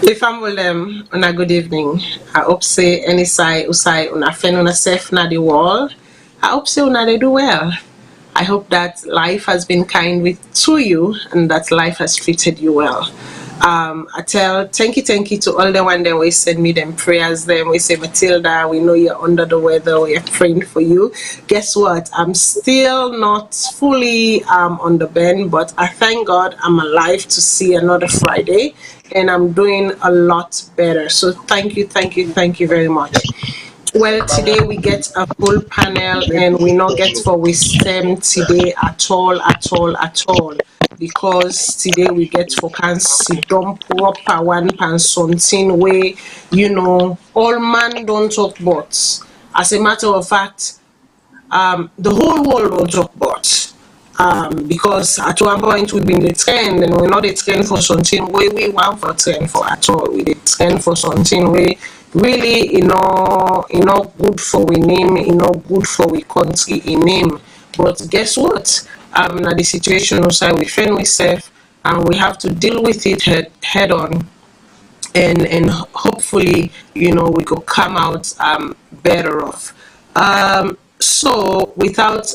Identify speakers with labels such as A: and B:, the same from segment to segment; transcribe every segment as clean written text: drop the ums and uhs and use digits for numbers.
A: If I'm with them on a good evening, I hope say any side usai una fen una safe na the wall. I hope say una they do well. I hope that life has been kind to you and that life has treated you well. I tell thank you to all the one that we send me them prayers. Then we say, Matilda, we know you're under the weather. We are praying for you. Guess what? I'm still not fully on the bend, but I thank God I'm alive to see another Friday, and I'm doing a lot better. So thank you very much. Well, today we get a full panel and we not get for wisdom today at all. Because today we get for can sit down proper one pan something way, all man don't talk about. As a matter of fact, the whole world don't talk about. Because at one point we've been the trend and we're not the trend for something way we want for trend for at all. We the trend for something way really good for we name, good for we country in name. But guess what? Now the situation outside we find ourselves and we have to deal with it head on, and hopefully we could come out better off. So without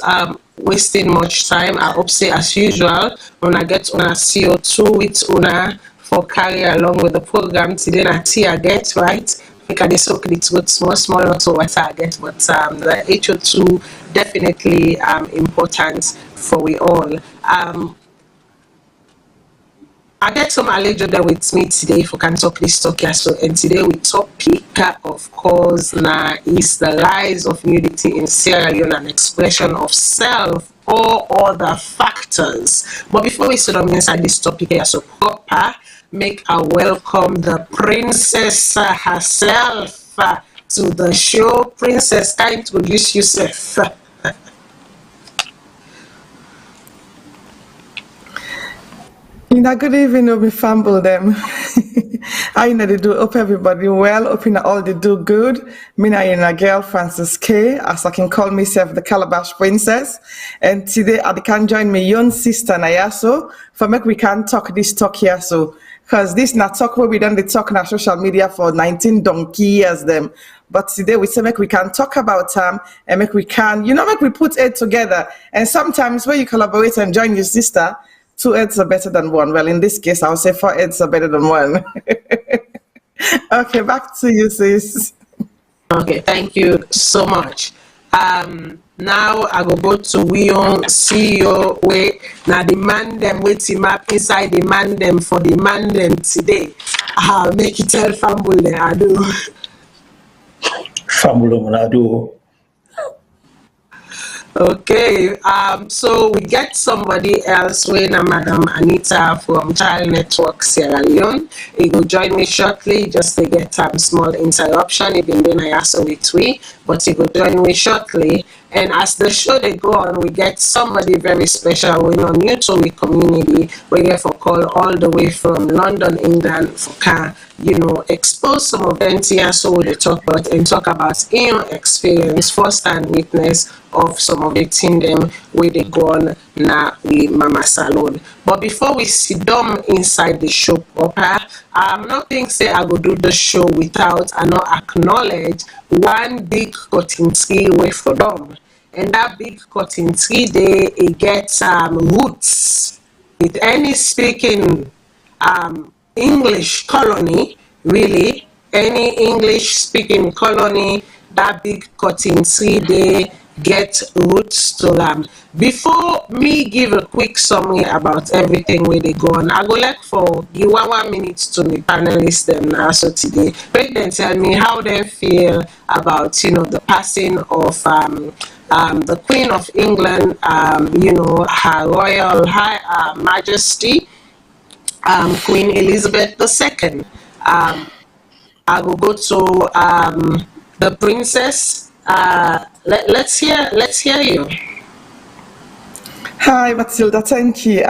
A: wasting much time, I hope say as usual when I get on a CO2 with una for carry along with the program today. Na tea I get right. I can soak it with small not so what I get, but the HO2 definitely important for we all. I get some alleged there with me today for can talk this talk here. So and today we topic of course now is the rise of nudity in Sierra Leone, an expression of self or other factors. But before we sit on inside this topic here, so proper make a welcome the princess herself to the show. Princess, can you introduce yourself?
B: Good evening, Obi Fumble them. I know they do. Hope everybody well. Hope you all they do good. Me na girl Francis K, as I can call myself the Calabash Princess. And today I can join my young sister Nayaso for make we can talk this talk here so. Because this not talk where we done the talk on social media for 19 donkey years them. But today we say make we can talk about and make we can, make we put it together. And sometimes when you collaborate and join your sister, 2 heads are better than 1. Well, in this case, I'll say 4 heads are better than 1. Okay, back to you, sis.
A: Okay, thank you so much. Now I go to Wion CEO way. Now demand them waiting up inside demand them for demand them today. I'll make it tell family I do.
C: Family I do.
A: Okay, so we get somebody else, when Madam Anita from Child Network Sierra Leone. He will join me shortly, just to get small interruption. Even then I asked with we, but he will join me shortly. And as the show they go on, we get somebody very special. We know new to the community. We get for call all the way from London, England, for can expose some of them here. So we talk about experience, first-hand witness of some of the things them where they go on now with Mama Salone. But before we sit down inside the show proper, I'm not think say I go do the show without I not acknowledge one big cutting tree way for them. And that big cotton tree there, it gets roots. With any speaking English colony, really, any English speaking colony, that big cotton tree there get roots to them. Before me give a quick summary about everything where they go on, I go like for give 1 minute to me panelists them now so today. Let them tell me how they feel about the passing of the Queen of England, Her Royal High Majesty, Queen Elizabeth II. I will go to the princess. Let's hear you.
B: Hi, Matilda. Thank you.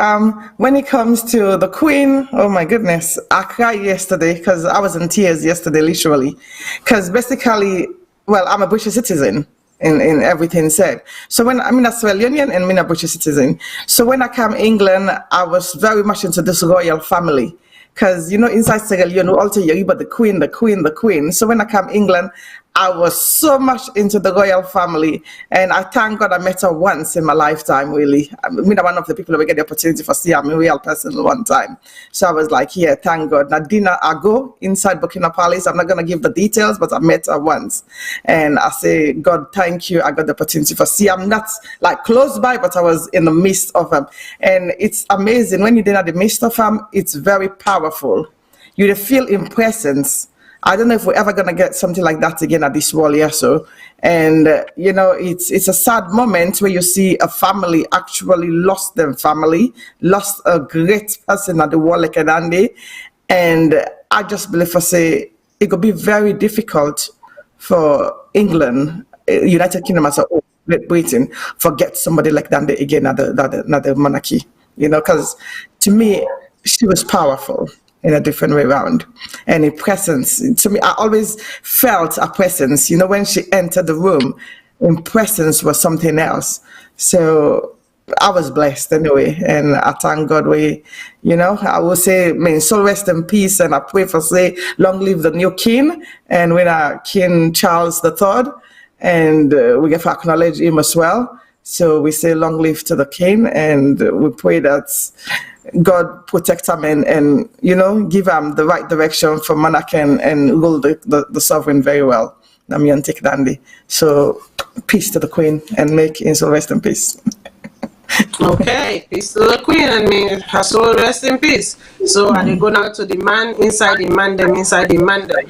B: When it comes to the Queen, oh my goodness, I cried yesterday because I was in tears yesterday, literally. Because basically, well, I'm a British citizen. In everything said. So when I'm a Sierra Leonean and I'm a British citizen. So when I came to England, I was very much into this royal family. Because, inside Sierra Leone, all to you, but the queen, the queen, the queen. So when I come England, I was so much into the royal family, and I thank God I met her once in my lifetime, really. I'm one of the people who get the opportunity for see her in real person one time. So I was like, yeah, thank God. Now, dinner, I go inside Buckingham Palace. I'm not going to give the details, but I met her once. And I say, God, thank you. I got the opportunity for see. I'm not like close by, but I was in the midst of them. And it's amazing. When you're in the midst of them, it's very powerful. You feel in presence. I don't know if we're ever going to get something like that again at this world, yeah. So, and it's a sad moment where you see a family actually lost their family, lost a great person at the world like Andy, and I just believe for say it could be very difficult for England, United Kingdom as a whole, Great Britain, forget somebody like Dandy again at the monarchy, because to me she was powerful in a different way around. And a presence, to me, I always felt a presence, when she entered the room, in presence was something else. So I was blessed anyway, and I thank God I will say, may soul rest in peace, and I pray for say, long live the new king, and when King Charles III, and we get to acknowledge him as well. So we say long live to the king, and we pray that God protect him and give him the right direction for monarch and rule the sovereign very well. Namiantik Dandy. So peace to the queen, and make his soul rest in peace.
A: Okay, peace to the queen, and may her soul rest in peace. So are they go now to the man inside the man them inside the man them?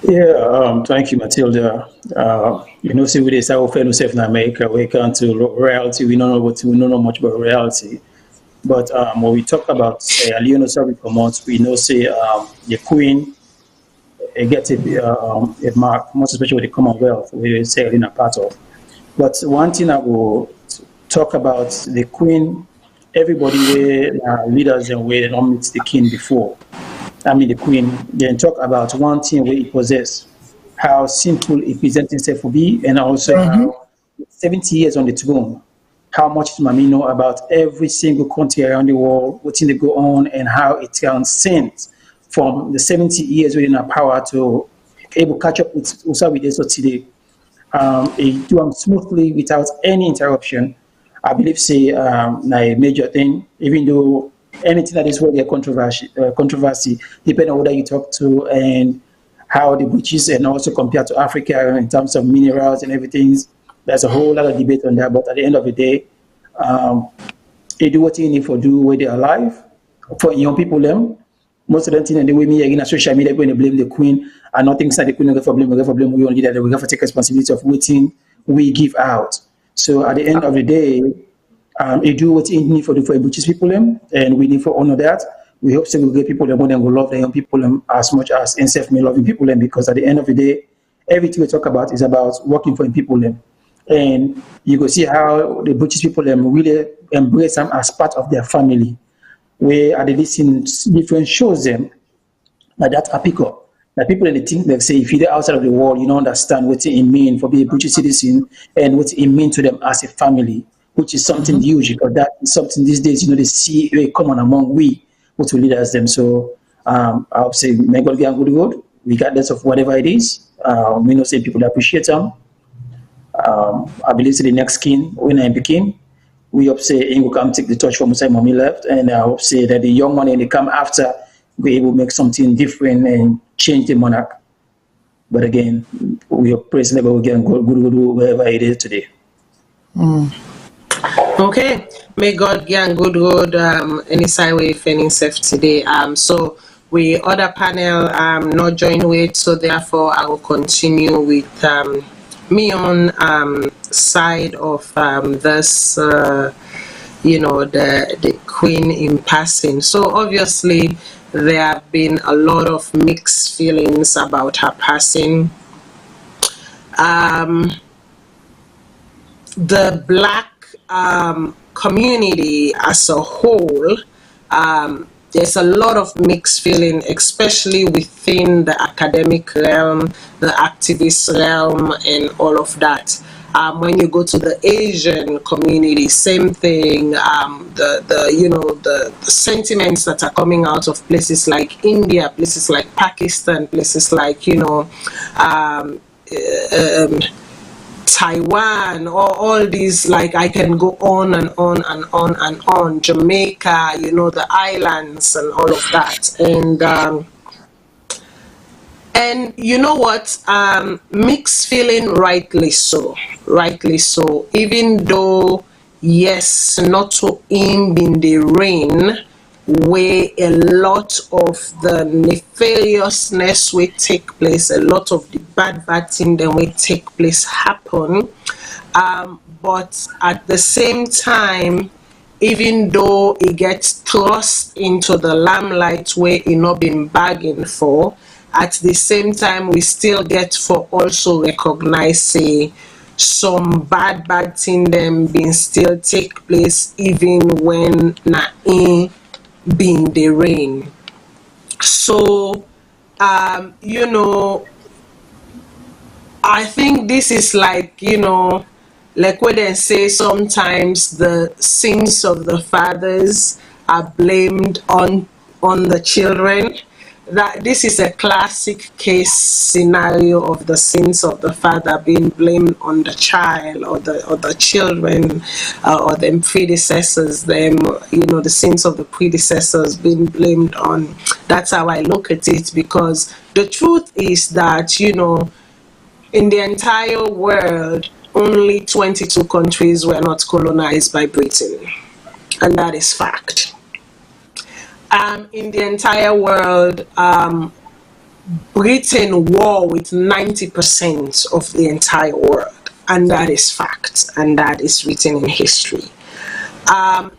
C: Yeah, thank you, Matilda. See, we say our fellow self in America, we come to reality. We don't know much about reality. But when we talk about Sierra Leone service for months, we know say the queen gets a mark, most especially with the Commonwealth, we Sierra Leone are part of. But one thing I will talk about the queen, everybody leaders and they don't meet the king before. The queen, then talk about one thing where he possess, how simple he presents himself to be, and also how 70 years on the throne, how much Mami know about every single country around the world, what thing they go on, and how it transcends from the 70 years within our power to able to catch up with also with this today. It do them smoothly without any interruption. I believe say a major thing, even though anything that is worth a controversy, depending on whether you talk to and how the British and also compared to Africa in terms of minerals and everything. There's a whole lot of debate on that, but at the end of the day, they do what they need for do where they're alive. For young people, most of the things and the way me again on social media going to blame the queen and not things that the queen will blame, we only that we have to take responsibility of waiting we give out. So at the end of the day, they do what they need for British people, and we need to honor that. We hope so we'll get people that more than will love the young people as much as NCF may loving people, because at the end of the day, everything we talk about is about working for people. And you go see how the British people really embrace them as part of their family. Where at the listen different shows them that I pick up. That people in the think they say if you're outside of the world, you don't understand what it means for being a British citizen and what it means to them as a family, which is something huge, because that is something these days, they see very common among we who to leaders them. So I would say may God get good road, regardless of whatever it is. We know say people that appreciate them. I believe the next king, when I became, we hope say he will come take the torch from Musai Mommy left, and I hope say that the young one they come after be able to make something different and change the monarch. But again, we are praising God again, good wherever it is today.
A: Okay, may God give good road any side way fending safe today. So we other panel not join with, so therefore I will continue with me on side of this the queen in passing. So obviously there have been a lot of mixed feelings about her passing. The black community as a whole, there's a lot of mixed feeling, especially within the academic realm, the activist realm, and all of that. When you go to the Asian community, same thing. The sentiments that are coming out of places like India, places like Pakistan, places like Taiwan, or all these, like I can go on and on and on and on. Jamaica, the islands and all of that. And you know what? Mixed feeling, rightly so. Rightly so. Even though, yes, not to him in the rain, where a lot of the nefariousness will take place, a lot of the bad thing that will take place happen. But at the same time, even though it gets thrust into the limelight where it not been bargained for, at the same time we still get for also recognize some bad thing them being still take place even when na in being the rain. So I think this is like like what they say, sometimes the sins of the fathers are blamed on the children. That this is a classic case scenario of the sins of the father being blamed on the child or the children, or them predecessors, the sins of the predecessors being blamed on. That's how I look at it, because the truth is that in the entire world, only 22 countries were not colonized by Britain, and that is fact. In the entire world, Britain war with 90% of the entire world, and that is fact, and that is written in history.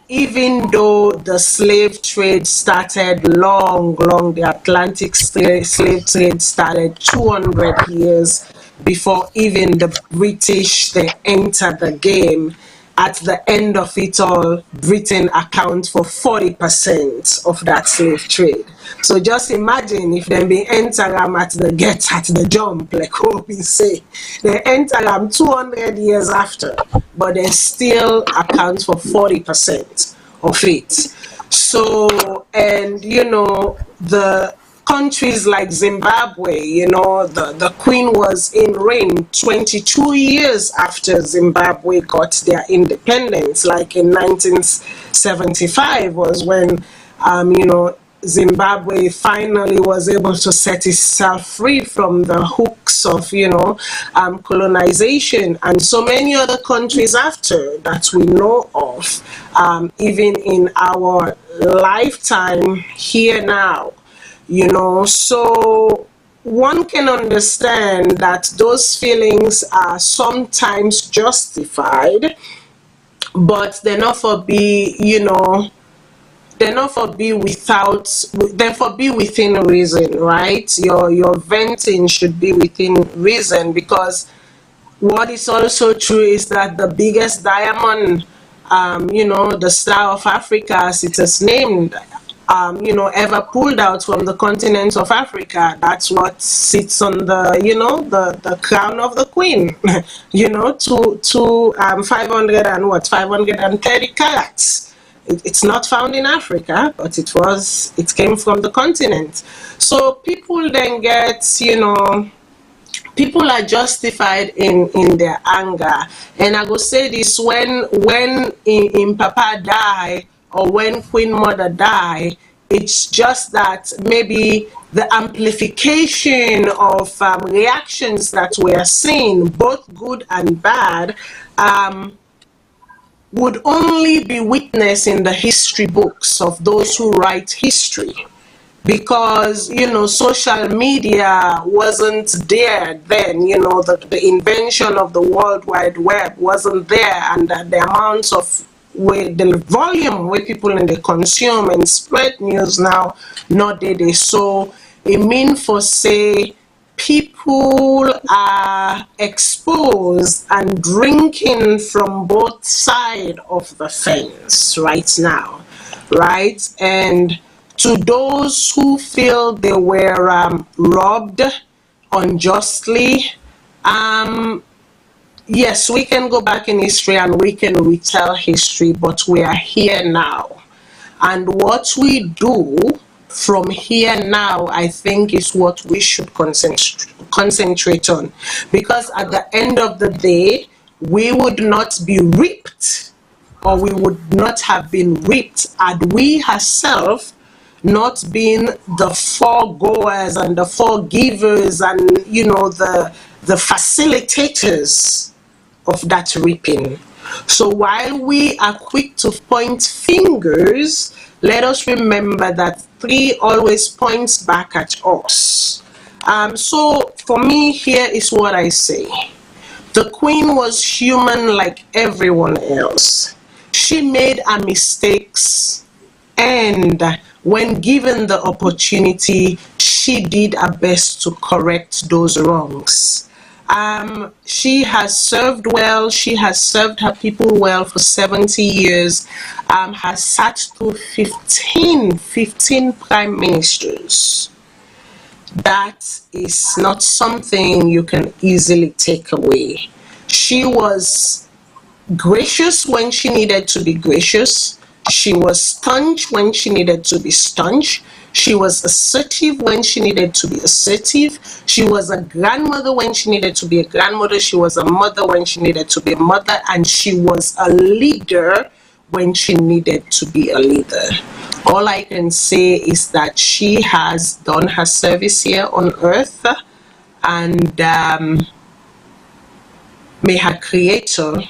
A: Even though the slave trade started long, the Atlantic slave trade started 200 years before even the British they entered the game. At the end of it all, Britain accounts for 40% of that slave trade. So just imagine if they be enter at the jump, like what we say. They enter 200 years after, but they still account for 40% of it. So, and the countries like Zimbabwe, the Queen was in reign 22 years after Zimbabwe got their independence, like in 1975 was when, Zimbabwe finally was able to set itself free from the hooks of, colonization, and so many other countries after that we know of, even in our lifetime here now. So one can understand that those feelings are sometimes justified, but they're not for be, they're not for be they're for be within reason, right? Your venting should be within reason, because what is also true is that the biggest diamond, the Star of Africa, as it is named, ever pulled out from the continent of Africa. That's what sits on the, the crown of the Queen, to 530 carats. It's not found in Africa, but it came from the continent. So people then get, people are justified in their anger. And I go say this, when in Papa die, or when Queen Mother die, it's just that maybe the amplification of reactions that we are seeing, both good and bad, would only be witnessed in the history books of those who write history. Because, social media wasn't there then, the invention of the World Wide Web wasn't there, and the amounts of the volume where people in the consume and spread news now, not they. So it means for say people are exposed and drinking from both sides of the fence right now, right? And to those who feel they were robbed unjustly, yes, we can go back in history and we can retell history, but we are here now. And what we do from here now, I think, is what we should concentrate on. Because at the end of the day, we would not be reaped, or we would not have been reaped had we ourselves not been the foregoers and the forgivers and, you know, the facilitators of that reaping. So while we are quick to point fingers, let us remember that 3 always points back at us. So for me, here is what I say. The queen was human like everyone else. She made her mistakes, and when given the opportunity, she did her best to correct those wrongs. She has served well. She has served her people well for 70 years. Has sat through 15 prime ministers. That is not something you can easily take away. She was gracious when she needed to be gracious. She was staunch when she needed to be staunch. She was assertive when she needed to be assertive. She was a grandmother when she needed to be a grandmother. She was a mother when she needed to be a mother. And she was a leader when she needed to be a leader. All I can say is that she has done her service here on earth, and may her creator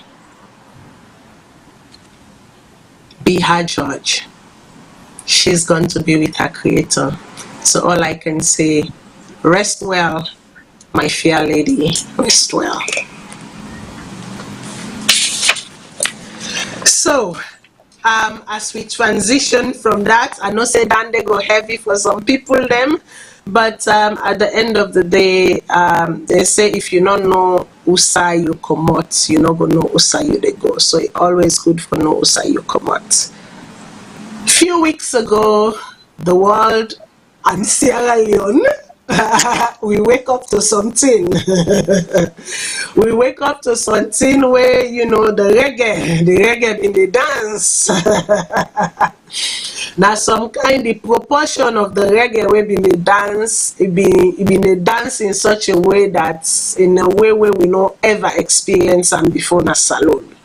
A: be her judge. She's going to be with her creator. So all I can say, rest well, my fair lady, rest well. So as we transition from that, I know say that they go heavy for some people them, but at the end of the day, they say if you don't know usa you come out, you not gonna know usa you they go. So it's always good for know usa you come out. Few weeks ago, the world and Sierra Leone, we wake up to something. We wake up to something where, you know, the reggae in the dance. Now some kind of proportion of the reggae will be in the dance, it be the dance in such a way that in a way where we not ever experience and before na Salone.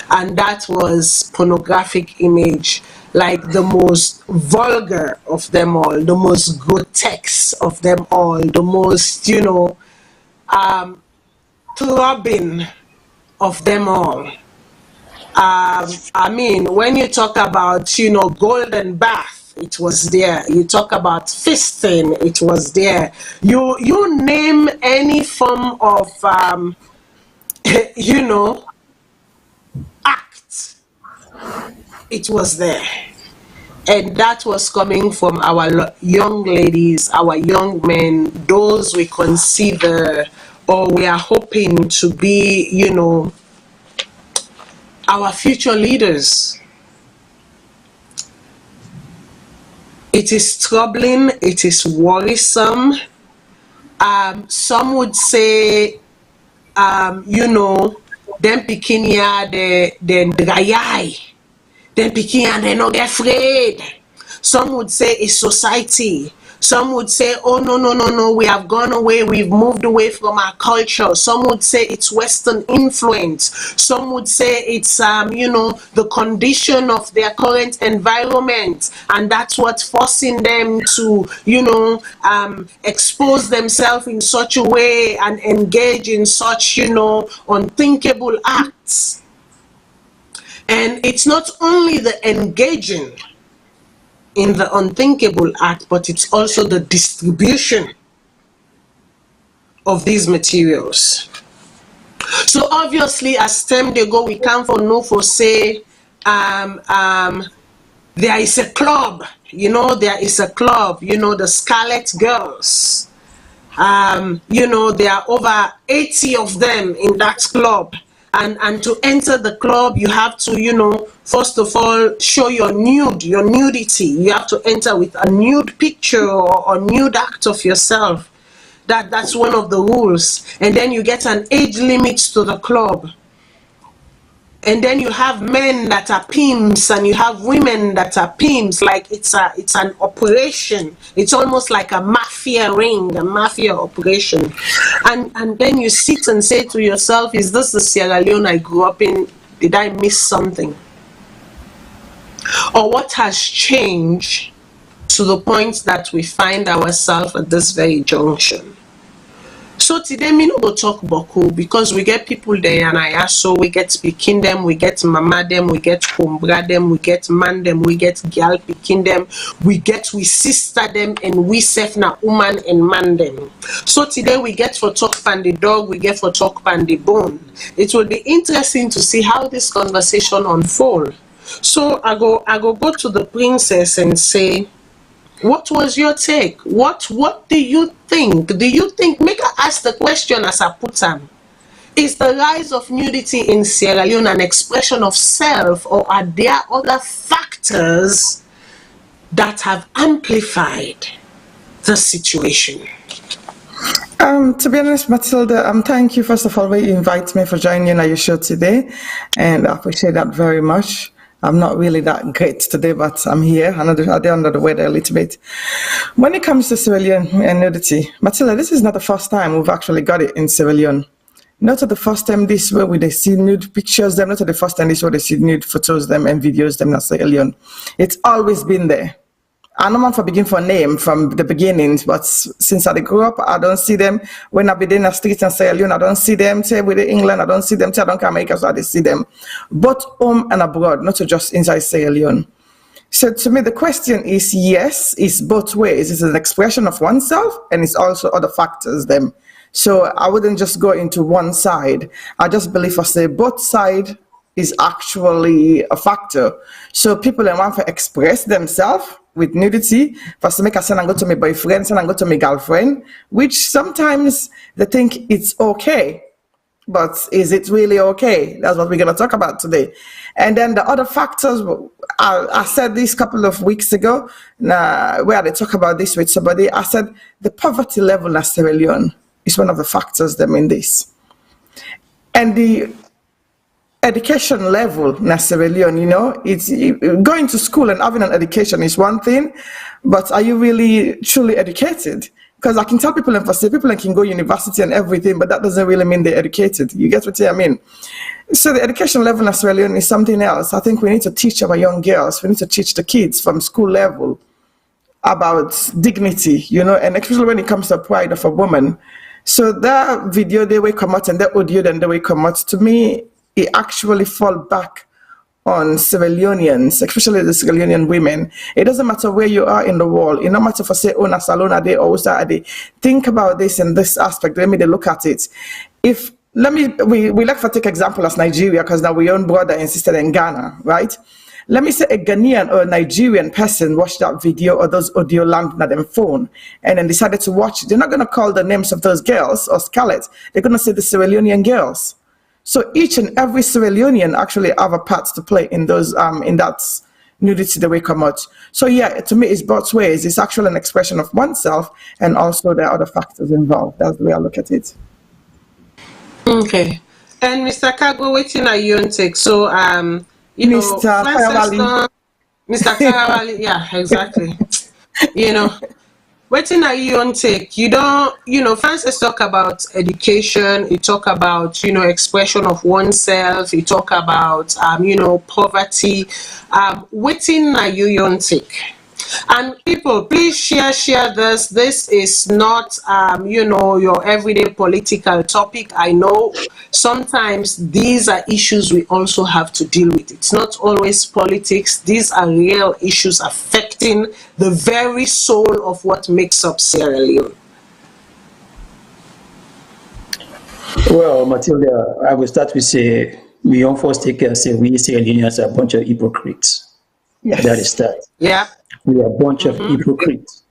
A: And that was pornographic image, like the most vulgar of them all, the most grotesque of them all, the most, you know, throbbing of them all. I mean, when you talk about, you know, golden bath, it was there. You talk about fisting, it was there. You name any form of, you know, act, it was there. And that was coming from our young ladies, our young men, those we consider or we are hoping to be, you know, our future leaders. It is troubling, it is worrisome. Some would say, you know, them pikin ya they dry eye. Them pikin ya they no get afraid. Some would say it's society. Some would say, oh, no, we have gone away, we've moved away from our culture. Some would say it's Western influence. Some would say it's, you know, the condition of their current environment. And that's what's forcing them to, you know, expose themselves in such a way and engage in such, you know, unthinkable acts. And it's not only the engaging in the unthinkable act, but it's also the distribution of these materials. So obviously, as time they go, we can't for no for say there is a club, you know, there is a club, you know, the Scarlet Girls. You know, there are over 80 of them in that club. And to enter the club, you have to, you know, first of all, show your nudity. You have to enter with a nude picture or a nude act of yourself. That's one of the rules. And then you get an age limit to the club. And then you have men that are pimps and you have women that are pimps. Like it's an operation. It's almost like a mafia ring, a mafia operation. And then you sit and say to yourself, is this the Sierra Leone I grew up in? Did I miss something? Or what has changed to the point that we find ourselves at this very junction? So today me no go talk boku because we get people there and I ask, so we get speaking them, we get mama them, we get kumbra them, we get man them, we get girl picking them, we sister them, and we self na woman and man them. So today we get for talk pan the dog, we get for talk pan the bone. It will be interesting to see how this conversation unfold. So I go to the princess and say, what was your take? What do you think? Do you think, make her ask the question as I put them, is the rise of nudity in Sierra Leone an expression of self, or are there other factors that have amplified the situation?
B: To be honest, Matilda, thank you first of all for inviting me for joining on your show today, and I appreciate that very much. I'm not really that great today, but I'm here. I'm under the weather a little bit. When it comes to Sierra Leone and nudity, Matilda, this is not the first time we've actually got it in Sierra Leone. Not the first time this way we they see nude pictures, them. Not the first time this way they see nude photos, them and videos, them in Sierra Leone. It's always been there. I don't want to begin for name from the beginnings, but since I grew up, I don't see them. When I be in the streets in Sierra Leone, I don't see them. Say with England, I don't see them. Say I don't come America, so I see them. Both home and abroad, not just inside Sierra Leone. So to me, the question is, yes, it's both ways. It's an expression of oneself, and it's also other factors, them. So I wouldn't just go into one side. I just believe I say both sides is actually a factor. So people that want to express themselves with nudity, first make a send and go to my boyfriend, send and go to my girlfriend, which sometimes they think it's okay. But is it really okay? That's what we're going to talk about today. And then the other factors, I said this a couple of weeks ago, where they talk about this with somebody, I said the poverty level in Sierra Leone is one of the factors that mean this. And the education level in Sierra Leone, you know, it's going to school and having an education is one thing, but are you really truly educated? Because I can tell people and say people can go university and everything, but that doesn't really mean they're educated. You get what I mean? So the education level in Sierra Leone is something else. I think we need to teach our young girls, we need to teach the kids from school level about dignity, you know, and especially when it comes to pride of a woman. So that video they will come out and that audio then they will come out, to me, it actually fall back on Sierra Leoneans, especially the Sierra Leonean women. It doesn't matter where you are in the world. It no matter if I say, oh, na Salone are they, or are they. Think about this in this aspect. Let me look at it. We like to take example as Nigeria, because now we own brother and sister in Ghana, right? Let me say a Ghanaian or a Nigerian person watched that video or those audio land on their phone and then decided to watch. They're not going to call the names of those girls or Scarlet. They're going to say the Sierra Leonean girls. So each and every Sierra Leonean actually have a part to play in those in that nudity that we come out. So yeah, to me, it's both ways. It's actually an expression of oneself, and also there are other factors involved. That's the way I look at it.
A: Okay. And Mr. Kago, waiting at you and take. So you know, Mr. Karawali, yeah, exactly. You know. Waiting at you on take, you don't, you know, Francis talk about education, you talk about, you know, expression of oneself, you talk about, you know, poverty. Waiting at you on take. And people, please share this. This is not, you know, your everyday political topic. I know sometimes these are issues we also have to deal with. It's not always politics. These are real issues affecting the very soul of what makes up Sierra Leone.
C: Well, Matilda, I will start with say, we don't first take care, say we Sierra Leoneans are a bunch of hypocrites.
B: Yes.
C: That is that.
A: Yeah.
C: We are a bunch of hypocrites.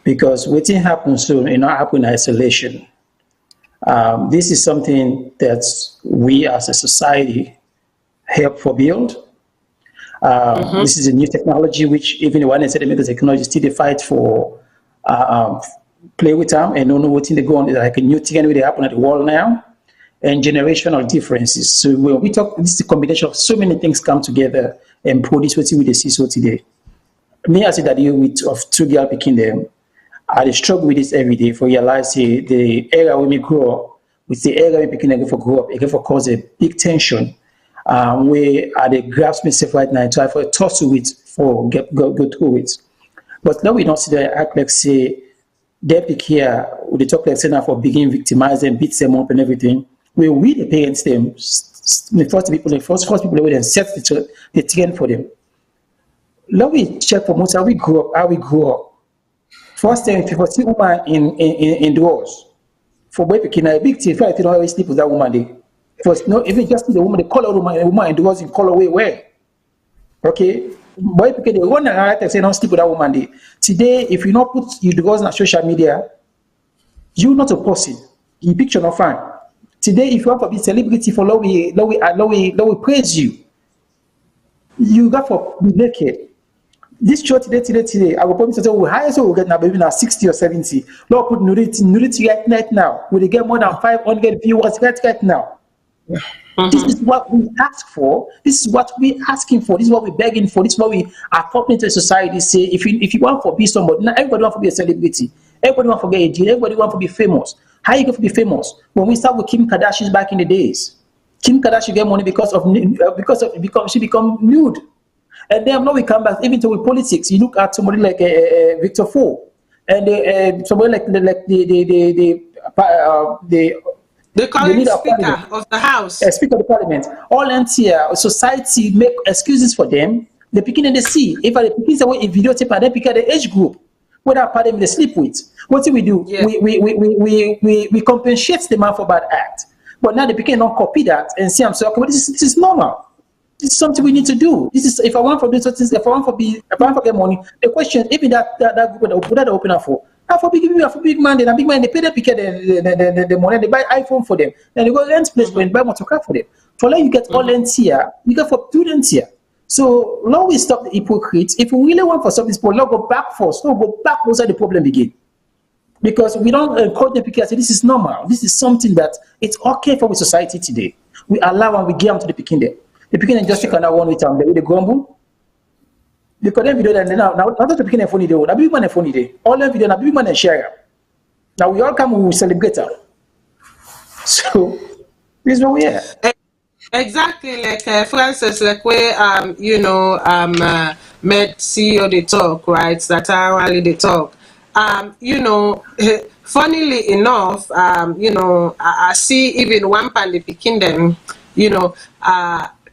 C: Because waiting happens soon, it not happen in isolation. This is something that we as a society help for build. This is a new technology, which even when I say the technology, still they fight for play with them and don't know what's in the go on. Like a new thing where they happen at the world now, and generational differences. So when we talk, this is a combination of so many things come together and produce what we see so today. Me as a daddy with of two girl picking them, I struggle with this every day for realize the era when we grow up, with the era we picking again for grow up, again for cause a big tension. Where they grasp myself right now, try for a tussle with for go through it. But now we don't see the act like say they pick here, they talk like say now for begin victimize them, beat them up and everything. Where we the parents them, the first people who then set the trend for them. Now we check for most how we grew up. First thing, if you see woman in doors, for boy picking a big thing, if you don't always sleep with that woman there. First, no, even just the woman, the color woman in doors in color way where. Okay? Boy picking the one and say don't sleep with that woman there. Today, if you not put your divorce on social media, you're not a person. In picture not fine. Today, if you want to be celebrity for low we praise you. You got for be naked. This show today, I will promise to say we hire so we'll get now maybe now 60 or 70. Lord put nudity right now. Will they get more than 500 viewers right now? This is what we ask for. This is what we're asking for. This is what we're begging for. This is what we are talking to society. Say if you want to be somebody, not everybody want to be a celebrity. Everybody want to get a deal. Everybody want to be famous. How you going to be famous? When we start with Kim Kardashian back in the days, Kim Kardashian get money because she become nude. And then now we come back even to with politics. You look at somebody like Victor Fo, and somebody like
A: the current speaker of the house,
C: speaker of the parliament. All entire society make excuses for them. The beginning they see if I pick the way a videotape and then pick the age group, what that part they sleep with. What do we do? Yeah. We compensate the man for bad act. But now the beginning don't copy that and say, I'm sorry, okay, but this is normal. This is something we need to do. This is if I want for do something, if I want for get money. The question, even that group that open up for. For big man, then a big man they pay the money, they buy iPhone for them. Then they go rent place and buy motor car for them. For now you get all ends here, you get for students here. So now we stop the hypocrites. If we really want for something, people now go back first. No, go back where the problem begin. Because we don't encourage them because this is normal. This is something that it's okay for the society today. We allow and we give them to the picking there. The picking just take on that one with them. They grumble. Because then video now not the picking a funny day. Now big man a funny day. All them video now big man and share. Now we all come, we will celebrate them. So this is where we are.
A: Exactly, like Francis, like where met CEO they talk, right? That are really they talk. Funnily enough, I see even one pan they picking them,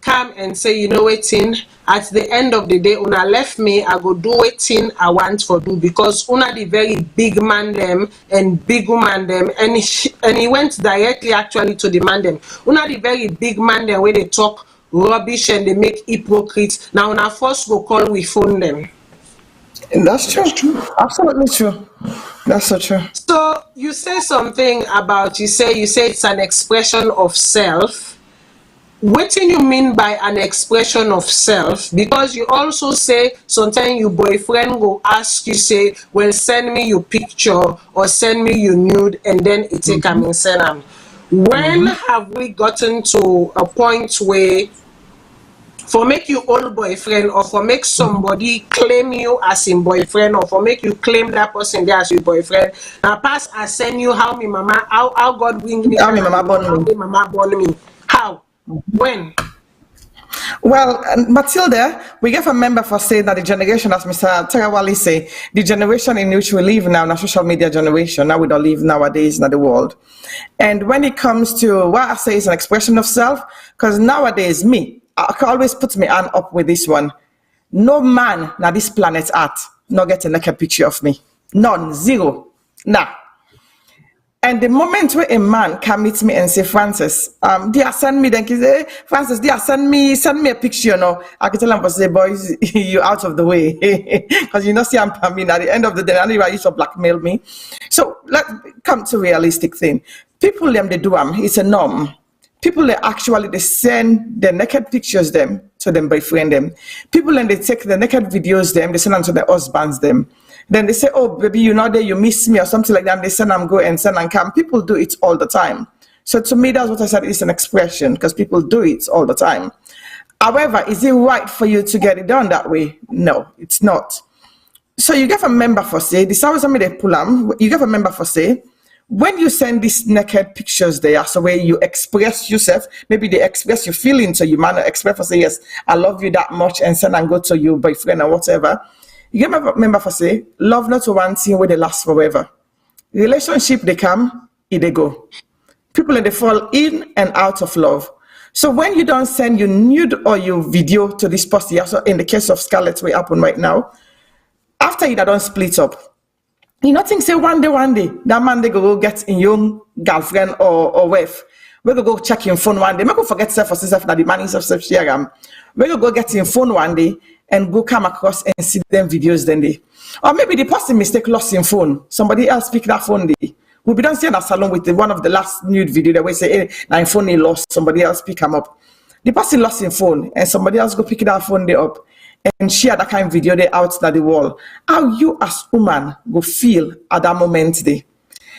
A: come and say, waiting. At the end of the day, una left me, I go do waiting I want for do because una the very big man them and big woman them and he went directly actually to the man them. Una the very big man them where they talk rubbish and they make hypocrites. Now una first go call we phone them.
B: And that's true. Absolutely true. That's so true.
A: So you say something about you say it's an expression of self. What do you mean by an expression of self? Because you also say sometimes your boyfriend will ask you, say, well, send me your picture or send me your nude, and then it take and send them. When have we gotten to a point where for make you old boyfriend or for make somebody claim you as in boyfriend or for make you claim that person there as your boyfriend, now pass I send you how me mama, how God bring me,
B: how me mama
A: born me, how? When?
B: Well, Matilda, we get a member for saying that the generation, as Mr. Tarawali say, the generation in which we live now, the social media generation, now we don't live nowadays in the world. And when it comes to what I say is an expression of self, because nowadays I can always put my hand up with this one. No man now this planet Earth not get a naked picture of me. None, zero. Nah. And the moment where a man can meet me and say, Francis, dear, send me, then he say, Francis, dear, send me a picture, I can tell him, say, boys, you're out of the way. Because see, I'm coming at the end of the day, I know you to blackmail me. So let's come to realistic thing. People, they do it's a norm. People, they send their naked pictures them to them boyfriend them. People, they take the naked videos them, they send them to their husbands them. Then they say, oh, baby, you're not there, you miss me or something like that. And they send and go and send and come. People do it all the time. So to me, that's what I said, it's an expression because people do it all the time. However, is it right for you to get it done that way? No, it's not. So you get a member for say, this always somebody they pull them, you get a member for say, when you send these naked pictures there, so where you express yourself, maybe they express your feelings, so you might not express for say, yes, I love you that much, and send and go to your boyfriend or whatever. You get a member for say, love not one thing where they last forever. Relationship, they come, they go. People, they fall in and out of love. So when you don't send your nude or your video to this person, so in the case of Scarlett, what happened right now, after you don't split up, you not think say one day, that man they go get in your girlfriend or wife. We go check your phone one day. Make go forget self for self that the man is self share. We go get in phone one day and go come across and see them videos then they. Or maybe the person mistake lost in phone. Somebody else pick that phone day. We be done see that Salone with one of the last nude video that we say, hey, now phone he lost, somebody else pick him up. The person lost in phone and somebody else go pick that phone day up and share that kind of video they out at the wall. How you as woman go feel at that moment there?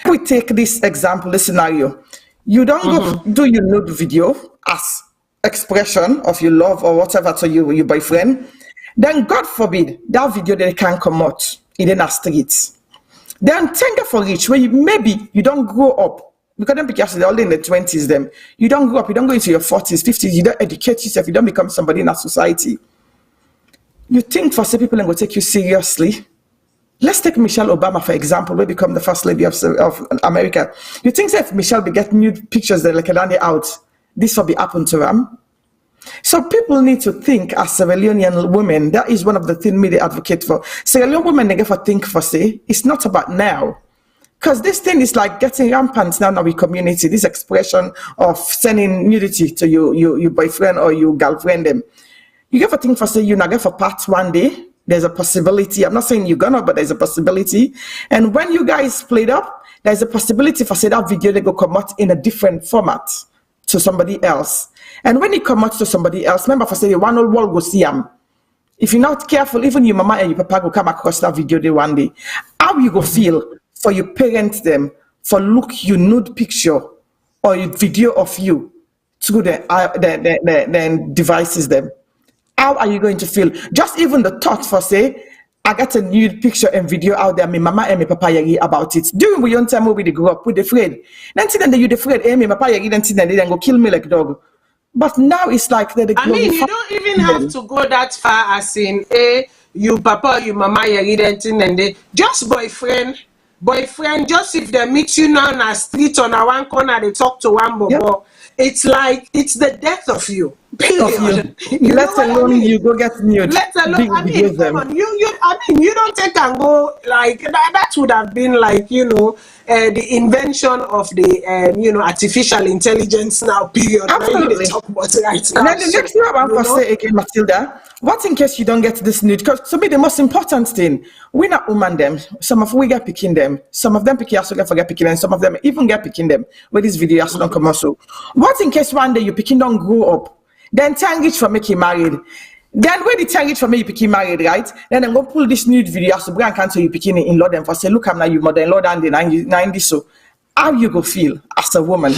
B: We take this example, this scenario. You don't go do your nude video as expression of your love or whatever to your boyfriend. Then God forbid that video they can come out in the streets. Then thank God for rich where maybe you don't grow up because them because they're all in the 20s. Them you don't grow up, you don't go into your 40s, 50s, you don't educate yourself, you don't become somebody in a society. You think for some people and go take you seriously. Let's take Michelle Obama for example, where become the first lady of America. You think that if Michelle be get nude pictures that like a out, this will be happen to them. So people need to think as Sierra Leonean women. That is one of the things me they advocate for. Sierra Leone women they get for think for say it's not about now, because this thing is like getting rampant now in our community. This expression of sending nudity to your boyfriend or your girlfriend them. You get for think for say you not get for part one day. There's a possibility. I'm not saying you're gonna, but there's a possibility. And when you guys split up, there's a possibility for say that video they go come out in a different format to somebody else. And when it come out to somebody else, remember for say one whole world go see them. If you're not careful, even your mama and your papa go come across that video day one day. How you go feel for your parents them for look your nude picture or your video of you through the devices them? How are you going to feel? Just even the thought for say, I got a nude picture and video out there, my mama and my papa yagi about it. During we young time we they grew up with afraid. Then you afraid, my papa yagi then go kill me like dog. But now it's like that.
A: I mean, you don't even have to go that far as in you papa, you mama, and they just boyfriend, just if they meet you now on a street on a one corner, they talk to one bobo. Yep. It's like it's the death of you. Period.
B: You let alone I mean? You go get nude.
A: Let alone I mean, come on, you don't take and go like that would have been like, the invention of the artificial intelligence now, period.
B: Absolutely.
A: Talk about it right now.
B: And then the next thing I want to say again, Matilda, what in case you don't get this nude? Because to me the most important thing, we not woman them. Some of we get picking them. Some of them picking us forget picking them. Some of them even get picking them. With this video also don't come also. What in case one day you picking don't grow up? Then thank it for making married. Then when they thank it for me you picking married, right? Then I'm gonna pull this nude video so bring cancel you picking in law them for say, look I'm now you mother-in-law and the 90 so. How you go feel as a woman?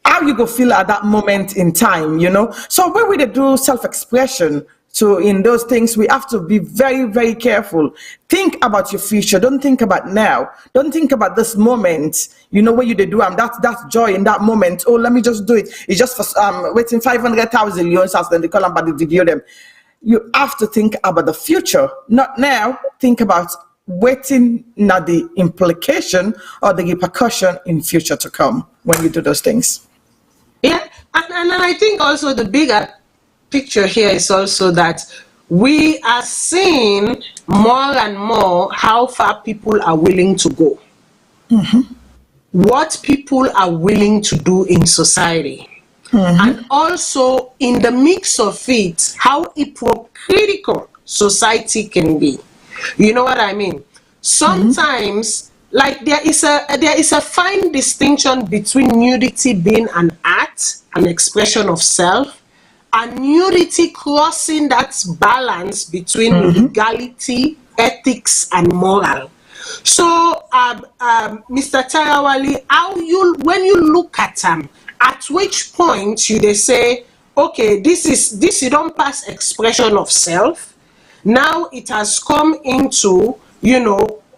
B: How you go feel at that moment in time, So when we do self-expression, so in those things, we have to be very, very careful. Think about your future. Don't think about now. Don't think about this moment. What you do. That's joy in that moment. Oh, let me just do it. It's just for waiting 500,000 euros as then they call them by the video them. You have to think about the future, not now. Think about waiting not the implication or the repercussion in future to come when you do those things.
A: Yeah, and I think also the bigger picture here is also that we are seeing more and more how far people are willing to go. What people are willing to do in society. And also in the mix of it, how hypocritical society can be. You know what I mean? Sometimes like there is a fine distinction between nudity being an art, an expression of self, and nudity crossing that balance between legality ethics and moral. So, Mr. Tarawali, when you look at them, at which point they say, okay, this you don't pass expression of self. Now it has come into,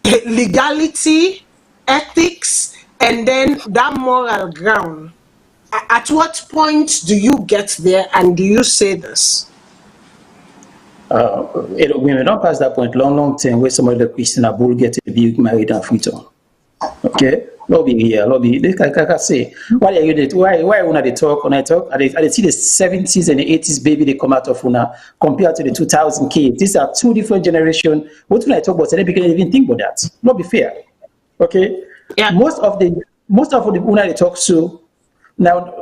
A: legality, ethics, and then that moral ground. At what point do you get there, and do you say this?
C: We may not pass that point long time where some of the Christian will get to be married and free to. Okay? Lobby here, lobby. Like I say, why are you why when they talk, I see the 70s and the 80s baby they come out of Una compared to the 2000 kids. These are two different generations. What when I talk about, they can't even think about that. Not be fair. Okay?
A: Yeah.
C: Most of the Una they talk to now,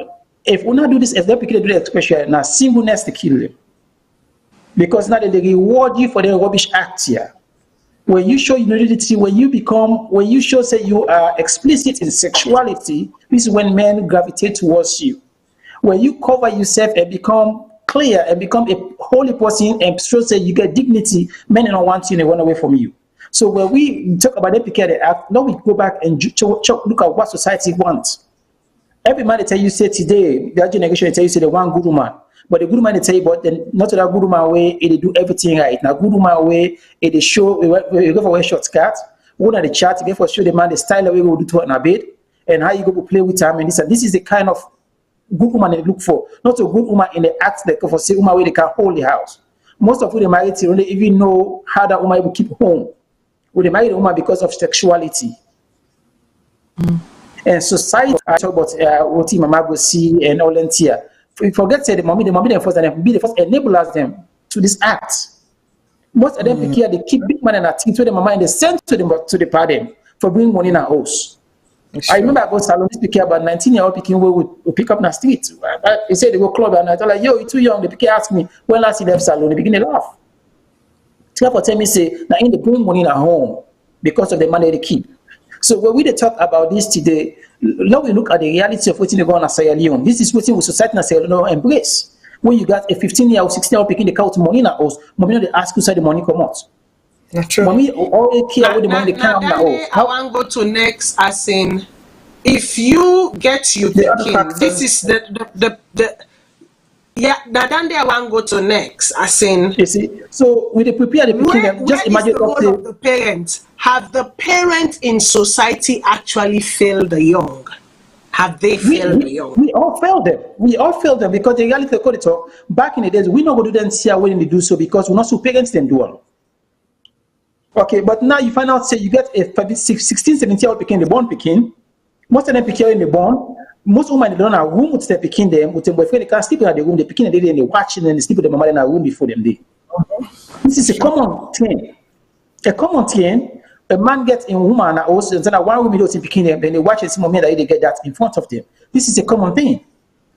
C: if Una do this, if they do the expression, now singleness to kill them. Because now they reward you for the rubbish act here. When you show nudity, when you show say you are explicit in sexuality, this is when men gravitate towards you. When you cover yourself and become clear and become a holy person and show say you get dignity, men don't want you and they run away from you. So when we talk about the act, now we go back and look at what society wants. Every man they tell you say today, that generation they tell you say the one good woman. But the good man they tell you, but then not to that good man way, they do everything right. Now good man way, they show you go for a short skirt, go on the chat, you go for show the man the style that we go do to an bed, and how you go to play with him, and this is the kind of good woman they look for. Not a good woman in the act that go for say woman where they can hold the house. Most of them married don't even know how that woman will keep home. Well, they marry the woman because of sexuality. And society, I talk about what Mama go see and all that here. We forget say the mommy them first and be the first enablers them to this act. Most of them they keep big money and a thing to them mama and they send to the party for bringing money in a house. Sure. I remember I go Salone speak about 19-year-old picking will pick up in the street. They say they go club and I tell like, yo, you're too young. The picker ask me when last he left Salone, they begin to laugh. Therefore tell me say now in the bring money in a home because of the money they keep. So when we talk about this today, now we look at the reality of what's going on in Sierra Leone. This is what society in Sierra Leone embrace. When you got a 15-year or 16-year-old picking the count money in a house, mommy they ask you say the money come out.
B: Not true.
C: Mommy always care with the money they come out the house.
A: I want to go to next as in, if you get you picking, this is the yeah, now then I want to go to next as in,
C: you see, so we prepare the picking them. Just imagine
A: the role of the parents. Have the parents in society actually failed the young? Have they failed the young?
C: We all failed them. We all failed them because the reality of it all, back in the days, we not going to do them see when they do so because we're not so parents them do all. Okay, but now you find out, say you get a 16, 17-year-old picking the born picking. Most of them picking in the born. Most women they don't have room with their picking them with their boyfriend. They can't sleep in the room. They picking and they watching and they sleep with the mama in a room before them day. This is a common thing. A common thing. A man gets in woman also, and then one woman doesn't picking them, then they watch and see moment that they get that in front of them. This is a common thing.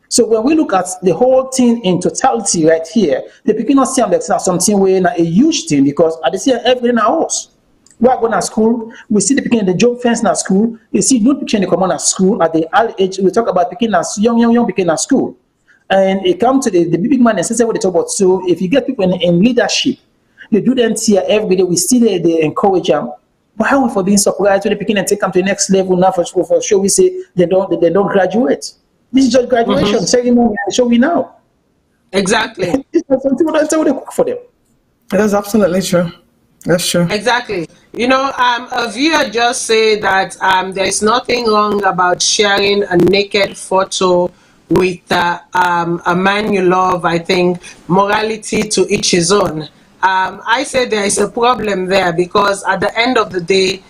C: So when we look at the whole thing in totality right here, the picking not see like something where a huge thing because I see every in our house. We are going to school, we see the picking the job fence in school, you see no picking the common at school at the early age. We talk about picking as young picking at school. And it comes to the big man and says what they talk about. So if you get people in leadership, they do them here every day, we see they encourage them. But how for being surprised when they begin and take them to the next level now for sure we say they don't graduate. This is just graduation ceremony and show we now.
A: Exactly.
C: That's something what they cook for them.
B: That's absolutely true. That's true.
A: Exactly. A viewer just say that there is nothing wrong about sharing a naked photo with a man you love. I think morality to each his own. I say there is a problem there because at the end of the day,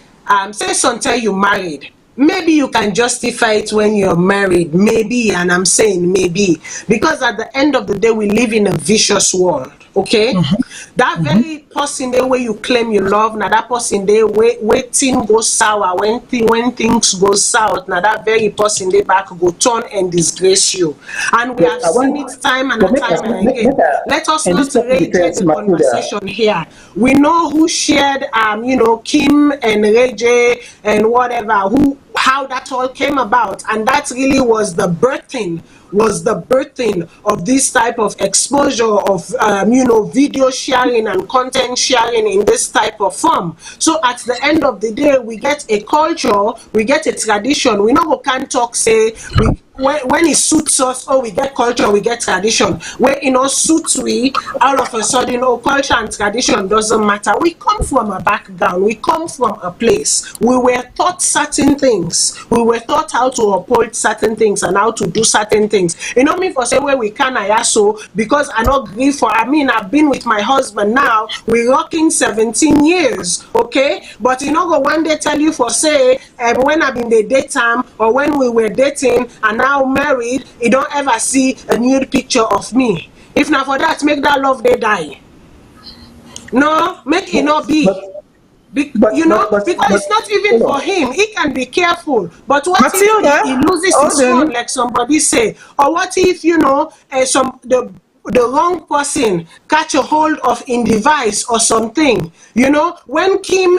A: say until you married, maybe you can justify it when you're married, maybe, and I'm saying maybe, because at the end of the day, we live in a vicious world, okay? That very person there where you claim you love, now that person there where things go sour, when things go south, now that very person there back go turn and disgrace you. And we have seen it time and time and again. Let us not reiterate the conversation here. We know who shared, Kim and Ray J and whatever, how that all came about, and that really was the birthing was the birthing of this type of exposure of, video sharing and content sharing in this type of form. So at the end of the day, we get a culture, we get a tradition. We know we can't talk, say, when it suits us, we get culture, we get tradition. When suits we, all of a sudden, culture and tradition doesn't matter. We come from a background, we come from a place. We were taught certain things. We were taught how to uphold certain things and how to do certain things. Me for say where we can so because I not agree for. I've been with my husband now. We're rocking 17 years, okay? But go one day tell you for say when I've been the daytime or when we were dating and now married, you don't ever see a nude picture of me. If not for that, make that love they die. No, make it not be. Because it's not even for him. He can be careful. But what
B: Matilda,
A: if he loses his phone, like somebody say? Or what if, the wrong person catch a hold of in device or something? When Kim,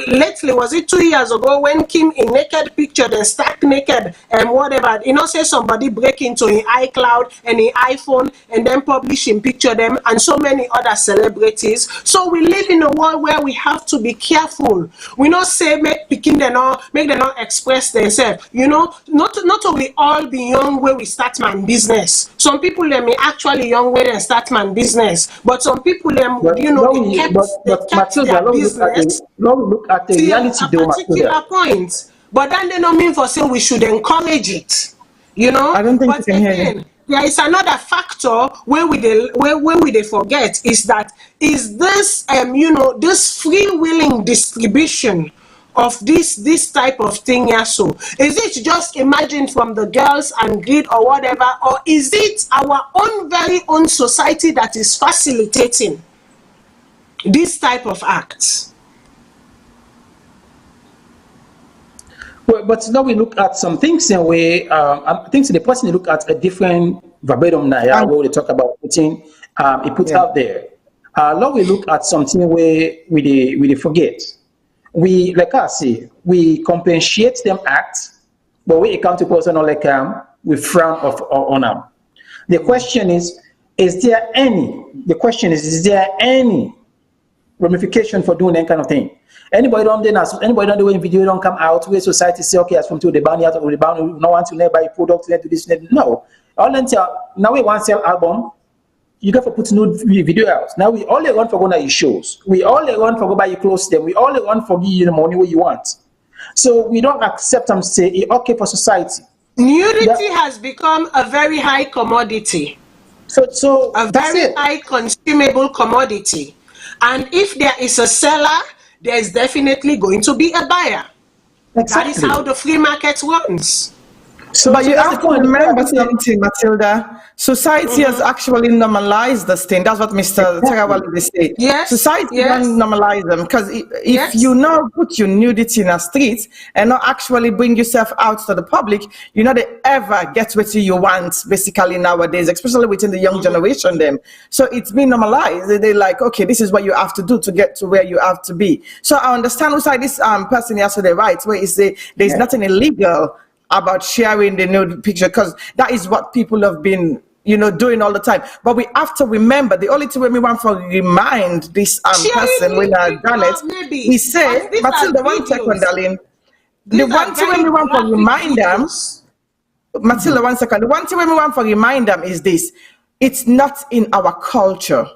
A: lately, was it 2 years ago, when Kim in naked picture, then stark naked and whatever, say somebody break into in iCloud and in iPhone and then publish in picture them and so many other celebrities. So we live in a world where we have to be careful. We not say make them not express themselves. Not only all be young where we start man business. Some people they may actually young where they start man business, but some people they kept their business.
C: Look at the reality,
A: a particular point. But then they don't mean for say we should encourage it.
B: I don't think
A: but
B: you can hear me.
A: there is another factor where we forget is that is this this free willing distribution of this type of thing so is it just imagined from the girls and greed or whatever, or is it our own very own society that is facilitating this type of acts?
C: Well, but now we look at some things in a way. I think the person look at a different verbatim now where they talk about putting it put out there. Now we look at something where we forget. We like I say we compensate them acts, but we account to person like we frown on them. The question is there any? The question is there any ramification for doing that kind of thing? Anybody don't do when video don't come out where society say okay as from to the ban out or the ban no one to buy product to this no. All then now we want sell album. You got to put new video out. Now we only want for go to your shows. We only want for go buy your clothes them. We only want for give you the money where you want. So we don't accept them say it's okay for society.
A: Nudity has become a very high commodity.
C: So
A: a very high consumable commodity. And if there is a seller, there is definitely going to be a buyer. Exactly. That is how the free market runs.
B: But you have to remember something, Matilda. Society has actually normalized this thing. That's what Mr. Tarawali said.
A: Yes.
B: Society doesn't normalize them because if you now put your nudity in the streets and not actually bring yourself out to the public, you know they ever get what you want basically nowadays, especially within the young generation. Them. So it's been normalized. They're like, okay, this is what you have to do to get to where you have to be. So I understand why this person yesterday writes where he say there's nothing illegal about sharing the nude picture because that is what people have been doing all the time. But we have to remember the only thing when we want to remind this person when I've done it, we say, Matilda, 1 second, darling. The one thing when we want to remind them, Matilda, 1 second. The one thing when we want to remind them is this: it's not in our culture.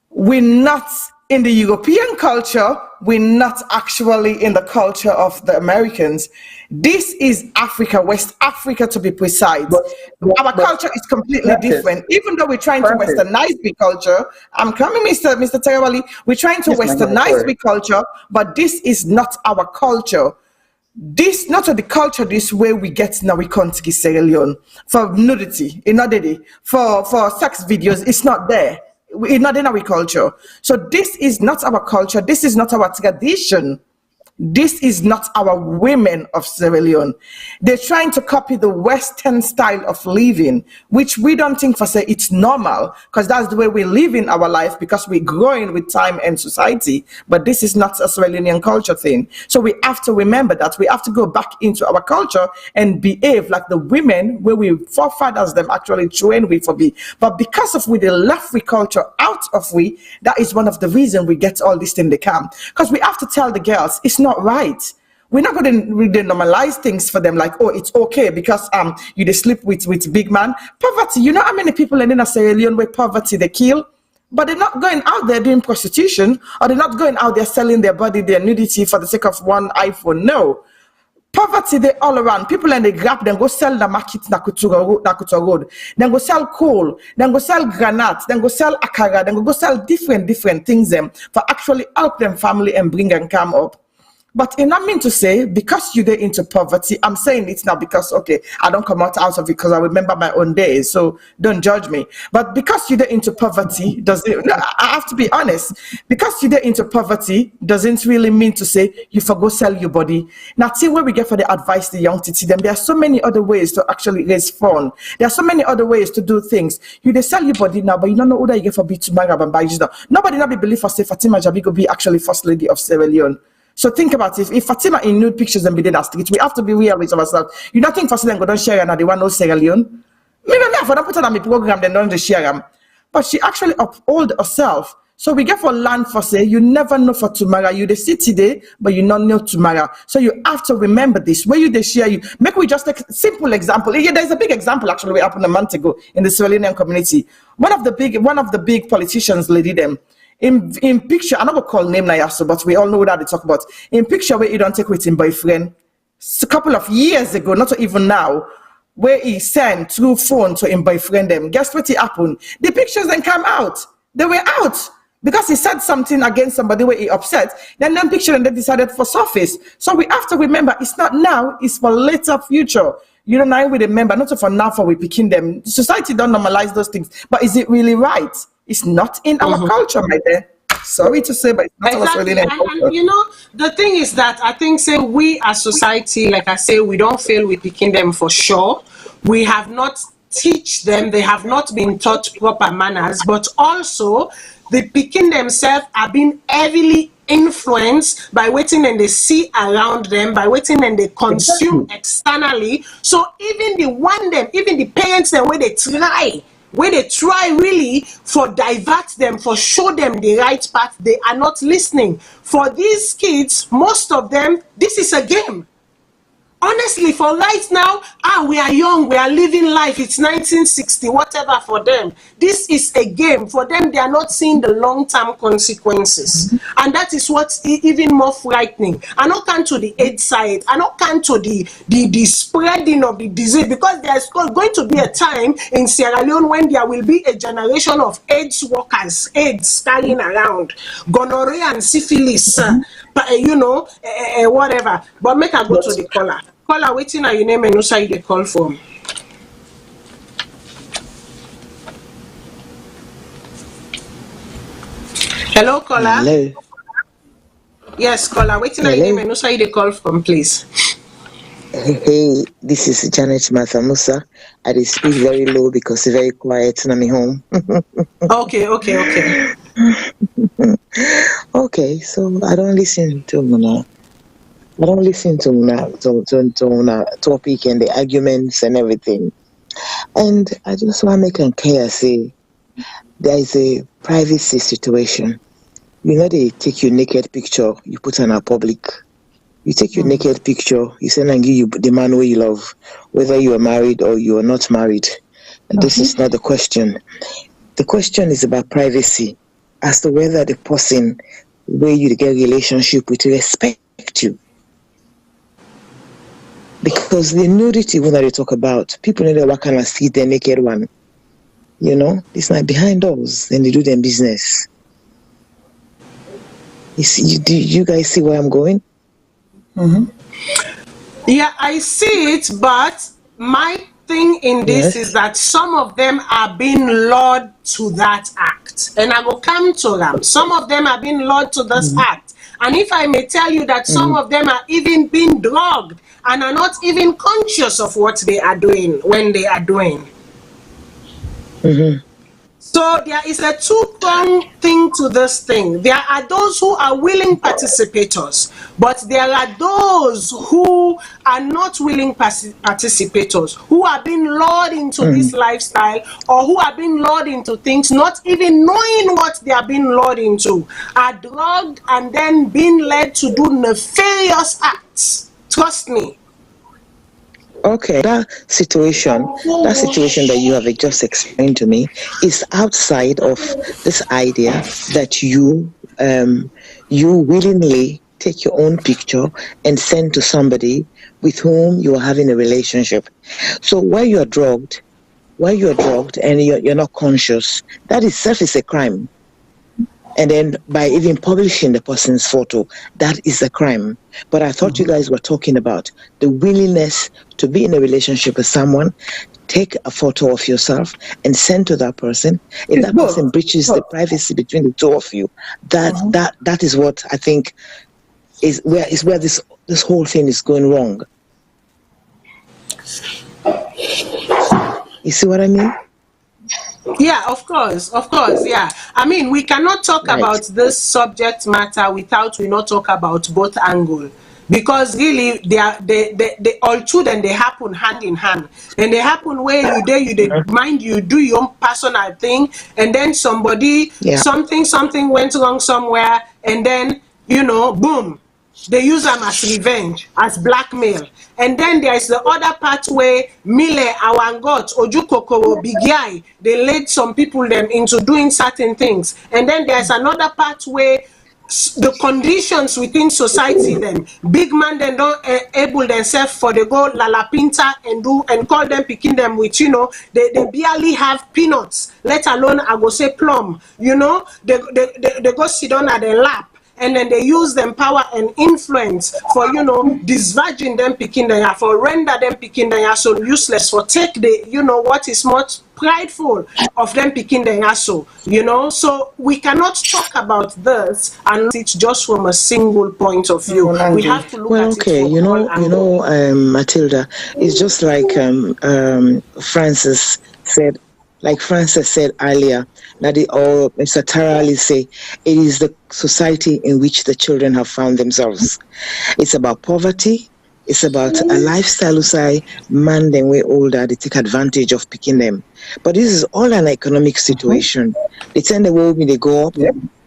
B: We're not in the European culture. We're not actually in the culture of the Americans. This is Africa, West Africa to be precise. Our culture is completely different. Even though we're trying to westernize the culture, I'm coming, Mr. Tarawali, we're trying to westernize the culture, but this is not our culture. This not the culture this way we get now we country Sierra Leone for nudity, for sex videos, it's not there. It's not in our culture. So this is not our culture. This is not our tradition. This is not our women of Sierra Leone. They're trying to copy the Western style of living, which we don't think for say it's normal, because that's the way we live in our life, because we're growing with time and society. But this is not a Sierra Leonean culture thing. So we have to remember that. We have to go back into our culture and behave like the women where we forefathers them actually train we for be. But because of we the left we culture out of we, that is one of the reasons we get all this in the camp. Because we have to tell the girls it's not right. We're not going to really normalize things for them like, oh, it's okay because you they sleep with big man. Poverty, you know how many people in Sierra Leone where poverty they kill? But they're not going out there doing prostitution, or they're not going out there selling their body, their nudity for the sake of one iPhone. No. Poverty, they all around. People and they grab, then go sell the market Nakuto Road. Then go sell coal. Then go sell granite. Then go sell akara. Then go sell different things them for actually help them family and bring and come up. But in not mean to say, because you're into poverty, I'm saying it's not because, okay, I don't come out of it because I remember my own days, so don't judge me. But because you're into poverty, I have to be honest, because you're into poverty doesn't really mean to say you forgo sell your body. Now, see where we get for the advice the young to see them. There are so many other ways to actually raise fun. There are so many other ways to do things. You they sell your body now, but you don't know who that you get for be to marry and buy you now. Nobody not be believe for say Fatima Jabi go be actually first lady of Sierra Leone. So think about it. If Fatima in nude pictures and be in the street, we have to be real with ourselves. You don't think for them go don't share and they want no Sierra Leone? Maybe for them put it on my program, they don't share them. But she actually uphold herself. So we get for land for say, you never know for tomorrow. You the see today, but you not know tomorrow. So you have to remember this. Where you they share you. Make we just take a simple example. Yeah, there's a big example actually we happened a month ago in the Sierra Leonean community. One of the big politicians lady them. In picture, I'm not gonna call name now, but we all know that they talk about. In picture where he don't take with him boyfriend, a couple of years ago, not even now, where he sent through phone to him boyfriend them. Guess what happened? The pictures then come out. They were out because he said something against somebody where he upset. Then picture and they decided for surface. So we have to remember it's not now, it's for later future. You know, now we remember, not for now for we picking them. Society don't normalize those things, but is it really right? It's not in our culture, my dear. Sorry to say, but it's not
A: Exactly.
B: our culture.
A: And you know, the thing is that I think, say, we as society, like I say, we don't fail with picking them for sure. We have not teach them, they have not been taught proper manners, but also the picking themselves are being heavily influenced by waiting and they see around them, by waiting and they consume externally. So even the parents, the way they try really for divert them, for show them the right path, they are not listening. For these kids, most of them, this is a game. Honestly, for right now, we are young, we are living life, it's 1960, whatever for them. This is a game. For them, they are not seeing the long-term consequences. And that is what's even more frightening. I not come to the AIDS side, I not come to the spreading of the disease, because there's going to be a time in Sierra Leone when there will be a generation of AIDS workers, AIDS carrying around, gonorrhea and syphilis, whatever. But make I go to the caller. Caller, waiting on your name and no side they call from. Hello, caller.
D: Hello.
A: Yes, caller, waiting on your name and no side they call from, please.
D: Hey, this is Janet Martha Musa. I did speak very low because it's very quiet in my home.
A: Okay.
D: Okay, so I don't listen to Muna. I don't listen to topic and the arguments and everything. And I just want to make it clear, say, there is a privacy situation. You know, they take your naked picture, you put on a public. You take your naked picture, you send and give you the man who you love, whether you are married or you are not married. And this is not the question. The question is about privacy, as to whether the person where you get a relationship with respect you. Because the nudity when they talk about, people know what kind of see the naked one. You know, it's not behind doors, then they do their business. Do you guys see where I'm going?
A: Yeah, I see it, but my thing in this is that some of them are being lured to that act. And I will come to them. Some of them are being lured to this act. And if I may tell you that some of them are even being drugged and are not even conscious of what they are doing when they are doing. So there is a two-pronged thing to this thing. There are those who are willing participators, but there are those who are not willing participators, who are being lured into this lifestyle, or who are being lured into things, not even knowing what they are being lured into, are drugged and then being led to do nefarious acts. Trust me.
D: Okay, that situation that you have just explained to me is outside of this idea that you willingly take your own picture and send to somebody with whom you are having a relationship. So while you are drugged and you're not conscious, that itself is a crime. And then by even publishing the person's photo, that is a crime. But I thought you guys were talking about the willingness to be in a relationship with someone, take a photo of yourself and send to that person. If that person breaches the privacy between the two of you, that is what I think is where this whole thing is going wrong. You see what I mean?
A: Yeah, of course, yeah. I mean, we cannot talk about this subject matter without we not talk about both angles. Because really, they all two, then they happen hand in hand. And they happen where you mind you do your own personal thing, and then somebody, something went wrong somewhere, and then, boom, they use them as revenge, as blackmail. And then there is the other part where Mile, Awangot, Ojukokoro, Bigiai, they led some people them into doing certain things. And then there's another part where the conditions within society them big man then don't able themselves for the go lalapinta and call them picking them with they barely have peanuts, let alone I go say plum, they go sit down at their lap. And then they use them power and influence for, disvirgin them picking them, for render them picking them so useless, for take the, what is much prideful of them picking them so, So we cannot talk about this and it's just from a single point of view. We have to look at it from
D: Matilda, it's just like Francis said. Like Francis said earlier, that Mr. Tarali say, it is the society in which the children have found themselves. It's about poverty. It's about a lifestyle who say, man, then we're older, they take advantage of picking them. But this is all an economic situation. They tend the world when they go up,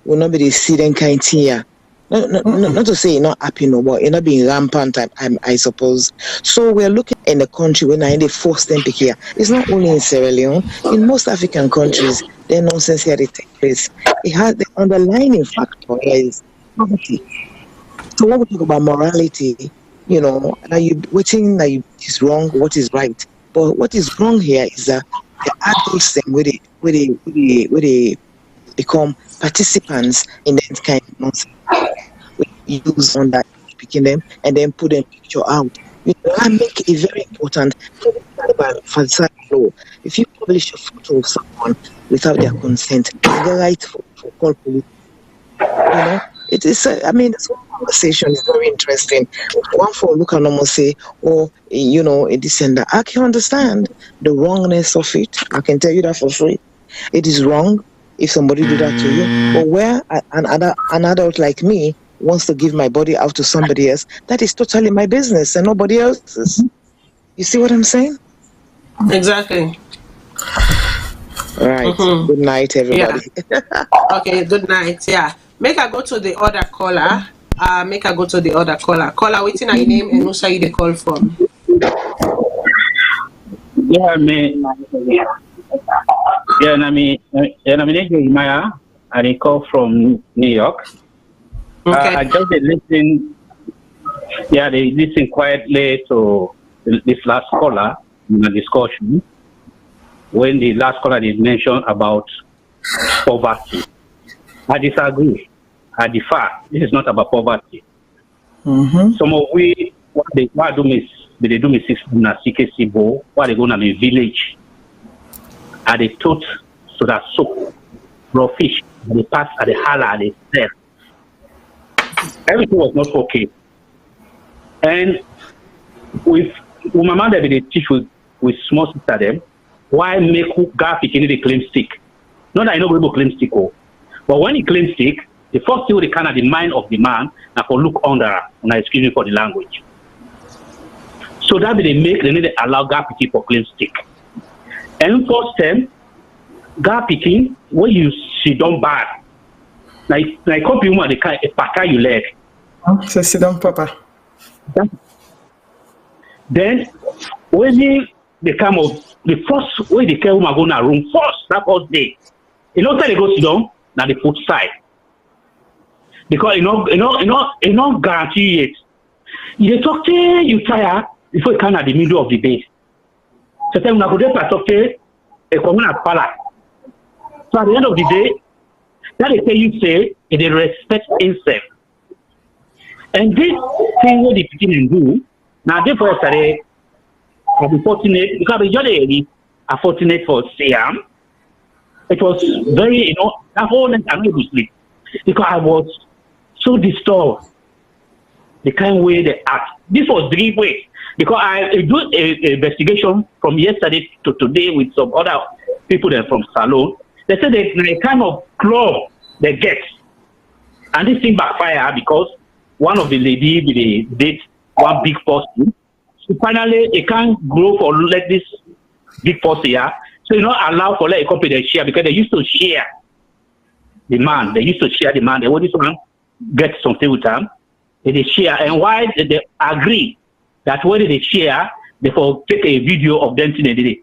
D: will not be the see them kind here. Not to say you're not happy no more, you're not being rampant, I suppose. So we're looking in the country when they force them to here. It's not only in Sierra Leone, in most African countries, their nonsense here they take place. It has the underlying factor here is poverty. So when we talk about morality, are you waiting that is wrong, what is right? But what is wrong here is that the adults them where they become participants in that kind of nonsense. We use on that picking them and then put them picture out. I make it very important for law. If you publish a photo of someone without their consent, the right for call police. It is. This whole conversation is very interesting. One for look and almost say, this and that. I can understand the wrongness of it. I can tell you that for free. It is wrong if somebody do that to you. But where an adult like me wants to give my body out to somebody else, that is totally my business and nobody else's. You see what I'm saying?
A: Exactly.
D: All right. Good night, everybody.
A: Yeah. Okay, good night. Yeah. Make I go to the other caller. Caller, waiting your name and who say you the call from?
E: Yeah, Maya. I call from New York.
A: Okay.
E: I just listen. Yeah, they listen quietly to this last caller in the discussion. When the last caller did mention about poverty, I disagree. I differ. This is not about poverty. Some of we what they do me 6 na CKC bowl. What they go to the village, and they taught so that soup, raw fish, they pass at the hala, they sell. everything was not okay. And with my mother, they teach with small sister them, why make who gap it they claim stick. Not that I know people claim stick, but when he claims stick, the first thing they can at the mind of the man now for look under, and excuse me for the language. So that they need to allow gap it for claim stick. And first time, gap picking when you sit down bad. Like copy woman they can pack you leg.
B: So sit down, Papa.
E: Then when they come of the first way they carry woman go na room that first day. You know they go sit down now the foot side. Because you know guarantee it. You talk to you tire before you come at the middle of the bed. So tell me now go there talk to a common pala. So at the end of the day, that is you say they respect himself. And this thing what the beginning do, now therefore yesterday I'll be fortunate because the are fortunate for Siam. It was very, that whole night I not to sleep because I was so disturbed the kind way they act. This was 3 weeks because I do an investigation from yesterday to today with some other people there from Salone. They said the kind of club they get, and this thing backfire because one of the ladies they date one big person. So finally, they can't grow for let this big person here. So you not allow for let a company they share because they used to share the man. They used to share the man. They want this one get something with them. They share, and why they agree that when they share, they for take a video of them in the day.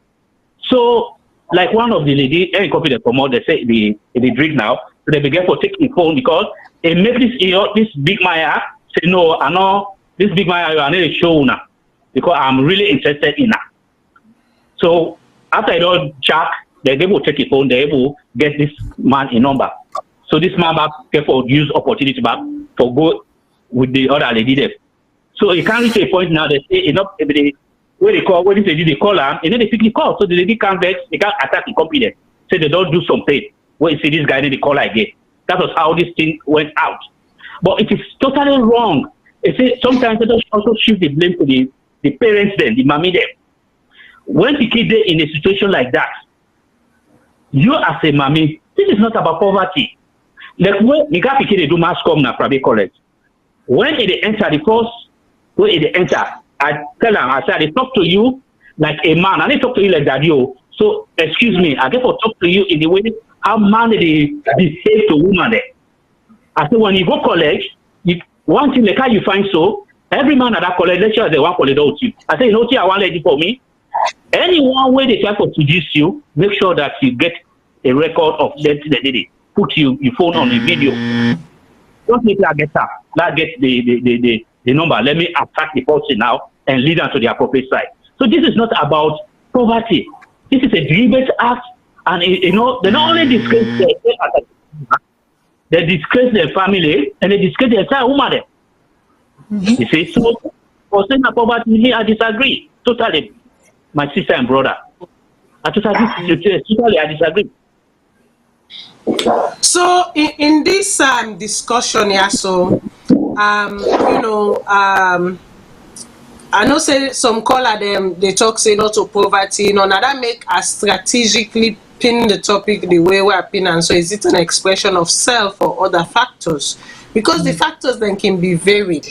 E: So like one of the ladies, any company they come out, they say they drink now. So they begin for taking the phone because they make this big Maya say no, I know this big Maya I need to show now because I'm really interested in her. So after I don't check, they're able to take the phone, they're able to get this man a number. So this man back therefore use opportunity back to go with the other lady there. So you can't reach a point now they say enough when they call, when they call her, and then they pick the call. So the lady can't vex, they can't attack the company there. Say they don't do something. When you see this guy, then they call her again. That was how this thing went out. But it is totally wrong. It say sometimes they also shift the blame to the parents then, the mommy there. When the kid is in a situation like that, you as a mommy, this is not about poverty. Like when the guy kid do mass come na private college, when they enter the first, when they enter, I tell them, I say, I talk to you like a man, and they talk to you like that, yo. So excuse me, I get to talk to you in the way how man they behave to woman there. I say when you go college, one thing like how you find so every man at that college lecture they want college out you. I say, you know, I want lady for me. Anyone where they try to seduce you, make sure that you get a record of that they did it. Put your phone on the video. Don't make that get up. That get the number. Let me attack the person now and lead them to the appropriate side. So this is not about poverty. This is a deliberate act, and they not only disgrace they disgrace their family and they disgrace the entire woman. You see, so for saying about poverty, I disagree totally. My sister and brother, I disagree.
A: So in this discussion here, so I know say some caller them they talk say not to poverty, now that make us strategically pin the topic the way we are pin, and so is it an expression of self or other factors? Because the factors then can be varied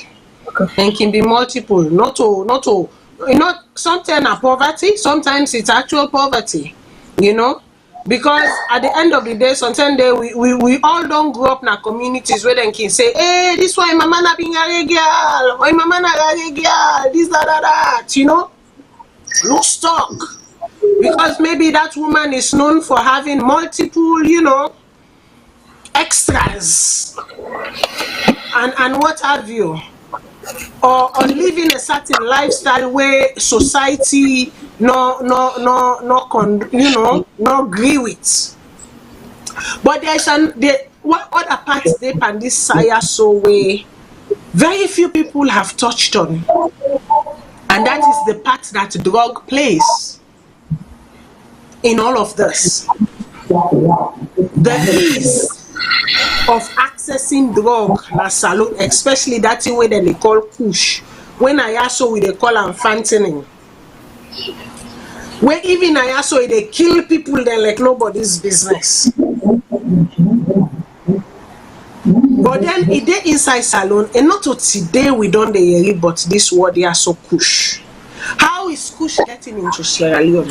A: and can be multiple, not to sometimes are poverty, sometimes it's actual poverty, because at the end of the day, sometimes we all don't grow up in our communities where they can say, hey, this why mama na being a girl, why mama na a girl, this, that, look stock. Because maybe that woman is known for having multiple, extras and what have you. Or living a certain lifestyle where society no agree with. But there's what other parts they pan this sire so way very few people have touched on, and that is the part that drug plays in all of this. The ease of accessing drug na Salone, especially that thing where they call push. When I also we they call am fentanyl. Where even I also they kill people then like nobody's business. But then it dey inside Salone, and not to today we don't hear but this word they are so kush. How is kush getting into Sierra Leone?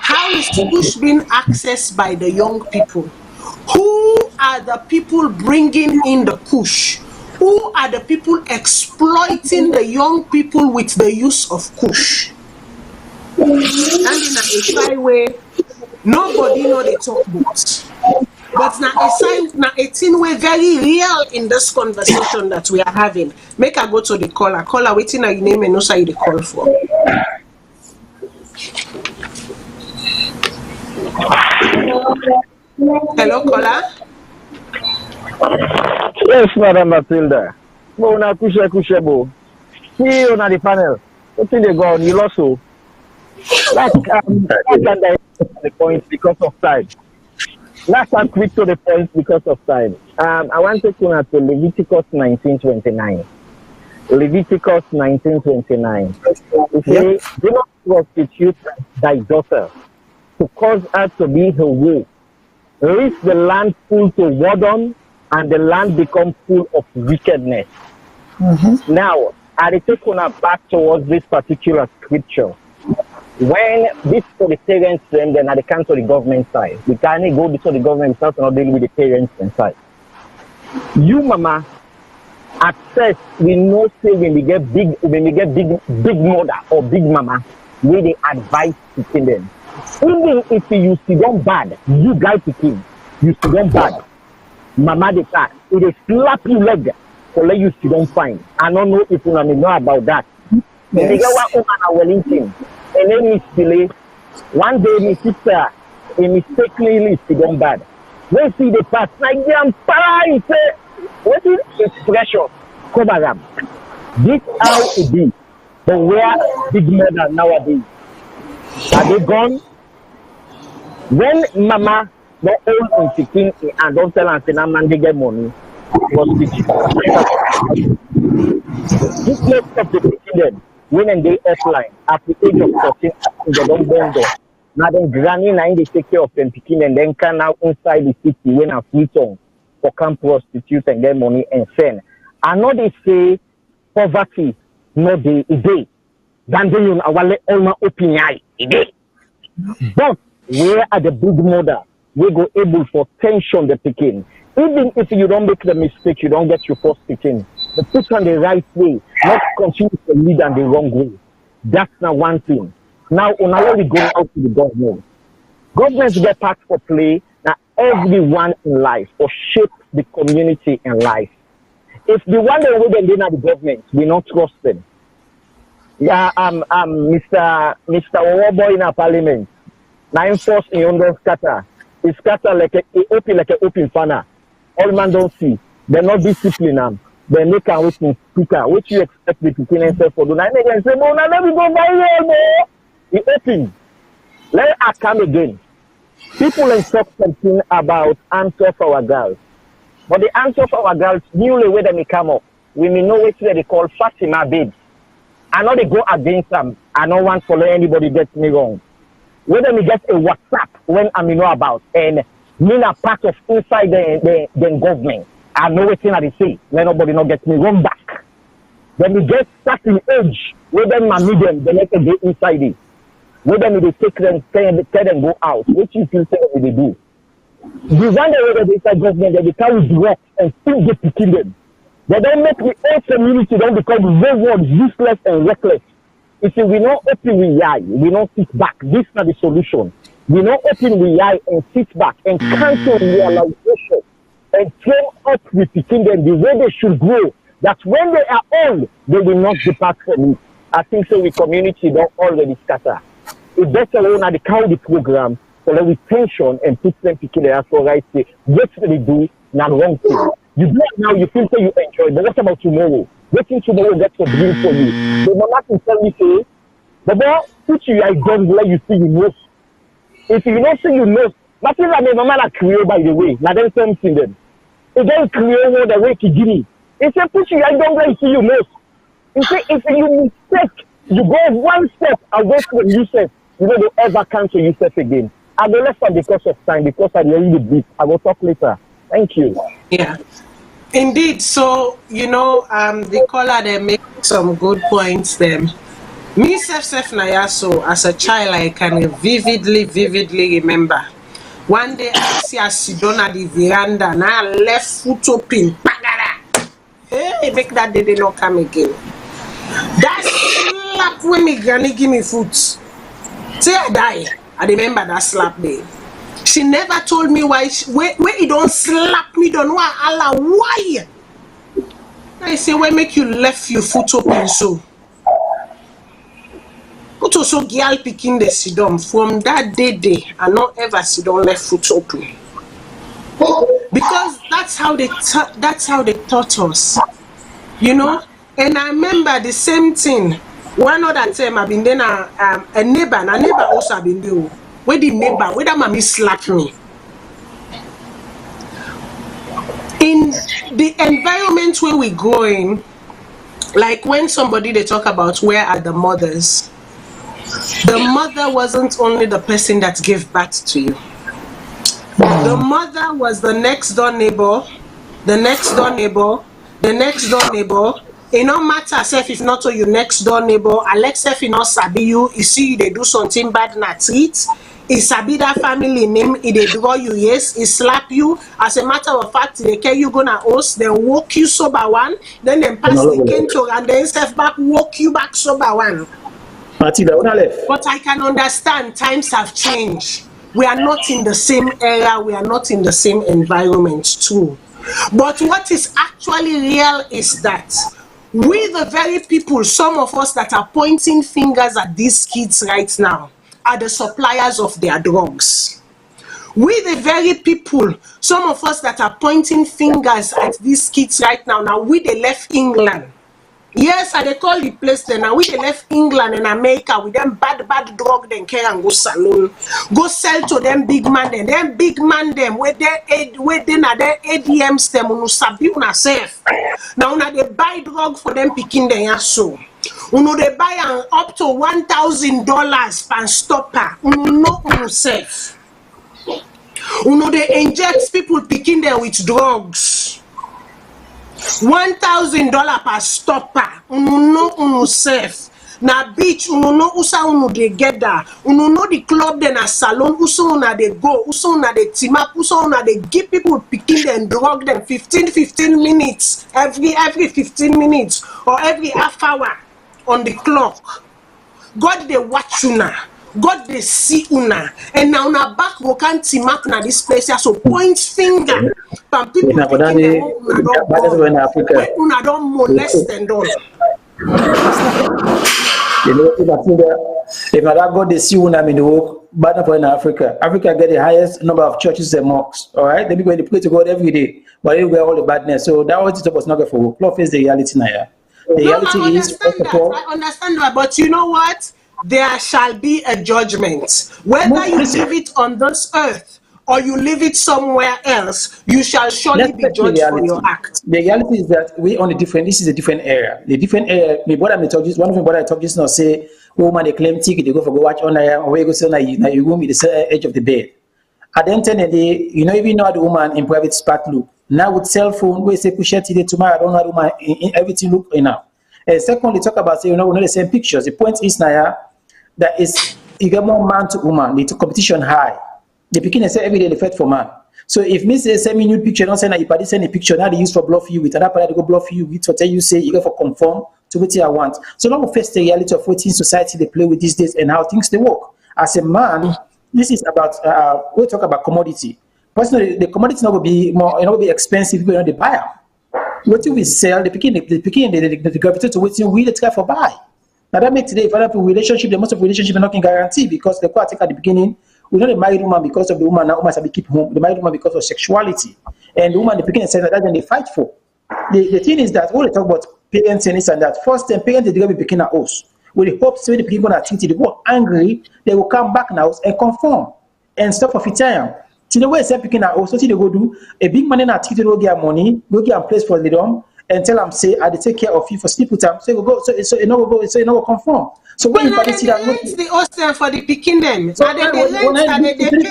A: How is kush being accessed by the young people? Who are the people bringing in the kush? Who are the people exploiting the young people with the use of kush? And in a side way, nobody know they talk about. But now a thing way very real in this conversation that we are having. Make I go to the caller. Caller, waiting your name and no say the call for. Hello, caller.
F: Yes, Madam Matilda. No, na kushe bo. See you on the panel. What thing they go on? You lost so. Like the point because of time. Last time quick to the point because of time. I want to turn to Leviticus 19:29. Leviticus 19:29. It says, "Do not prostitute thy daughter, to cause her to be her woe. Lest the land full to wardon, and the land become full of wickedness." Now, I take on back towards this particular scripture. When this for the parents, then I come to the government side. We can't go to the government side, not dealing with the parents inside. You, mama, at first we know say when we get big mother or big mama, we they advise to them. Even if you see them bad, you guys to kill. You see them bad. Mama they start. It is slap you leg for let you see them fine. I don't know if you know about that. Yes. Wellington. And then Miss Delay, one day my sister mistakenly see them bad. When see the past, like I'm fine, say, what is expression? Cover them. This how it be. But where big mother nowadays? Are they gone? When mama don't own in 16 and don't tell us that man they get money, was this makes up the president. When they offline at the age of 14, they don't bond them. Now then granny now they take care of them picking and then can out inside the city when a free tongue for come prostitute and get money and send. I know they say poverty no day a day. Then they you our own opinion a day. But where are the big mother? We go able for tension the picking. Even if you don't make the mistake, you don't get your first picking. But put on the right way, not continue to lead on the wrong way. That's not one thing. Now, on our way going out to the government. Governments get part for play. Now, everyone in life or shape the community in life. If the one that we then at the government, we not trust them. Yeah, Mr. Owobo in our parliament. Now, enforce in under scatter. It's scatter like a open fanner. All man don't see. They're not disciplined. They make a written speaker. What you expect the people and say for the night and say, no, let me go by here, no. He open. Let us come again. People and talk something about answer for our girls. But the answer for our girls, newly where they may come up, we may know what they call Fatima babes. I know they go against them. I don't want to let anybody get me wrong. Whether me get a WhatsApp when I know about and me not part of inside the government. I know what I say. Let nobody not get me wrong back. When we get certain age, where them my medium, they let them go inside it. Where them they take them, tell them go out. What you feel say what they do? The one that they inside government, they carry drugs and still get to kill them. They don't make the whole community don't become wayward, useless and reckless. You see, we not open with eye, we not sit back. This is not the solution. We not open with eye and sit back and cancel realization and train up with them the way they should grow. That when they are old, they will not depart from it. I think so. We community don't already scatter. It's better when they count the program so that we tension and put them together as for right say what they do not wrong thing. You do it now, you feel so you enjoy, but what about tomorrow? Waiting tomorrow gets a dream for you. The mama can tell me say, Baba, put you I don't let you see you know. If you don't see you know, but if I mama that create by the way, now then something then. Again, create the way to Guinea. He said, "Push you, I don't like to see you most." He said, "If you mistake, you go one step away from Yusuf, you don't ever cancel Yusuf again." I will let them because of time, because I really deep. I will talk later. Thank you.
A: Yeah. Indeed. So, the caller, they make some good points there. Me, Sef Nayaso, as a child, I can vividly remember. One day, I see a sit-down at the veranda, and I left foot open. Hey, make that day they not come again. That slap when me granny give me foot. Say I die. I remember that slap day. She never told me why. Where he don't slap me, don't know Allah why. I say, why make you left your foot open so? But also girl picking the sidon from that day, I not ever sidon left foot open. Because that's how they taught us. And I remember the same thing. One other time I've been there, a neighbor also have been there. Where the neighbor, where that mommy slapped me. In the environment where we growing, like when somebody they talk about where are the mothers, the mother wasn't only the person that gave birth to you. The mother was the next door neighbor, the next door neighbor, the next door neighbor. It no matter if not to your next door neighbor, Alex if you not sabi you see they do something bad na treat. He sabi that family name, he they draw you, yes, he slap you. As a matter of fact, they care you gonna host, then walk you sober one, then pass the kento and then self back walk you back sober one. But I can understand times have changed. We are not in the same era, we are not in the same environment too. But what is actually real is that we the very people, some of us that are pointing fingers at these kids right now, are the suppliers of their drugs. We the very people, some of us that are pointing fingers at these kids right now, we they left England. Yes, I they call the place then. Now we they left England and America with them bad drug then care and go Salone. Go sell to them big man then. Them big man them where they na their ADMs them unu sabi una safe. Now una they buy drug for them picking them so. Uno they buy up to $1,000 per stopper. Uno no uno safe. Uno they inject people picking them with drugs. $1,000 per stopper. Uno no uno safe. Na beach uno no usa uno they get there. Uno no the club then a salon usa una they go. Usa una they team up. Usa una they give people picking them drug them 15 minutes every 15 minutes or every half hour on the clock. God they watch una. God they see una. And now una back we can't team up na this place so point finger. But people picking them una don't molest and all.
C: If I go to see una in the work, bad for in Africa. Africa get the highest number of churches and mosques. All right, they be going to pray to God every day, but everywhere all the badness. So that was not good for work. Love is the reality now. The reality is first of all.
A: I understand that, but you know what? There shall be a judgment. Whether you live it on this earth or you live it somewhere else, you shall surely be judged for your act.
C: The reality is that we on a different. This is a different era. The different era. One of what I talk just now say, woman they claim ticket, they go for go watch on there, or we go say now you room at the edge of the bed. At the end of the day, you know even know the woman in private spark look. Now with cell phone, we say push it today tomorrow. I don't know the woman in everything look enough. And secondly, talk about say we know the same pictures. The point is now that is you get more man to woman, the competition high. The beginning say every day they fight for man. So if me say send me nude picture, don't say that if I send a picture, now they use for bluff you with another party go bluff you with, or tell you say you go for conform to what I want. So now we face the reality of what in society they play with these days and how things they work. As a man, this is about we talk about commodity. Personally, the commodity not will be more, will be expensive because they buy them. What we sell, the beginning they gravitate to what we really try for buy. Now that makes today, for example, relationship, the most of relationship are not in guarantee because the quite at the beginning. We don't marry woman because of the woman. Now woman have to keep home. The married woman because of sexuality, and the woman the beginning says that then they fight for. The thing is that when they talk about parents and this and that, first time parents they will be picking at us. With the hopes when the people are treated, they go angry, they will come back now and conform and stop for time. See the way say picking are also see they go do a big man in a ticket go get money, go get a place for them, and tell them say I take care of you for sleep with them. So go so it no go so it no go conform. So when you see that
A: the hostel for the picking them, so they pay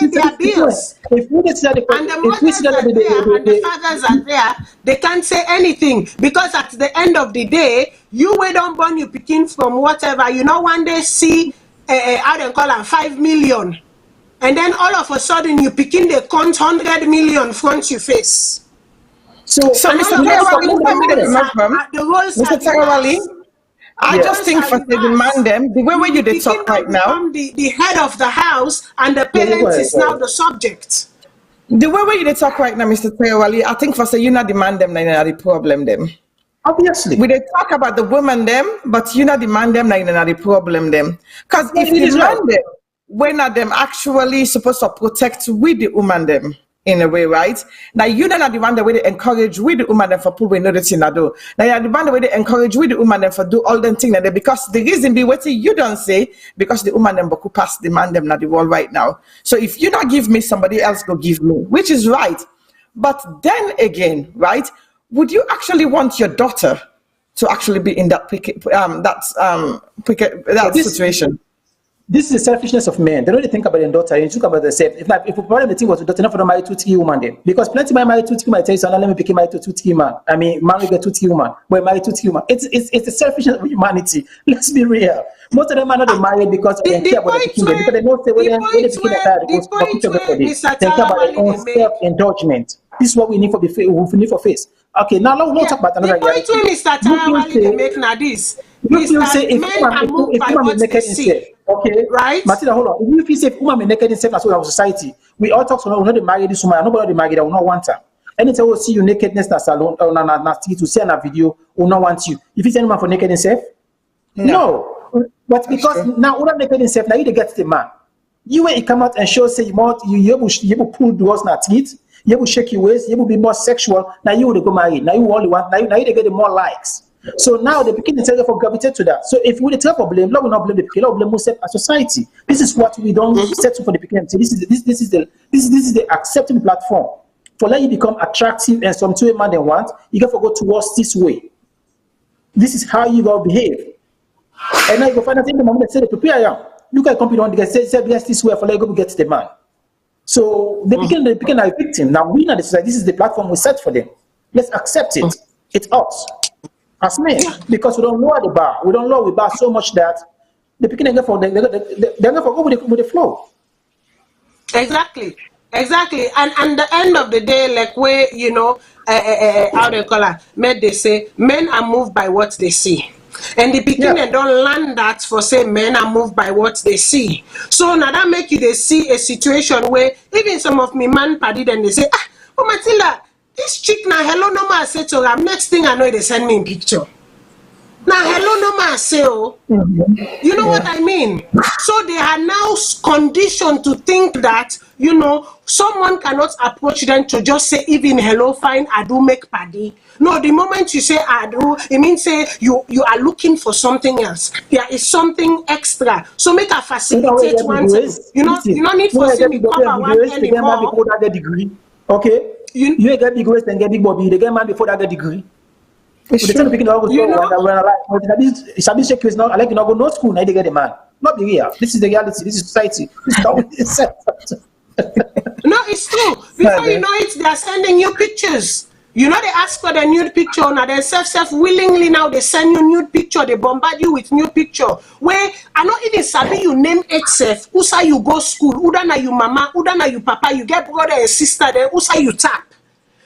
A: their bills.
C: If we see that
A: and the mothers are there and the fathers are there, they can't say anything because at the end of the day, you will don't burn you picking from whatever, you know, one day see how they call them 5 million. And then all of a sudden you picking the count 100 million front your face.
B: So Mr. Tarawali, I just think for the demand them, the way you they talk right now,
A: the head of the house and the parents is now the subject.
B: The way you talk right now, Mr. Tarawali, I think for say you not demand them, now the problem them.
C: Obviously.
B: We they talk about the women them, but you not demand them, now the problem them. Because if you demand them, when are them actually supposed to protect with the woman them? In a way, right? Now you don't the one the way they encourage with the woman them for pull we Nudity na do. Now you're the one the way they encourage with the woman them for do all them things that because the reason be what you don't say because the woman them boku pass demand them na the world right now. So if you not give me, somebody else go give me, which is right. But then again, right? Would you actually want your daughter to actually be in that situation?
C: This is the selfishness of men. They don't really think about their daughter. They think about themselves. If the problem the thing was the daughter, not for marry 2-3 woman then. Because plenty man marry 2-3 woman, I tell you, so now let me pick marry 2-3 man. I mean, marry get 2-3 woman, but marry 2-3 woman. It's the selfishness of humanity. Let's be real. Most of them are not married because they care about the picking because they don't say when they picking the child goes for picture for this. They care about their own self-indulgence. This is what we need for face. Okay, now let's talk about another reality.
A: The point when Mr. Tarawali make na this.
C: You say if woman naked himself, okay, right? Matilda, hold on. If you say if woman naked himself as well as society, we all talk so we not marry this woman, nobody marry that, we not want her. Anytime we see you nakedness na salon or na street to see na video, we not want you. If you say anyone for naked himself, no. But because now we naked himself, now you get the man. You when he come out and show say you able pull doors na teeth, you able shake your waist, you able be more sexual. Now you will go marry. Now you only want. Now you get the more likes. So now the beginning to gravitate to that. So if we tell for blame, Lord will not blame the people, Lord will blame ourselves as society. This is what we don't settle for the beginning. This is the acceptable platform. For let you become attractive and some two man they want, you got to go towards this way. This is how you will behave. And now you go find out in the moment say prepare you. Look at company on the say yes this way for let you go get the man. So they became a victim. Now we know this is the platform we set for them. Let's accept it. It's us. As men, because we don't lower the bar. We don't lower the bar so much that the beginning they're going to go with the flow.
A: Exactly. And the end of the day, like where you know, how they call it, they say men are moved by what they see. And the beginning don't learn that for say men are moved by what they see. So now that make you they see a situation where even some of me man paddy then they say, oh Matilda, this chick now hello no ma say to her. Next thing I know they send me a picture. Now hello no ma say oh. You know what I mean? So they are now conditioned to think that you know someone cannot approach them to just say even hello fine I do make paddy. No, the moment you say I do, it means say you are looking for something else. There is something extra. So make a facilitate one thing. You don't need for see me cover one anymore.
C: Okay. You get big waist and get big body. They get man before that get degree. It's true. When I shake now, I like you not go no school. Now they get a man. Not be real. This is the reality. This is society. This is how it is set.
A: No, it's true. Before you know it, they are sending you pictures. You know they ask for the nude picture. Now they self willingly now they send you nude picture. They bombard you with nude picture. Where I not even sabi you name itself. Usa you go school. Uda na you mama. Uda na you papa. You get brother and sister. Then usa you tap.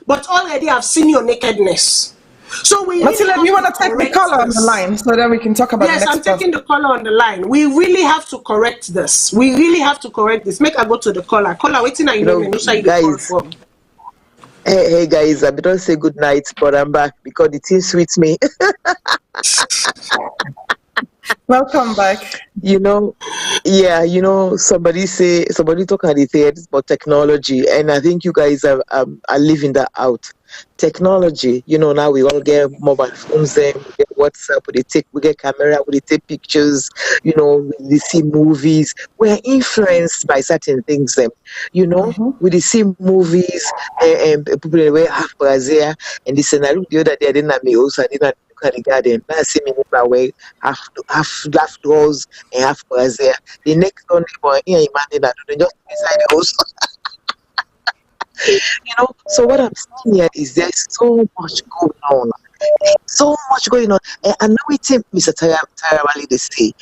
A: But already I've seen your nakedness. So we really
B: you want to take the color on the line so that we can talk about
A: yes, I'm taking the color on the line. We really have to correct this. Make I go to the color. Color, waiting at you know,
D: guys. Hey guys, I don't say good night, but I'm back because the team sweets me.
B: Welcome back.
D: Somebody talk at the theater about technology, and I think you guys are leaving that out. Technology, now we all get mobile phones, then we get WhatsApp, we get camera, we take pictures, you know, we see movies. We're influenced by certain things, you know. We see movies, and people wear half brazier, and this and I look the other day, I didn't have me also, I didn't look at the garden. Now I see me neighbor wear half drawers and half brazier. The next door neighbor, here, imagine that, they just inside the house. You know, so what I'm saying here is there's so much going on. So much going on. And I know it's Mr. Tarawali they say,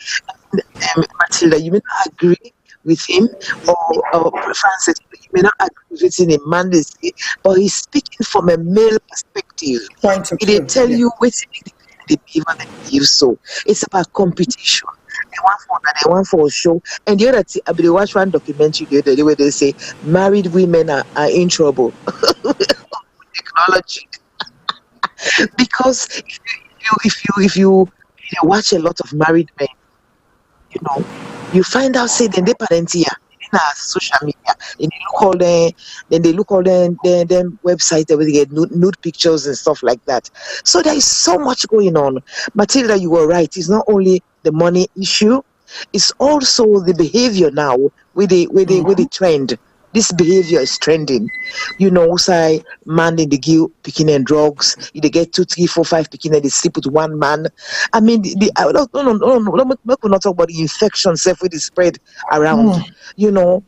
D: Matilda, you may not agree with him, or Francis, you may not agree with it in a man they say, but he's speaking from a male perspective. They tell you what's the behavior they behave so. It's about competition. They want for a show. And the other thing, I watched one documentary the other day where they say married women are in trouble with technology. Because if you watch a lot of married men, you know, you find out say then they parent here in our social media, and they look all them website where they get nude pictures and stuff like that. So there is so much going on. Matilda, you were right. It's not only the money issue, it's also the behavior now with the trend. This behavior is trending. You know, say man in the give picking and drugs. They get 2, 3, 4, 5 picking and they sleep with one man. I mean, no, we're not talk about the infection self with the spread around. You know,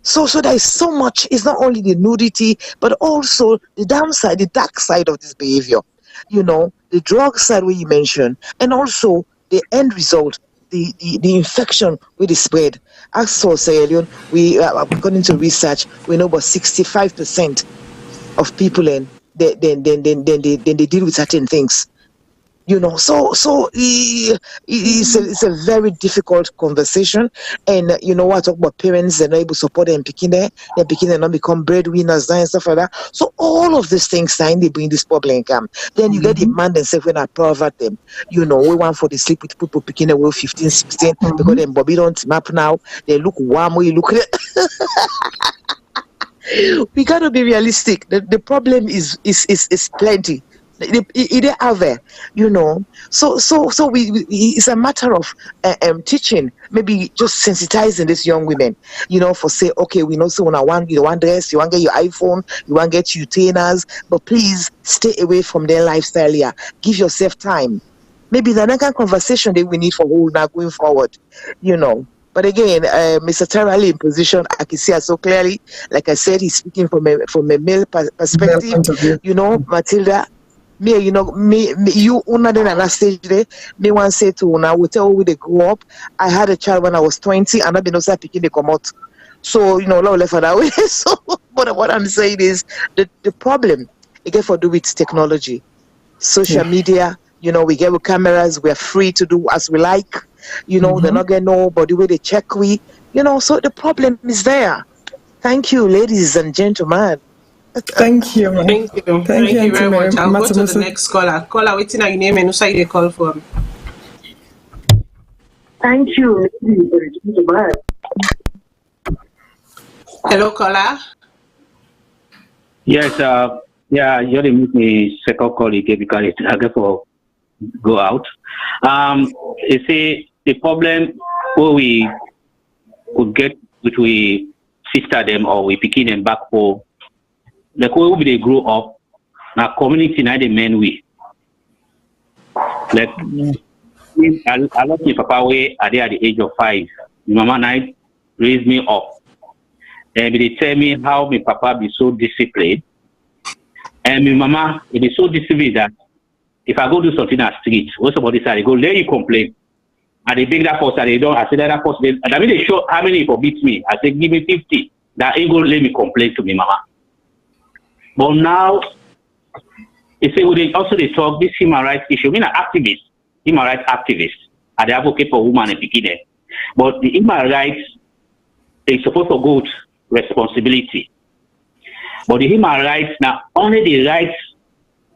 D: so there is so much. It's not only the nudity, but also the downside, the dark side of this behavior. You know, the drug side where you mentioned, and also the end result. The infection with the spread. As for Sierra Leone, we according to research, we know about 65% of people and they deal with certain things. You know, so it's a very difficult conversation. And you know what, talk about parents and not able to support them picking there, they're picking and not become breadwinners and stuff like that. So all of these things they bring this problem come. Then you get the man themselves when I pervert them. You know, we want for the sleep with people picking away 15, 16, because then Bobby don't map now. They look warm when you look at we gotta be realistic. The problem is plenty. It are there, you know. So we it's a matter of teaching, maybe just sensitizing these young women, you know, for say, okay, we know so when you want dress, you want to get your iPhone, you want to get your trainers, but please stay away from their lifestyle here. Give yourself time. Maybe the next conversation that we need for who now going forward, you know. But again, Mr. Terrally in position, I can see her so clearly. Like I said, he's speaking from a male perspective. You know, Matilda. Me, you know, you una then at that stage there, me want say to una, we tell who they grow up. I had a child when I was 20 and I've been also picking the come out. So, you know, love left that way. So what I'm saying is the problem it get for do with technology. Social media, you know, we get with cameras, we're free to do as we like, you know, they're not getting nobody where they check you know, so the problem is there. Thank you, ladies and gentlemen.
B: Thank you.
A: Thank you very much. I'll go to the next caller. Caller, what's your name and who side they call from?
G: Thank you.
A: Hello, caller.
E: Yes, you're the second colleague because I get for go out. You see, the problem where we could get, which we sister them or we picking them back home. Like where they grow up, now community now the men we. Like I love my papa way at the age of 5. My mama and I raised me up. And they tell me how my papa be so disciplined. And my mama, it is so disciplined that if I go do something at street, when somebody say, they go, let you complain. And they bring that force and they don't, I say that force, and I mean they show how many people beat me. I say, give me 50. That ain't going to let me complain to me mama. But now, they say, well, they talk this human rights issue. I mean, an activist, human rights activist, and they advocate for women and picking. But the human rights is supposed to go to responsibility. But the human rights, now only the rights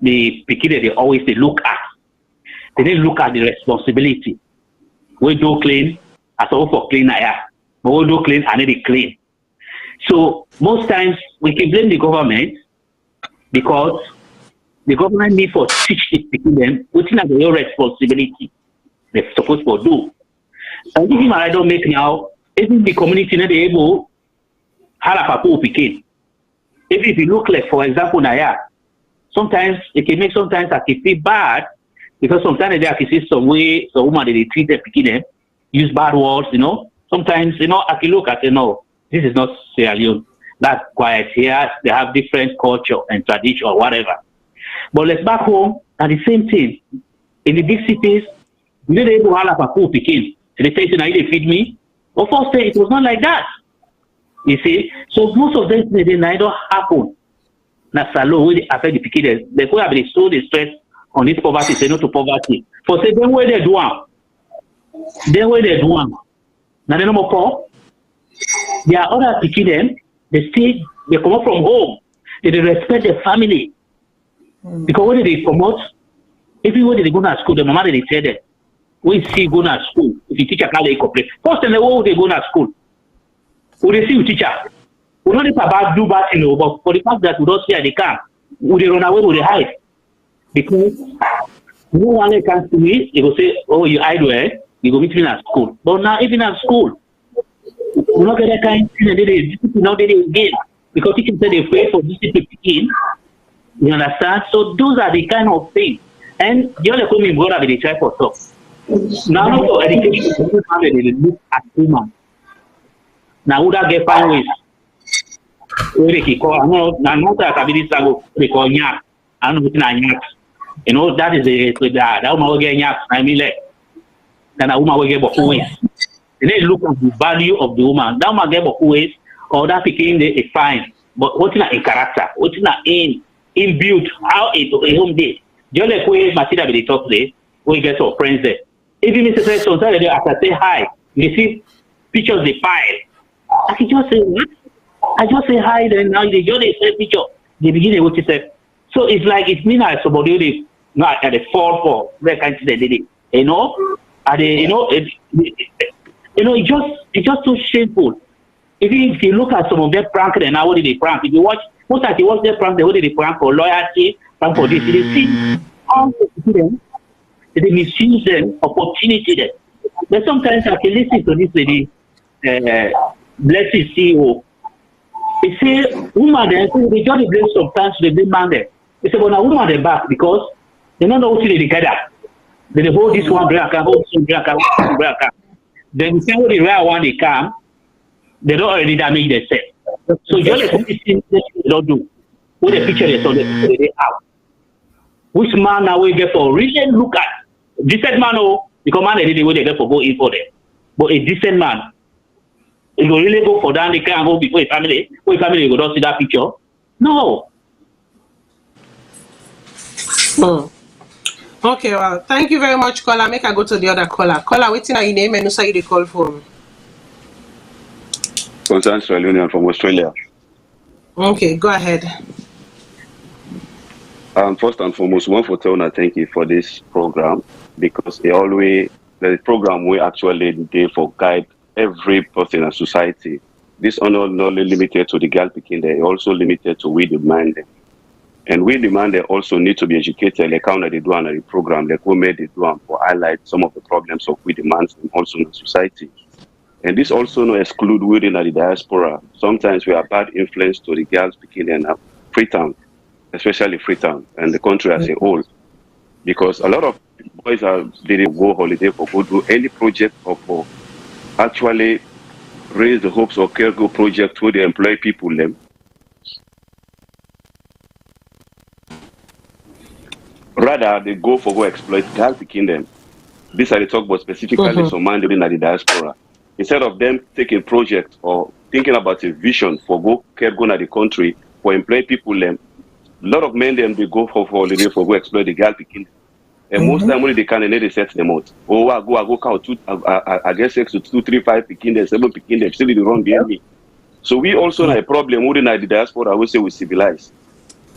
E: the picking they always they look at. They didn't look at the responsibility. We do clean, as all for clean, but we do clean, and they clean. So most times we can blame the government because the government need for teach them within their responsibility they're supposed to do. And if I don't make now, even the community not able to pick. If you look like, for example, Naya, sometimes it can make sometimes I can feel bad because sometimes they can see some way some woman they treat them picking them, use bad words, you know. Sometimes, you know, I can look at no, this is not Sierra Leone. That's quiet here. They have different culture and tradition or whatever. But let's back home and the same thing. In the big cities, you know they able to have a cool picking. They say, now they feed me. Of course, it was not like that. You see? So most of them, they don't happen. Now, Salone, when they affect the picking, they could have been so distressed on this poverty, say no to poverty. For say, then where they do one. Then where they do one. Now, they no more poor. There are other picking them. They stay, they come up from home. They respect their family. Because when they promote, everywhere they go to school, the mama they tell them, we see go to school. If you teacher can't complain. First and all they go to school. We they see you teacher. We don't about do bad thing, but for the fact that we don't see they can, we they run away, we they hide. Because no one can see me, they go say, oh, you hide where? You go meet me at school. But now even at school, we not get that kind of thing, they now they again. Because teachers say they pray for discipline to begin. You understand? So those are the kind of things. And the other coming brother they try for talk. Now not for education, they look at women. Now would I get fine ways? Where they call not that ability they call yak. I don't know yak. You know, that is that woman will get yak, I mean like then a woman will get both ways. And then look at the value of the woman. That woman get both ways or that became a fine. But what's not in character? What's not in built how it home day. Just like we Matilda be talk there, we get our friends there. Even Mr. President, sometimes they after say hi, you see pictures they file. I can just say what? I just say hi, then now they just say picture. They begin to what you say. So it's like it means like somebody they not at the fall for that kind of thing. You know, at the you know it's just so shameful. If you look at some of them prank and now what did they prank? If you watch most of the watch their prank, they prank for loyalty, prank for this. They see how they do them, they misuse them, opportunity them. But sometimes I can listen to this lady, Blessed CEO. They say, woman, they just blame sometimes they blame man there. They say, well, now woman they back because they don't know what they gather. They hold this one break, hold this one break, hold this one break. Then the same way the rare one they come, they don't already damage themselves. So just like this thing they don't do. With the picture they saw they out. Which man now we get for really look at decent man because man they way they get for go in for them. But a decent man, he will really go for that, they can't go before a family. Before a family go don't see that picture. No.
A: Okay, well, thank you very much, caller. Make I go to the other caller. Caller, waiting on your name and also you the call from.
G: Concern Sierra Leone from Australia.
A: Okay, go ahead.
G: First and foremost, one for Tona, thank you for this program because the program we actually did for guide every person in society. This not only limited to the girl picking, they also limited to we demand them. And we demand they also need to be educated like how they do on the program, like we made it do for highlight some of the problems of we demand them also in society. And this also no exclude within the diaspora. Sometimes we are bad influence to the girls picking in Freetown, especially Freetown and the country as a whole. Because a lot of boys they go holiday for go do any project or for actually raise the hopes or care go project where they employ people them. Rather they go for go exploit girl picking them. This I talk about specifically some man living in the diaspora. Instead of them taking projects or thinking about a vision for go care go to the country for employ people them, a lot of men them they go for holiday for go exploit the girl picking. And most time when they can and they set them out. Oh I go count I guess 6 to 2, 3, 5 picking them, 7 picking them, still the wrong behind me. So we also have a problem within the diaspora, I would say we civilize.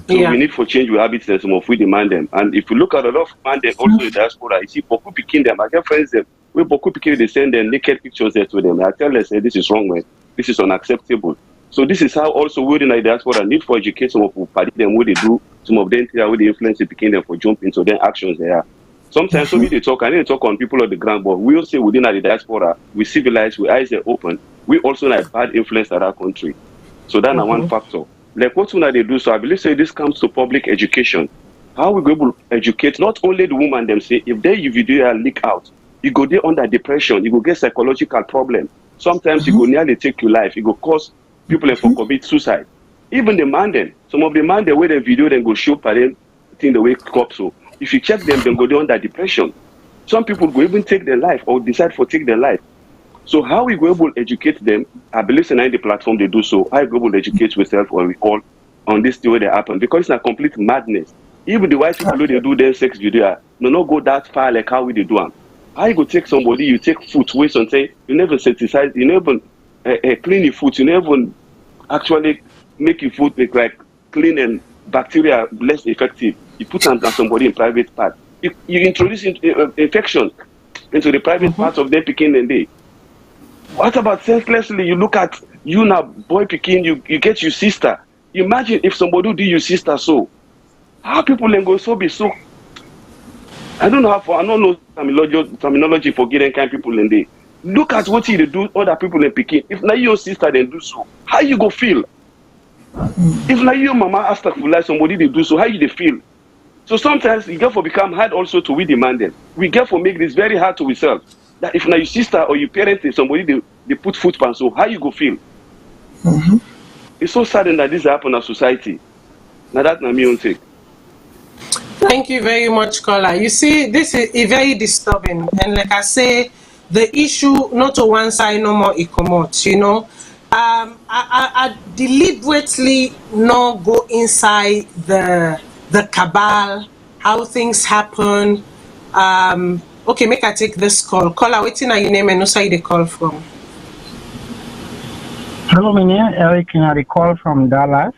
G: So we need for change we habits and some of we demand them. And if you look at a lot of man them also in the diaspora, you see Boku picking them, I get friends them. When Boku picking they send them naked pictures there to them. I tell them say this is wrong, man. This is unacceptable. So this is how also we in the diaspora need for educate some of them what they do, some of them how they influence the picking them for jumping so then actions there. Sometimes so they talk, I need to talk on people on the ground, but we also within the diaspora, we civilize, we eyes are open, we also have bad influence at our country. So that's one factor. Like what they do, so I believe say this comes to public education. How we go able to educate not only the woman them say if they video leak out, you go there under depression, you go get psychological problem. Sometimes you go nearly take your life, you go cause people for commit suicide. Even the man them, some of the man the way they video then go show parent thing the way up. So if you check them, then go there under depression. Some people go even take their life or decide for take their life. So how we go able to educate them? I believe in the platform they do so. How we go able to educate yourself or we all on this the way they happen because it's a complete madness. Even the white people who they do their sex video, no go that far like how we they do them. How you go take somebody, you take food waste and say you never synthesize, you never clean your food, you never actually make your food look like clean and bacteria less effective. You put on somebody in private part. You introduce infection into the private parts of their picking and day. What about senselessly? You look at you now, boy picking, you get your sister. Imagine if somebody do your sister so. How people then go so be so. I don't know I don't know terminology for getting kind of people in there. Look at what you do other people in picking. If now your sister then do so, how you go feel? If now your mama ask for like somebody they do so, how you they feel? So sometimes you get for become hard also to we demand them. We get for make this very hard to ourselves. That if now your sister or your parent is somebody they put foot pan, so how you go feel? It's so sad that this happen in society. Now that's not me own take.
A: Thank you very much, Kola. You see, this is very disturbing. And like I say, the issue not to one side no more it comes, you know. I deliberately not go inside the cabal, how things happen. Okay, make I take this call. Kola, waiting at your name and no side they call from.
H: Hello, my name is Eric and I call from Dallas.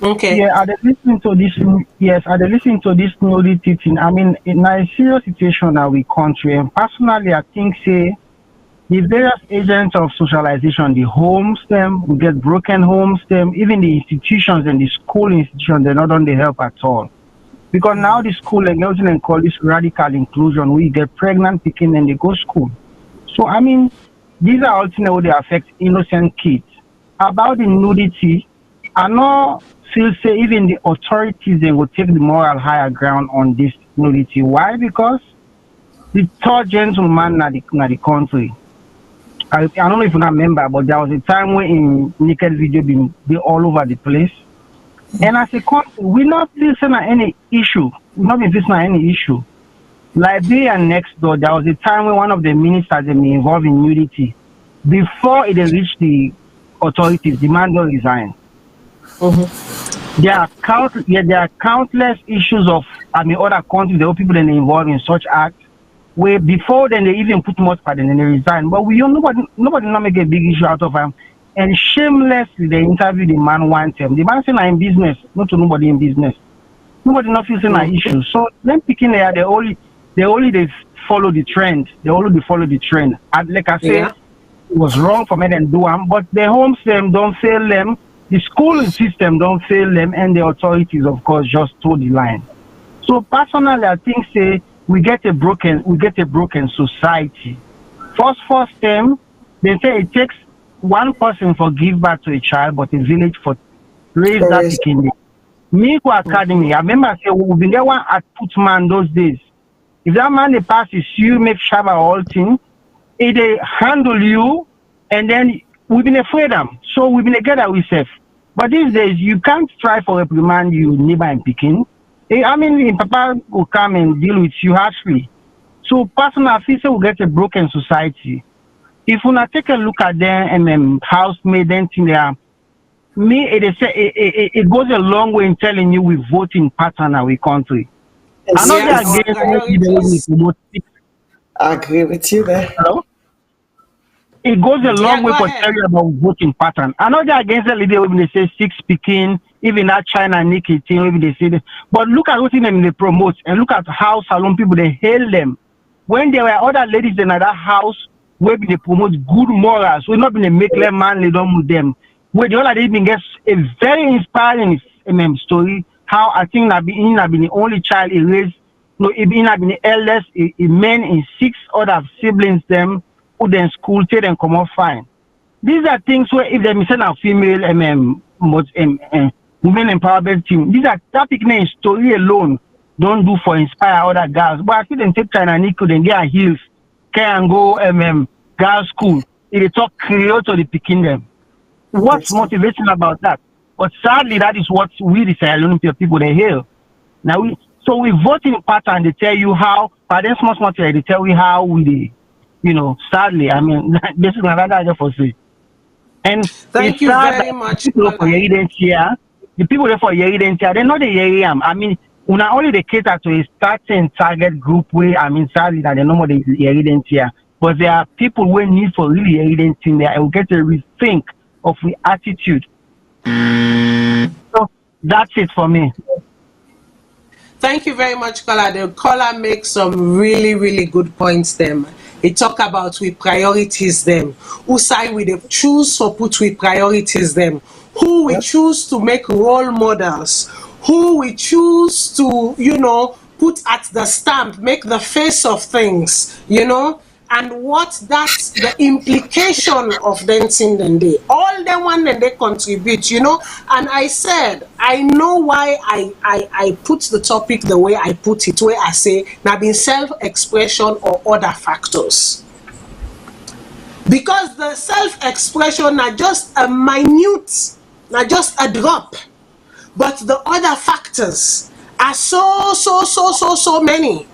A: Okay.
H: Yeah, I listening to this. Yes, I listening to this nudity thing. I mean, in a serious situation that we country, and personally, I think say the various agents of socialization, the homes, them we get broken homes, them even the institutions and the school institutions, they're not on the help at all. Because now the school and girls and call this radical inclusion. We get pregnant, picking, and they go school. So I mean, these are all things that they affect innocent kids. About the nudity. I know feel say even the authorities they will take the moral higher ground on this nudity. Why? Because the third gentleman in the country. I don't know if you remember, but there was a time when in naked video be all over the place. And as a country, we're not facing any issue. We're not facing any issue. Liberia next door, there was a time when one of the ministers they been involved in nudity. Before it reached the authorities, the man don't resign. There are countless issues of other countries, the people that are involved in such acts, where before then they even put much part and then they resign. But nobody not make a big issue out of them. And shamelessly they interview the man one time. The man saying I'm in business, not to nobody in business. Nobody not facing an issue. So them picking there, they only follow the trend. They only follow the trend. And like I said, it was wrong for me to do them, but the home system don't fail them. The school system don't fail them, and the authorities, of course, just toe the line. So personally, I think say we get a broken society. First term, they say it takes one person for give birth to a child, but a village for raise that kid. Me go academy. I remember I say we been there one at Putman those days. If that man they pass is you make shaba all thing, it they handle you, and then we've been afraid of them. So we've been together with self. But these days, you can't try for reprimand you neighbor in Peking. I mean, Papa will come and deal with you harshly. So personally, I feel so we get a broken society. If we not take a look at them and housemaid and thing there, it goes a long way in telling you we voting pattern in our country.
B: I agree with you there.
H: Hello? It goes a long way for telling you about voting pattern. I know they're against the leader when they say 6 speaking, even that China Nikki thing, when they say that. But look at what they promote and look at how Salone people they hail them. When there were other ladies in that house where they promote good morals, we're not going to make them man they don't with them. where the other even gets a very inspiring story. How I think I've been the only child he raised. No, he have been the eldest. He men in 6 other siblings them who then school till them come out fine. These are things where if they send a female women empowerment team, these are topic name story alone don't do for inspire other girls. But I think they take China Nico, then get heels, can go girls school. It talk Creole to the picking them. What's motivation about that? But sadly, that is what we the Sierra Leone people they hear. Now we voting pattern. They tell you how. But then small they tell you how we, sadly. I mean, this is another idea for say. And
A: thank you very much.
H: The people there for Yeridentia, they're not the Yeriam. I mean, not only they cater to a certain target group where sadly that they know more the Yeridentia, but there are people who need for really Yeridentia there and will get a rethink of the attitude. So that's it for me.
A: Thank you very much, Kola. The caller makes some really, really good points them. He talk about we priorities them. Who side we choose for put we priorities them. Who we choose to make role models. Who we choose to, put at the stamp, make the face of things, and what that's the implication of them in the day. All the one and they contribute, and I said, I know why I put the topic the way I put it, where I say, now been self-expression or other factors. Because the self-expression are just a minute, not just a drop. But the other factors are so many.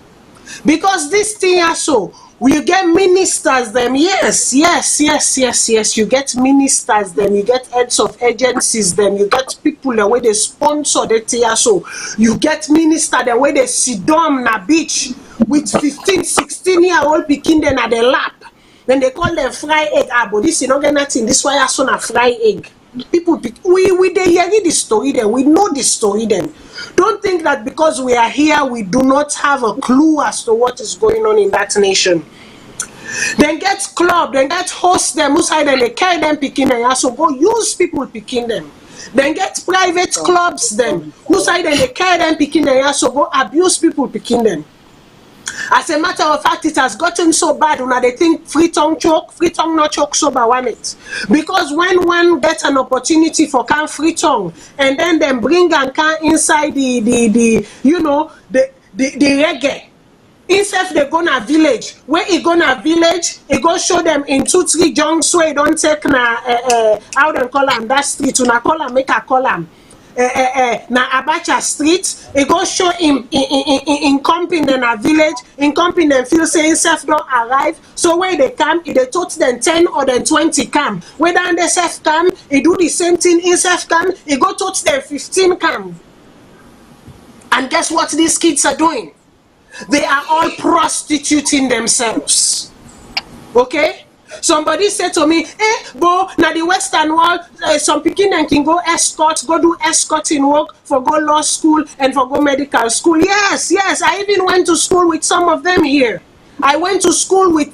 A: Because this thing also, you get ministers them, yes, you get ministers them, you get heads of agencies them, you get people the way they sponsor the thing also, you get minister the way they sit down na beach with 15, 16-year-old pikin them at the lap. Then they call them fry egg. But this is not nothing, this why I saw a fry egg. People, we they hear the story then, we know the story then. Don't think that because we are here, we do not have a clue as to what is going on in that nation. Then get club, then get host them, who side and they carry them picking them, so go use people picking them. Then get private clubs them, who side and they carry them picking them, so go abuse people picking them. As a matter of fact, it has gotten so bad now they think free tongue not choke sober one it. Because when one gets an opportunity for can free tongue and then them bring and can inside the reggae. Instead they go na village. Where he go na village, he go show them in 2-3 junks where he don't take na how them call them that street, una call them make a call them. Na Abacha Street, he go show him in company in a village, in company and feel say himself don't arrive. So when they come, if they taught them 10 or then 20 come. Whether they self come, he do the same thing, himself come, he go taught them 15 come. And guess what these kids are doing? They are all prostituting themselves. Okay? Somebody said to me, bo, now the Western world, some people can go escort, go do escorting work for go law school and for go medical school. Yes, I even went to school with some of them here. I went to school with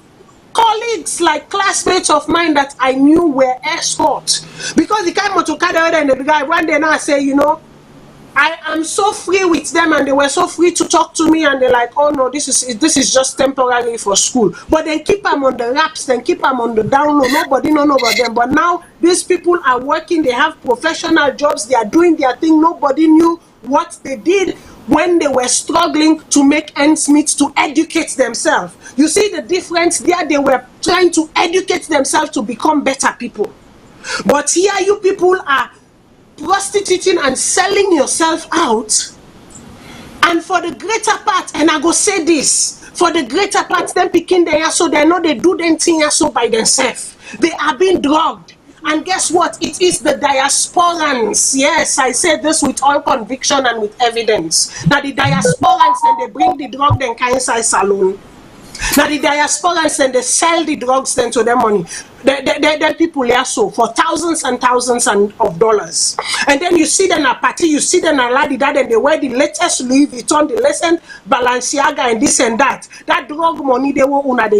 A: colleagues, like classmates of mine that I knew were escorts. Because the kind of to and the guy, one day now I say, I am so free with them and they were so free to talk to me and they're like, oh no, this is just temporary for school. But then keep them on the wraps, then keep them on the down low. Nobody know about them. But now these people are working, they have professional jobs, they are doing their thing. Nobody knew what they did when they were struggling to make ends meet, to educate themselves. You see the difference there? They were trying to educate themselves to become better people. But here you people are prostituting and selling yourself out, and for the greater part, and I go say this, for the greater part, them picking there so they know they do them thing so by themselves. They are being drugged, and guess what? It is the diasporans. Yes, I said this with all conviction and with evidence. Now the diasporans, then they bring the drug then can inside Salone. Now the diasporans then they sell the drugs then to their money. The people here so for thousands and thousands of dollars. And then you see them at party, you see them at Ladida, and they wear the latest Louis Vuitton, the latest Balenciaga and this and that. That drug money they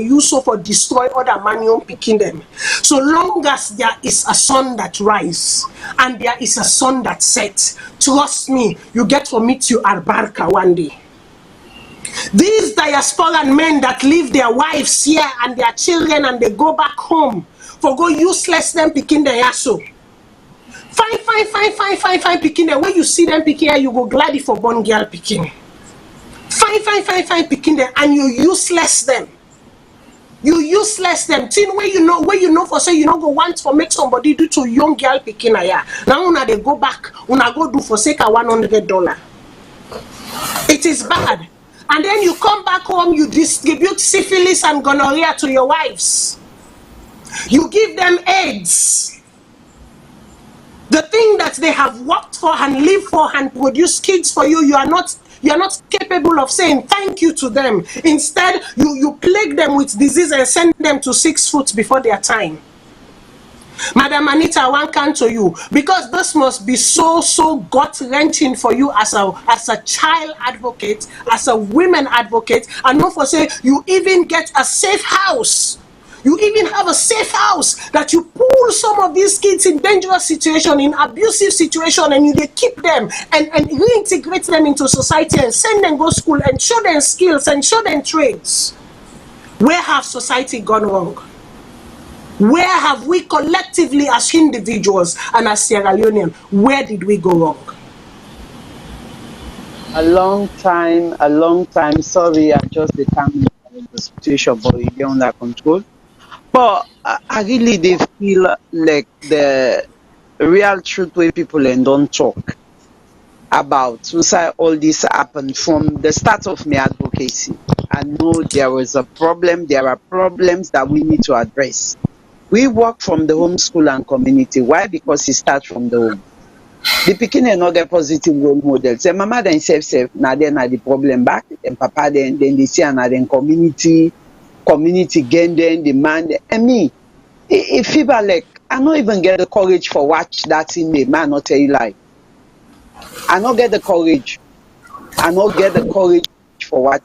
A: use so for destroy other money picking them. So long as there is a sun that rise and there is a sun that sets, trust me, you get to meet you at Barca one day. These diasporan men that leave their wives here and their children and they go back home for go useless them picking their yaso. Fine picking them. When you see them picking here, you go glad for born girl picking. Fine picking them and you useless them. You useless them. Thing where you know for say you don't go want for make somebody do to young girl picking here. Now una they go back, una go do for sake of $100. It is bad. And then you come back home, you distribute syphilis and gonorrhea to your wives. You give them AIDS. The thing that they have worked for and lived for and produced kids for you, you are not capable of saying thank you to them. Instead, you plague them with disease and send them to 6 foot before their time. Madam Anita, I want to come to you because this must be so gut-wrenching for you as a child advocate, as a women advocate, and not for say you even get a safe house. You even have a safe house that you pull some of these kids in dangerous situation, in abusive situation, and they keep them and reintegrate them into society and send them go school and show them skills and show them trades. Where have society gone wrong? Where have we collectively as individuals and as Sierra Leonean, where did we go wrong?
I: A long time. Sorry, I just determined the situation, but it is under control. But I really they feel like the real truth where people and don't talk about. So say all this happened from the start of my advocacy. I know there was a problem. There are problems that we need to address. We work from the home, school, and community. Why? Because it starts from the home. The pikin and not get positive role models. The mama then self now then the problem back. And papa then they see another community gain then demand. And me, if people like I don't even get the courage for watch that in me. Man, not tell you lie. I don't get the courage. For what.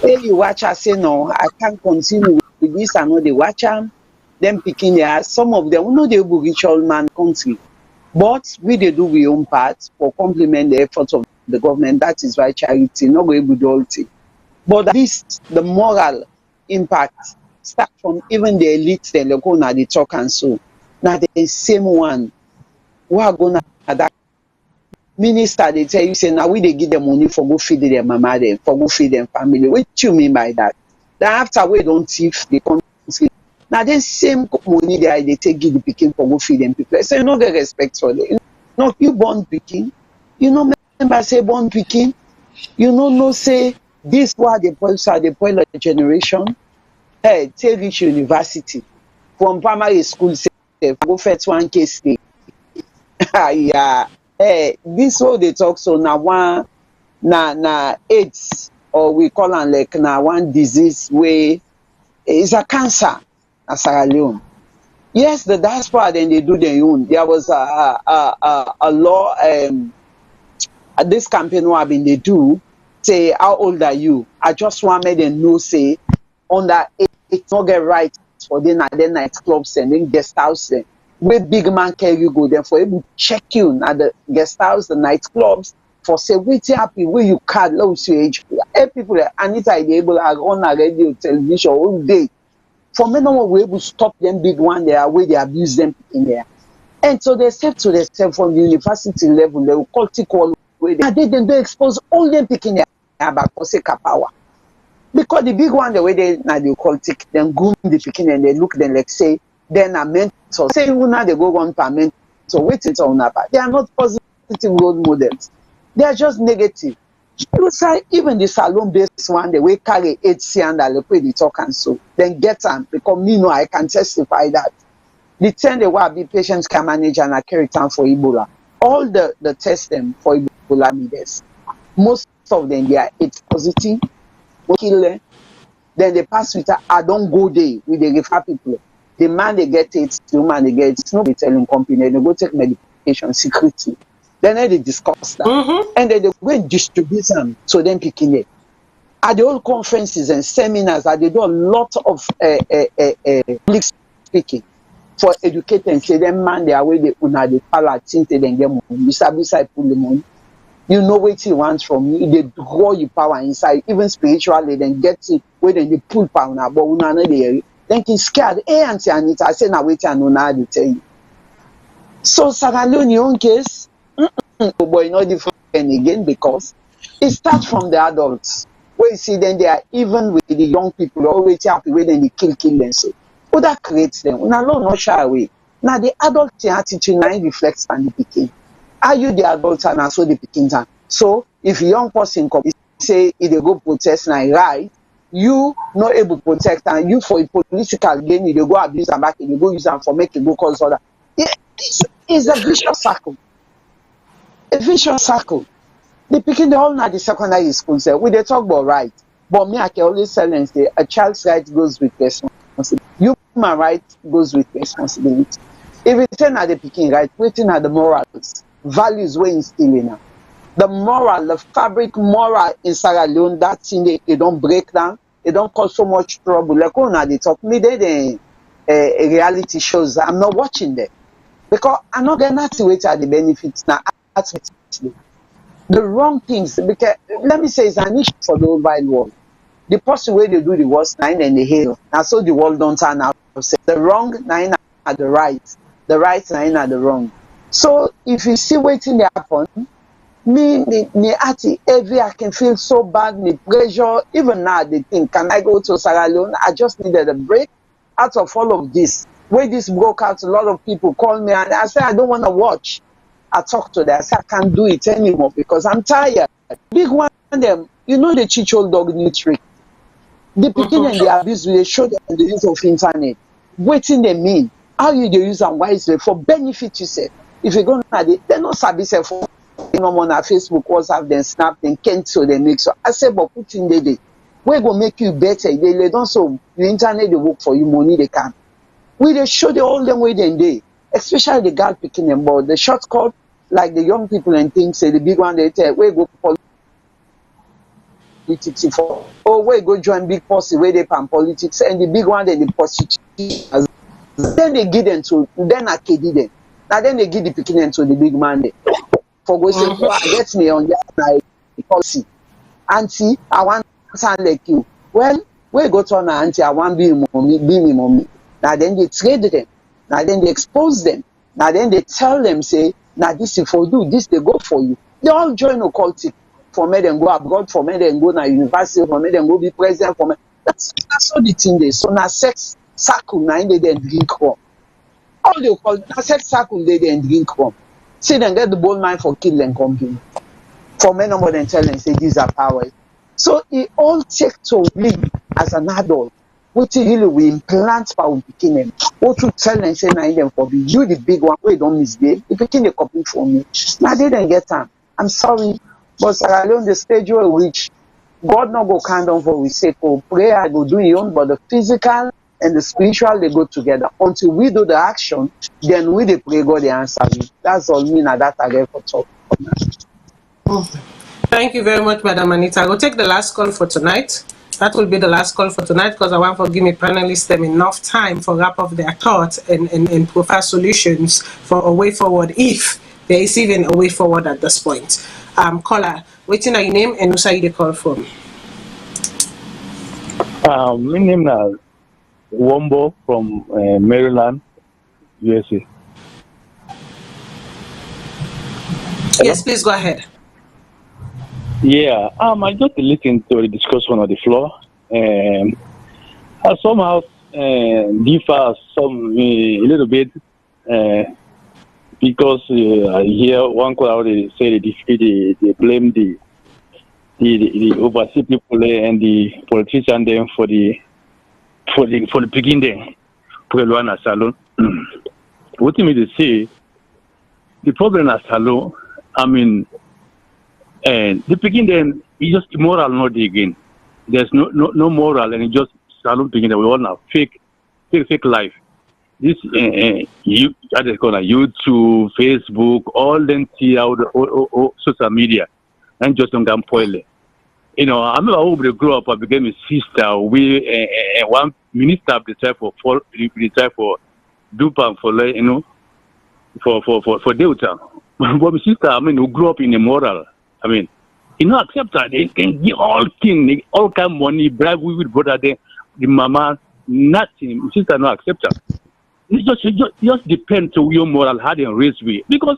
I: When you watch, I say no, I can't continue with this. I know they watch them. Them picking their some of them, know they will reach all man country. But we they do our own part for complement the efforts of the government. That is why charity, not going to do all thing. But at least the moral impact start from even the elite, they go now they talk and so. Now the same one who are gonna that minister they tell you say now we they give them money for go feed their mama them, for go feed them family. What do you mean by that? Then after we don't thief the country. Now the same money they take give the picking for go feed them people. So you don't get respect for them. No, you born picking. You know member say born picking. You know say this what they spoil a generation. Hey, take reach university from primary school say go first 1 case day. Yeah. Hey, this what they talk so now one na AIDS or we call it like now one disease where is a cancer at Sierra Leone. Yes, the diaspora then they do their own. There was a law this campaign what been they do say how old are you? I just want me them know say under it's not get right for the night clubs and then guest house then. Where big man can you go there for able to check you at the guest house, the nightclubs, for say wait happy where you can't lose your age. People like Anita they able to run a radio, television all day. For me, no one will able to stop them big one there where they abuse them in there. And so they said to themselves from the university level, they will call where they don't expose all them picking there about Koseka power. Because the big one the way they now they call tick, then groom the picking and they look then like say then a mentor. Say who now they go on per mentor. So wait it on that. They are not positive role models. They are just negative. You say even the Salone based one, the way carry HC and the way they talk and so then get them because me know I can testify that. The 10 they will be patients can manage and carry time for Ebola. All the tests them for Ebola leaders. Most of them they are AIDS positive. kill them. Then they pass with her, I don't go there with the refer people. The man they get it, the woman they get it, no be telling company, they go take medication secretly. Then they discuss that. And then they go and distribute them to them picking it. At the old conferences and seminars, they do a lot of public speaking for educate and say them man they are where they una the palatine they then get money. Beside pull the money. You know what you want from me. They draw your power inside, even spiritually, then get it where then they pull power now, but una no dey. Then he's scared. Hey, Auntie Anita, I say now wait and know now they tell you. So Sierra Leone, your own case, oh boy, not different again because it starts from the adults. Where you see then they are even with the young people, always happy where then they kill them. So who that creates them? Una alone not shy away. Now the adult attitude now reflects on the picking. Are you the adult and also the picking time? So if a young person come say if they go protest now, right? You not able to protect and you for a political gain, you go abuse and back, you go use them for make it go cause other. It's a vicious circle. A vicious circle. The picking the whole now the secondary school say we they talk about right. But me I can always tell them say a child's right goes with responsibility. Human right goes with responsibility. If it's saying at the picking right, waiting at the morals, values we're instilling now. The moral, the fabric moral in Sierra Leone, that thing they don't break down, they don't cause so much trouble. Like when they talk me, they reality shows. I'm not watching them because I'm not gonna to wait at the benefits now. The wrong things, because let me say it's an issue for the whole wide world. The person where they do the worst nine and the hail. Now so the world don't turn out. The wrong nine are the right nine are the wrong. So if you see waiting to happen, me ati every I can feel so bad, me pressure. Even now they think, can I go to Sierra Leone? I just needed a break out of all of this. Where this broke out, a lot of people call me and I say I don't want to watch. I talk to them. I say I can't do it anymore because I'm tired. Big one them, you know the teach old dog new trick. The picking and the abuse, they show them the use of internet. Waiting they mean. How you they use them wisely for benefit yourself. If you go now, they not sabi self for on our Facebook, WhatsApp, then Snap, then cancel, then make so. I say, but put in the day. We're going to make you better. They don't so the internet they work for you, money they can. We they show the all them way then they. Especially the girl picking them, but the shortcut, like the young people and things, say the big one they tell, we go politics for. Oh, we go join big posse where they pan politics, and the big one they the prostitute. Then they give them to, then I kid them. Now then they give the picking them to the big man there. For go say, oh, get me on that side policy. Auntie, I want to sound like you. Well, we go to an auntie, I want be me mommy. Now then they trade them. Now then they expose them. Now then they tell them, say, now this is for you, this they go for you. They all join occultic. For me then go abroad, for me then go to university, for me then go be president, for me. That's all the thing they. So now sex circle, now they then drink from. All they call now sex circle, they then drink from. See them get the bold mind for kill and company. For men no more than tell them say these are powers. So it all take to me as an adult. What really we implant power picking them. What to tell them say now them for be you the big one we don't misbehave. If picking the copy for me. Now they didn't get time. I'm sorry. But Sierra Leone the stage where which God not go count down for we say for prayer I go do your own, but the physical and the spiritual they go together. Until we do the action, then we they pray God they answer me. That's all me now that I get for talk.
A: Thank you very much, Madam Anita. I will take the last call for tonight. That will be the last call for tonight because I want to give my panelists them enough time for wrap up their thoughts and provide solutions for a way forward if there is even a way forward at this point. Caller, waiting on your name and who say you call from?
J: My name is Wombo from Maryland, USA.
A: Yes, please go ahead.
J: Yeah, I just listened to the discussion on the floor, and I somehow differ a little bit because I hear one crowd say they blame the overseas people and the politicians them for the beginning for the Salone. What you mean to say? The problem at Salone, I mean. And the beginning is just immoral, not again. There's no moral, and it just Salone thinking that we all now fake life. This you I just call it YouTube, Facebook, all them see out all social media, and just don't get spoiled. You know, I remember when we grew up, I became a sister. We one minister decided for Dupan for you know for Delta. But my sister, I mean, who grew up in a moral. I mean, you know, accept that they can give all kind of money, bribe with brother, the mama, nothing. My sister not accept that. It just depends on your moral, how they raise we. Because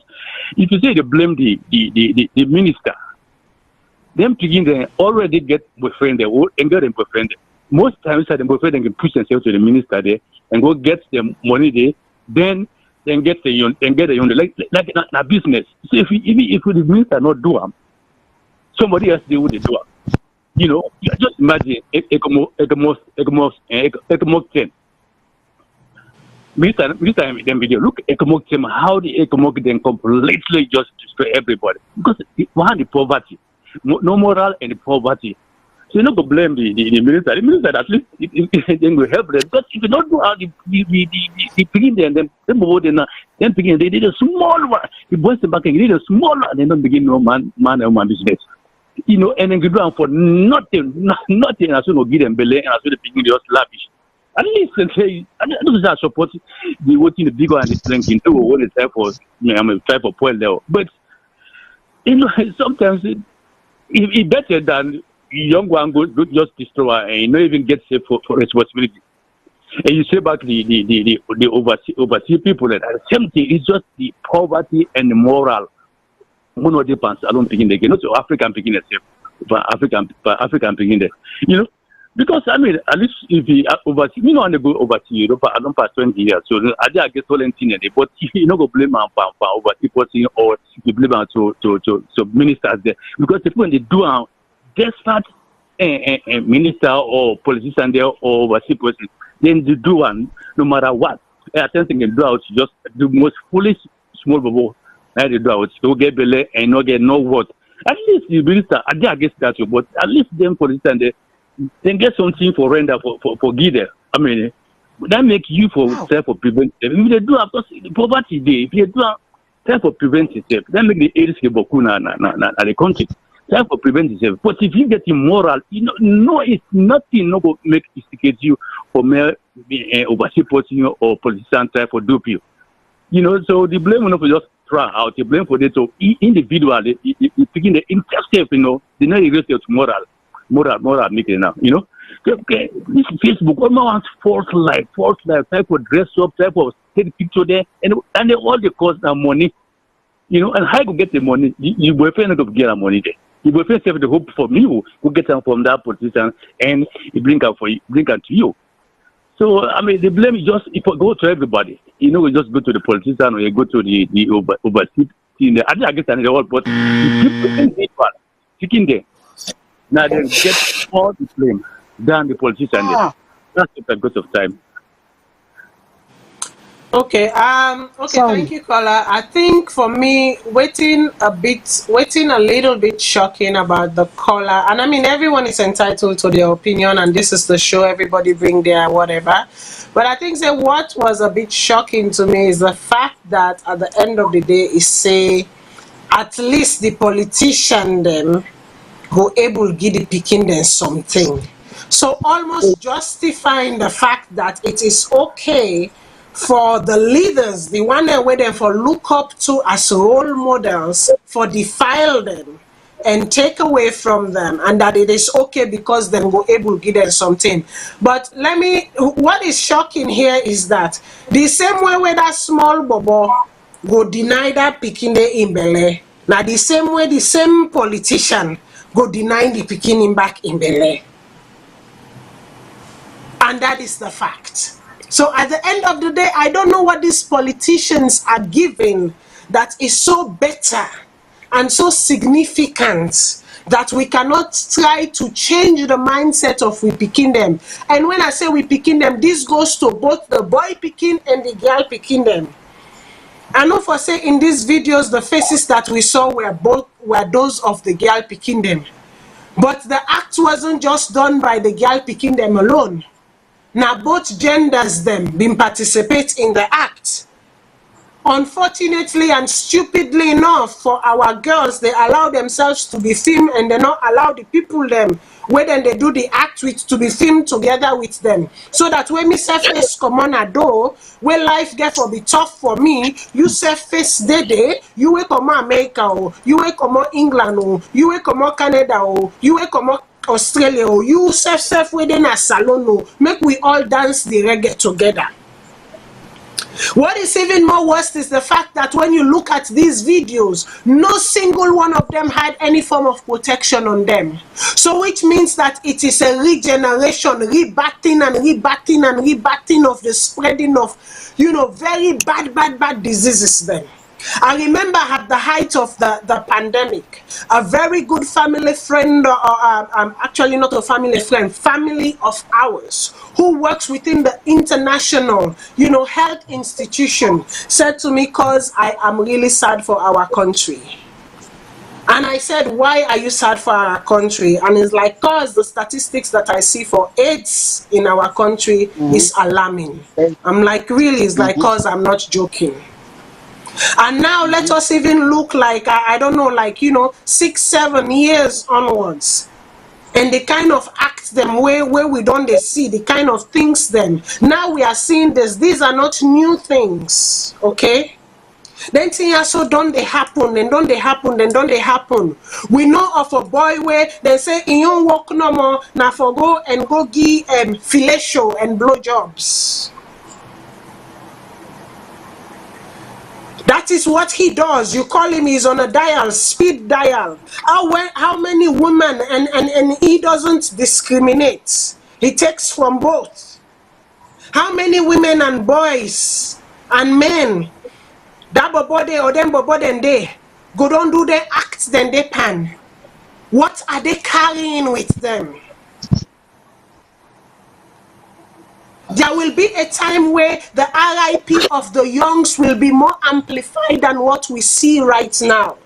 J: if you say they blame the minister, them begin they already get boyfriend there and get them boyfriend there. Most times the boyfriend can push themselves to the minister there and go get the money there, then get the like a business. So if the minister not do them, somebody else do the do. You know, just imagine Ecomog 10. Minister then video look Ecomog 10 how the Ecomog then completely just destroy everybody because one the poverty. No moral and poverty. So you're not going to blame the minister. The minister at least they will help them. But if you don't do how the begin there and then begin they did a small one. The boys back and they did a small one and then don't begin no man or man business. You know, and then you do for nothing as soon as give them belay and as soon as they begin just lavish. At least say I don't support the watching the bigger and the drinking too what is type for type of point there. But you know sometimes it's better than young one go just destroy and not even get saved for responsibility. And you say back the oversee people that are same thing. It's just the poverty and the moral. Mono depends. I don't think in the game. Not so African picking itself, but African picking there. You know, because I mean at least if you oversee, you know, and they go oversee Europe, I don't pass 20 years. So I get all in there, but you know go blame on oversee person or you blame on to ministers there because the when they do despite a minister or politician there or oversee person, then they do one no matter what. I think they do out just the most foolish small bubble. They do out to get belay and not get no what. At least the minister, I guess that, but at least them politicians they get something for render for give them. I mean, that make you for self for prevent. If they do have the poverty day, if they do self for prevent itself, that make the AIDS get boku na the country. Self for prevent itself. But if you get immoral, you know, no, it's nothing. No, go make instigate you for mere oversee person or politician try for dupe you. You know, so the blame will not just throw out. The blame for this so individual, picking the interest, you know, they not erase your moral making now. You know, okay, this Facebook almost false life, type of dress up, type of take picture there, and they all the cost now money. You know, and how you get the money? You boyfriend not get the money there. Your boyfriend have the hope for you, who get them from that politician, and he bring out to you. So I mean, the blame is just if I go to everybody. You know, we just go to the politician or you go to the overseas team. I guess I need the whole, but people sticking there. Now they get all the blame than the politician there. That's a good of time.
A: Okay. Thank you, caller. I think for me, waiting a little bit shocking about the caller, and I mean everyone is entitled to their opinion, and this is the show. Everybody bring their whatever. But I think that what was a bit shocking to me is the fact that at the end of the day, is say at least the politician them go able to give the picking them something. So almost justifying the fact that it is okay for the leaders, the one that were there for look up to as role models, for defile them and take away from them, and that it is okay because them go able to give them something. But what is shocking here is that the same way where that small bobo go deny that picking the imbele, now the same way the same politician go deny the picking him back in Bele. And that is the fact. So at the end of the day, I don't know what these politicians are giving that is so better and so significant that we cannot try to change the mindset of we picking them. And when I say we picking them, this goes to both the boy picking and the girl picking them. I know for say in these videos, the faces that we saw were those of the girl picking them. But the act wasn't just done by the girl picking them alone. Now both genders them been participate in the act. Unfortunately and stupidly enough for our girls, they allow themselves to be filmed and they not allow the people them where then they do the act with to be filmed together with them. So that when me self face come on a door, where life get for be tough for me, you self face day, you will come on America, or you will come on England, or you will come on Canada, or you will come on Australia, or you self within a salon, make we all dance the reggae together. What is even more worse is the fact that when you look at these videos, no single one of them had any form of protection on them. So which means that it is a regeneration, rebatting and rebatting and rebatting of the spreading of, very bad diseases then. I remember at the height of the pandemic, a very good family friend, actually not a family friend, family of ours, who works within the international, health institution, said to me, "Cause I am really sad for our country." And I said, "Why are you sad for our country?" And it's like, "Cause the statistics that I see for AIDS in our country is alarming." I'm like, "Really?" It's like, "Cause I'm not joking." And now let us even look like, I don't know, 6-7 years onwards. And the kind of acts them where we don't see, the kind of things them. Now we are seeing this. These are not new things, okay? Then things also don't they happen, and don't they happen, and don't they happen. We know of a boy where they say, "In your work no more, now for go give fellatio and blowjobs." That is what he does. You call him, he's on a dial, speed dial. How many women, and he doesn't discriminate. He takes from both. How many women and boys and men, that bobode or them bobode and they, go don't do their acts, then they pan. What are they carrying with them? There will be a time where the RIP of the youngs will be more amplified than what we see right now.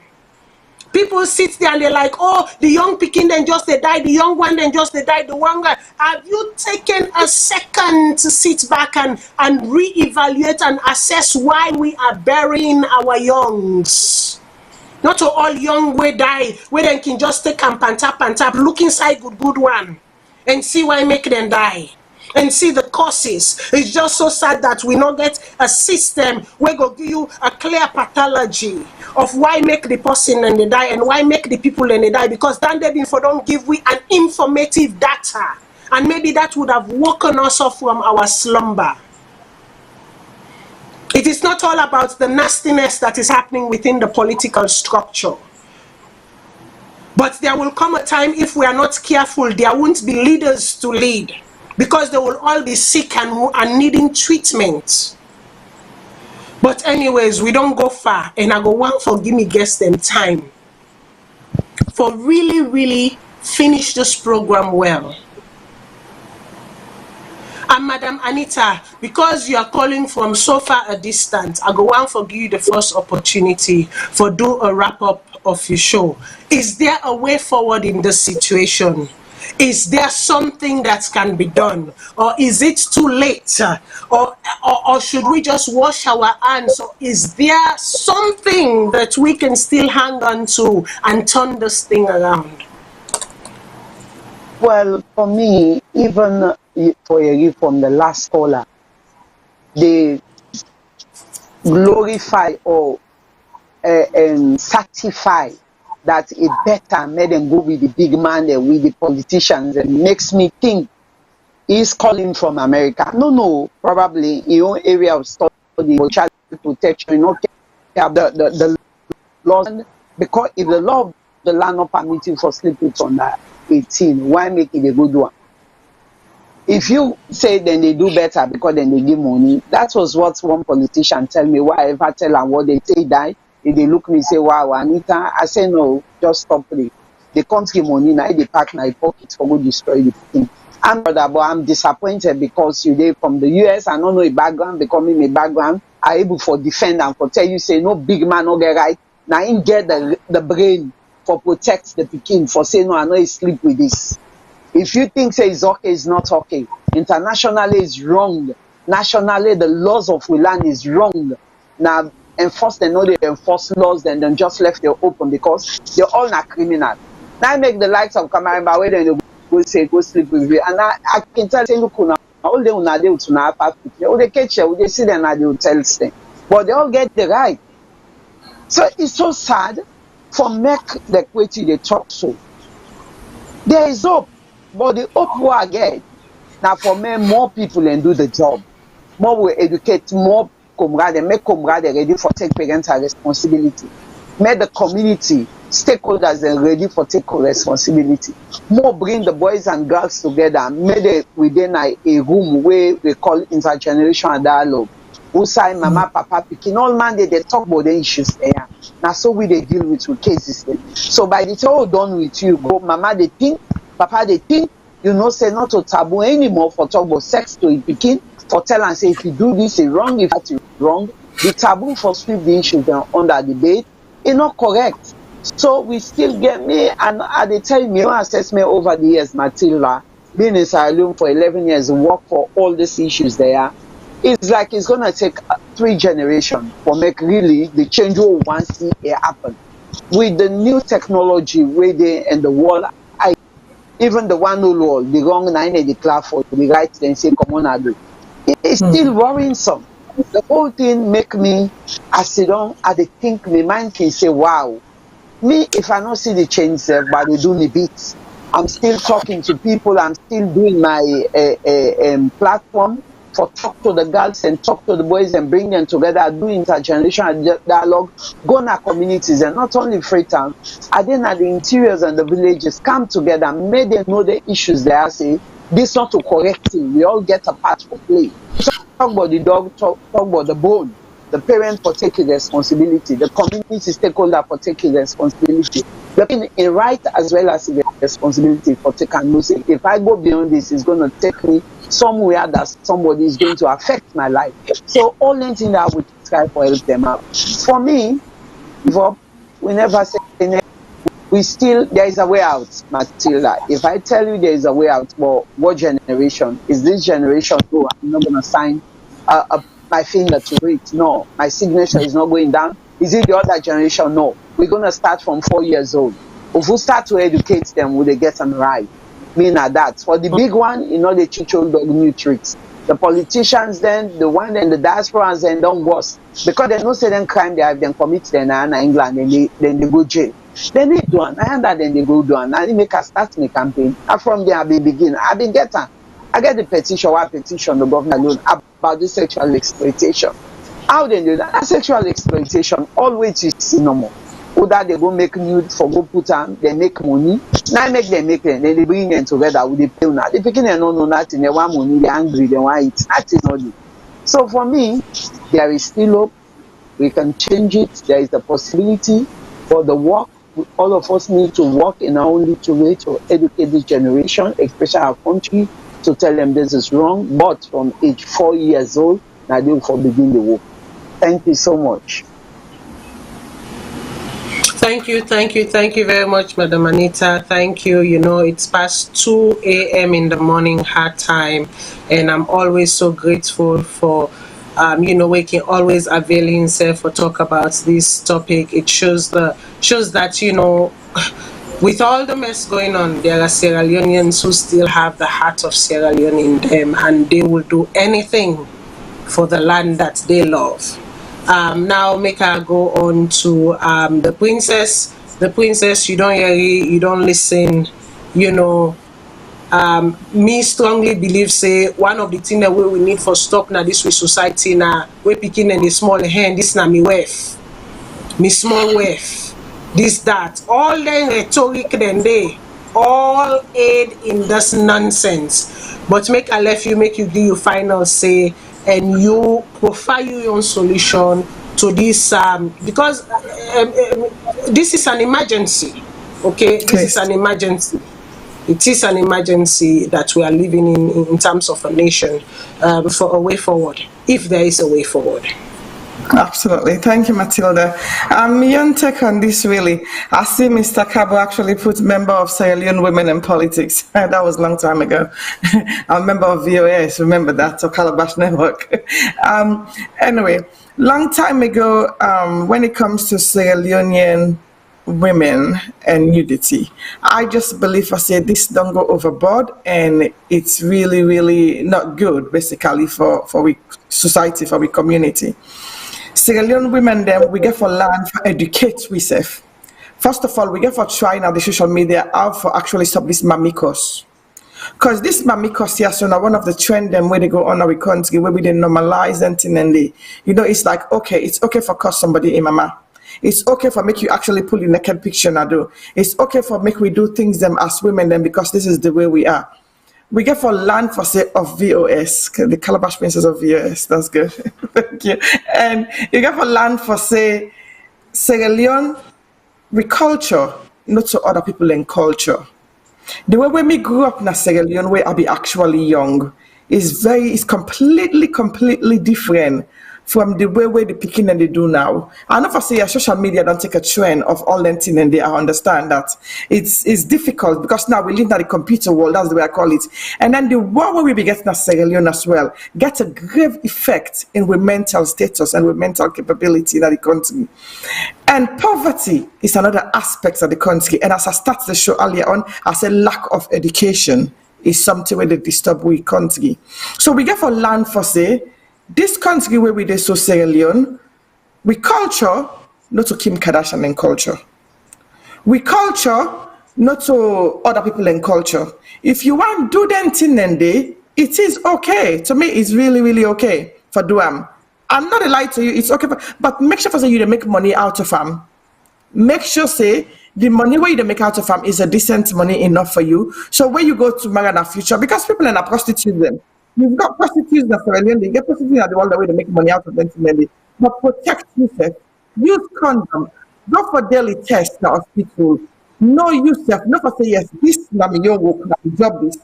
A: People sit there and they're like, "Oh, the young picking then just they died, the young one then just they died, the one guy." Have you taken a second to sit back and reevaluate and assess why we are burying our youngs? Not to all young we die, where they can just take and tap, look inside good one and see why make them die. And see the causes. It's just so sad that we not get a system where go give you a clear pathology of why make the person and they die and why make the people and they die, because then they been for don't give we an informative data, and maybe that would have woken us up from our slumber. It is not all about the nastiness that is happening within the political structure. But there will come a time, if we are not careful, there won't be leaders to lead, because they will all be sick and needing treatment. But anyways, we don't go far, and I go want for give me guests them time for really finish this program well. And Madam Anita, because you are calling from so far a distance, I go want for give you the first opportunity for do a wrap up of your show. Is there a way forward in this situation? Is there something that can be done, or is it too late, or should we just wash our hands? So is there something that we can still hang on to and turn this thing around?
I: Well, for me, even for you from the last caller, they glorify or certify that it better made them go with the big man than with the politicians, and makes me think he's calling from America. No, probably in your area of study, child protection, the laws, because if the law of the land not permit you for sleeping under 18, why make it a good one? If you say then they do better because then they give money, that was what one politician tell me. Why I ever tell them what they say die. If they look me say, "Wow, Anita," I say, "No, just stop it. They can't give money now. They pack my pocket for go destroy the thing." I'm disappointed because you there from the US. I don't know a background, becoming a background. I able for defend and for tell you say no big man no get right. Now him get the brain for protect the pikin for say no, I know sleep with this. If you think say it's okay, it's not okay. Internationally it's wrong. Nationally the laws of we land is wrong. Now enforce they know they enforce laws, then just left it open because they're all not criminal. Now I make the likes of Cameroon where they go say go sleep with you. And I can tell you look now all they una they to na they catch you, they see them and they will tell them. But they all get the right. So it's so sad for make the equity they talk so. There is hope, but the hope we I get now for me more people and do the job. More we educate more comrades and make comrades ready for take parental responsibility. Make the community stakeholders ready for take responsibility. More bring the boys and girls together. Make it within a room where we call intergenerational dialogue. Who say mama, papa, pikin, all man they talk about the issues there. Now so we they deal with cases. So by the time all done with you, go mama they think, papa they think, you know say not to taboo anymore for talk about sex to a pikin, for tell and say if you do this is wrong, if that is wrong. The taboo for sweep the issues under debate is not correct. So we still get me and they tell me your assessment over the years, Matilda, being in Sierra Leone for 11 years, work for all these issues there. It's like it's gonna take 3 generations for make really the change we want to see it happen. With the new technology where they in the world, even the one who law, the wrong 9 they declare for the right then say come on I do. It's still worrisome. The whole thing make me I sit down I think my mind can say wow. Me if I don't see the change but they do me beats. I'm still talking to people, I'm still doing my platform for talk to the girls and talk to the boys and bring them together, do intergenerational dialogue, go in our communities and not only Freetown, and then at the interiors and the villages come together, make them know the issues they are saying. This not to correct it, we all get a part to play. Talk about the dog, talk about the bone, the parent for taking responsibility, the community stakeholder for taking responsibility, the a right as well as the responsibility for taking music. If I go beyond this, it's going to take me somewhere that somebody is going to affect my life. So all the things that I would try to help them out. For me, we never say we still there is a way out, Matilda. If I tell you there is a way out, well, what generation is this generation? No, I'm not going to sign my finger to it. No, my signature is not going down. Is it the other generation? No, we're going to start from 4 years old. If we start to educate them, will they get them right? Mean at that. For the big one, you know, they teach old dog new tricks. The politicians then, the one and the diaspora then don't worse. Because they know certain crime they have then commit then in England and then they go jail. Then they do an and then they go do and they make a start my campaign. And from there I begin. I been getting I get the petition the government alone about the sexual exploitation. How they do that? Sexual exploitation always is normal. Either they go make nude for go put on, they make money. Now make them make them, then they bring them together with the pill now. They picking them no nothing, they want money, they're angry, they want it. That is not it. So for me, there is still hope. We can change it. There is the possibility for the work. All of us need to work in our own little way to educate this generation, especially our country, to tell them this is wrong. But from age 4 years old, now they will begin the work. Thank you so much.
A: Thank you very much, Madam Anita. Thank you. You know, it's past 2 a.m. in the morning hard time, and I'm always so grateful for, you know, we can always avail himself for talk about this topic. It shows that, you know, with all the mess going on, there are Sierra Leoneans who still have the heart of Sierra Leone in them, and they will do anything for the land that they love. Now make her go on to the princess. The princess, you don't hear, you don't listen, you know. Me strongly believe say one of the things that we need for stop now this with society now, we picking in the small hand, this na me wife, me small wife, this that, all the rhetoric then they all aid in this nonsense. But make a left you, make you do your final say, and you profile your own solution to this because this is an emergency. Okay, this is an emergency. It is an emergency that we are living in terms of a nation, for a way forward, if there is a way forward.
B: Absolutely. Thank you, Matilda. Your take on this, really. I see Mr. Cabo actually put member of Sierra Leone Women in Politics. That was a long time ago. I'm a member of VOS, remember that, or Calabash Network. Anyway, long time ago, when it comes to Sierra Leonean women and nudity, I just believe I say this don't go overboard, and it's really, really not good, basically, for we society, for we community. Sierra Leone women, them, we get for learn, for educate we self. First of all, we get for trying out the social media how for actually stop this mamikos. Because this mamikos here, so now one of the trend them where they go on our country, where we they normalize anything and they, it's like, okay, it's okay for cause somebody in mama. It's okay for make you actually pull your naked picture now do. It's okay for make we do things them as women then because this is the way we are. We get for land for say of VOS, the Calabash Princess of VOS. That's good. Thank you. And you get for land for say Sierra Leone, we culture, not to other people in culture. The way when we grew up in Sierra Leone, where I be actually young, is completely different from the way the picking and they do now. And if I say social media don't take a trend of all that thing and they, I understand that it's difficult because now we live in the computer world, that's the way I call it. And then the war where we be getting at Sierra Leone as well gets a grave effect in with mental status and with mental capability in the country. And poverty is another aspect of the country. And as I started the show earlier on, I said lack of education is something where they disturb we country. So we get for land for say, this country where we did so Sierra Leone, we culture not to Kim Kardashian in culture. We culture not to other people in culture. If you want to do that thing and day, it is okay. To me, it's really, really okay for do I'm not a lie to you, it's okay, but make sure for say you to make money out of them. Make sure say the money where you make out of them is a decent money enough for you. So when you go to marry in the future, because people are prostitute them. You've got prostitutes in Sierra Leone, you get prostitutes in the world the way to make money out of them. But protect yourself. Use condom. Go for daily tests in the hospital. Know yourself. Not for say, yes, this is my young work, job this.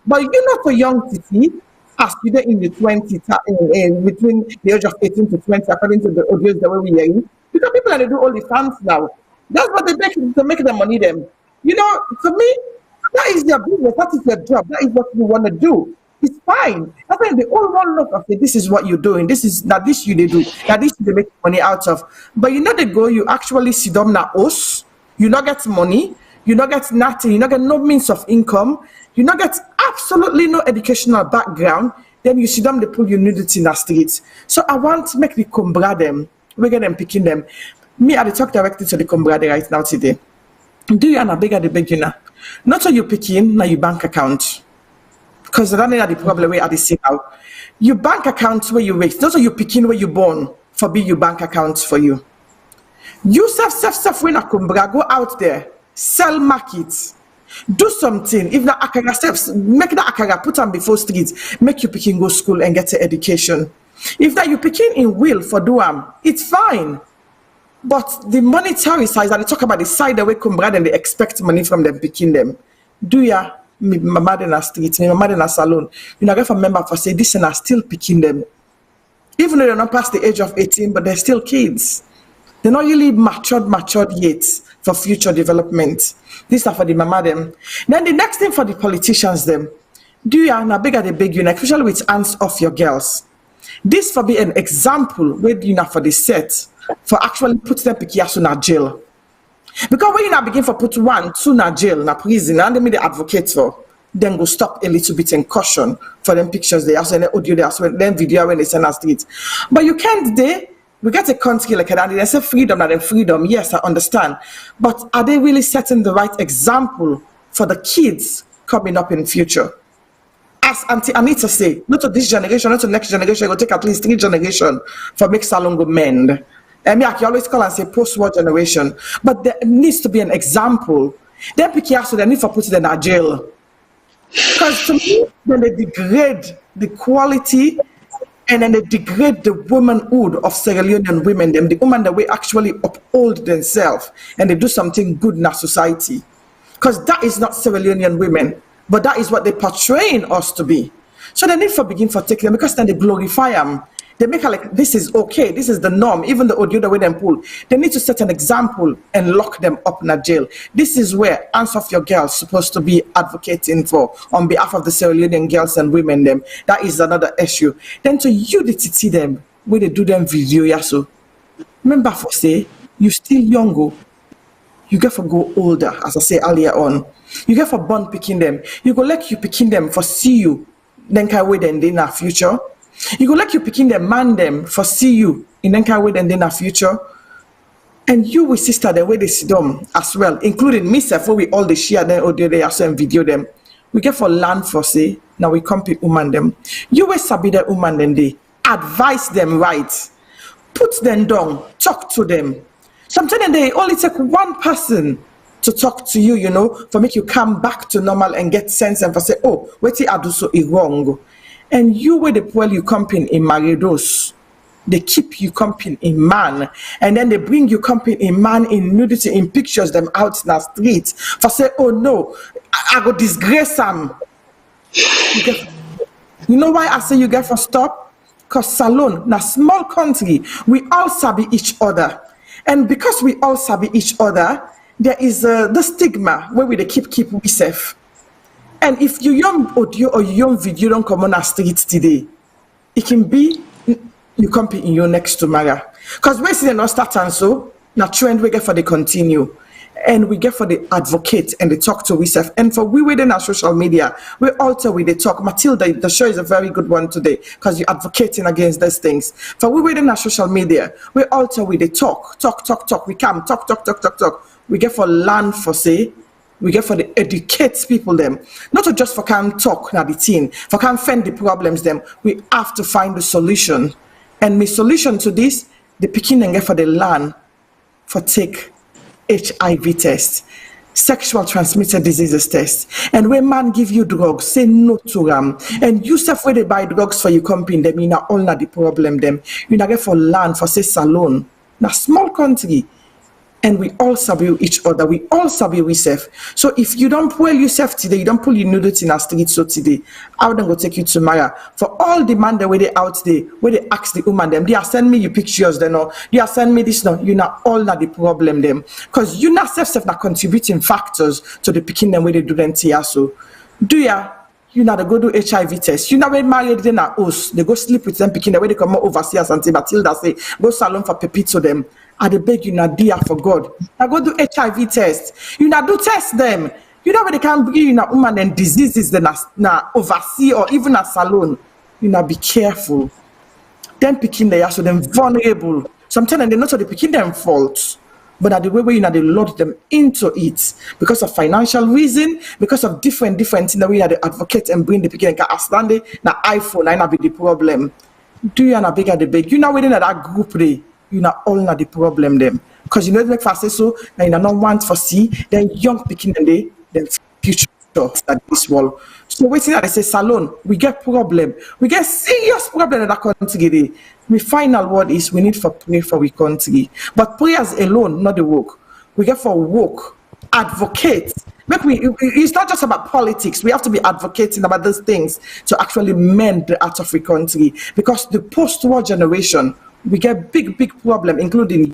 B: But you're not a young city, as you in the 20s, between the age of 18 to 20, according to the audios the way we are in. Because people are do all the fans now. That's what they make to make the money them. To me, that is your business, that is your job, that is what you want to do. It's fine. I think the all one look of it, this is what you're doing. This is not this you they do. That this you they make money out of. But they go, you actually sit down na us, you not get money, you not get nothing, you not get no means of income, you not get absolutely no educational background, then you sit down they pull your nudity in the streets. So I want to make the Combra them, we get them picking them. Me, I talk directly to the Combra right now today. Do you and a bigger the beginner? Not so you picking na your bank account. Because that's not the problem where I see now. Your bank account where you wait, not so you picking where you born for be your bank account for you. You self when I come go out there, sell markets, do something. If not akara steps, make that akara put on before streets, make you picking go school and get an education. If that you picking in will for doam, it's fine. But the monetary side, and they talk about the side that we come brand and they expect money from them picking them. Do ya? My mother in a street, my mother in a salon. I get a member for say this and are still picking them. Even though they're not past the age of 18, but they're still kids. They're not really matured yet for future development. These are for the mama them. Then the next thing for the politicians them. Do you are bigger they beg you, especially with hands off your girls. This for be an example where you for the set for actually put them pikiasu in jail. Because when you now begin for put 1, 2 na jail, na prison, and they the advocate for, then go stop a little bit and caution for them pictures they also audio they also then video when they send us it. But you can't we get a country like that, and they say freedom, and then freedom, yes, I understand. But are they really setting the right example for the kids coming up in future? As Auntie Anita say, not to this generation, not to next generation, it will take at least 3 generations for make Salone go mend. I mean, I can always call and say post-war generation, but there needs to be an example. Then Pikiaso, they need to put them in jail. Because to me, when they degrade the quality and then they degrade the womanhood of Sierra Leonean women, the women that we actually uphold themselves and they do something good in our society. Because that is not Sierra Leonean women, but that is what they're portraying us to be. So they need to begin for taking them because then they glorify them. They make her like, this is okay, this is the norm, even the audio the way them pull. They need to set an example and lock them up in a jail. This is where Answer of Your Girls supposed to be advocating for on behalf of the Sierra Leonean girls and women them. That is another issue. Then to you, the TT them, where they do them video, yeah, so. Remember for say, you still younger, you get for go older, as I say earlier on. You get for born picking them. You go like you picking them for see you, then can wait and in our future. You go like you picking them, man them for see you, in then can wait and in our future. And you with sister the way they sit down as well, including myself, where we all the share them audio they also and video them. We get for land for say, now we compete woman them. You will sabi the woman then they advise them right. Put them down, talk to them. Sometimes they only take one person to talk to you, you know, for make you come back to normal and get sense and for say, oh, what I do so wrong. And you where the poor you company in maridos, they keep you company in man, and then they bring you company in man in nudity in pictures them out in the street for say, oh no, I go disgrace them. You know why I say you get for stop? Because Salone, na small country, we all sabi each other. And because we all sabi each other, there is the stigma where we keep we safe. And if you young audio or young video don't come on the streets today, it can be you compete in your next tomorrow. Because we see the not start and so, now trend we get for the continue. And we get for the advocate and the talk to ourselves. And for we within our social media, we alter with the talk. Matilda, the show is a very good one today because you're advocating against these things. For we within our social media, we alter with the talk. We come, talk. We get for land for say, we get for the educate people them. Not to just for can talk now the teen, for can fend the problems them. We have to find the solution. And my solution to this, the picking and get for the land for take HIV test, sexual transmitted diseases test. And when man give you drugs, say no to them. And you self where they buy drugs for your company, them you know all not the problem them. You not get for land for say Salone. Now small country. And we all sabi each other. We all sabi we self. So if you don't pull yourself today, you don't pull your nudity in the street so today, I would go take you tomorrow. For all the man that where they out there, where they ask the woman them, they are send me your pictures, they know, they are send me this no, you not all not the problem them. Because you not self not contributing factors to the picking them where they do them here. So do ya? You know, they go do HIV test. You know, when married, then are host. They go sleep with them, picking the way they come overseas and say, Matilda say, go Salone for pepito them. I they beg you not dear for God. I go do HIV test. You not do test them. You know when they can bring you na woman and diseases then na oversee or even a Salone. You not be careful. Then picking they are so them vulnerable. Sometimes they not so they picking them fault. But at the way you know they load them into it because of financial reason, because of different things in the way that they advocate and bring the picking and stand na iPhone, I not be the problem. Do you na bigger the big? You know within that group they you know all not the problem them. Because you know make fast so now you not want for see then young picking and they then future at this wall. So waiting that they say Salone, we get problem. We get serious problem in that country today. My final word is we need for pray for we country. But prayers alone, not the work. We get for work, advocate. It's not just about politics. We have to be advocating about those things to actually mend the art of the country. Because the post-war generation, we get big problem, including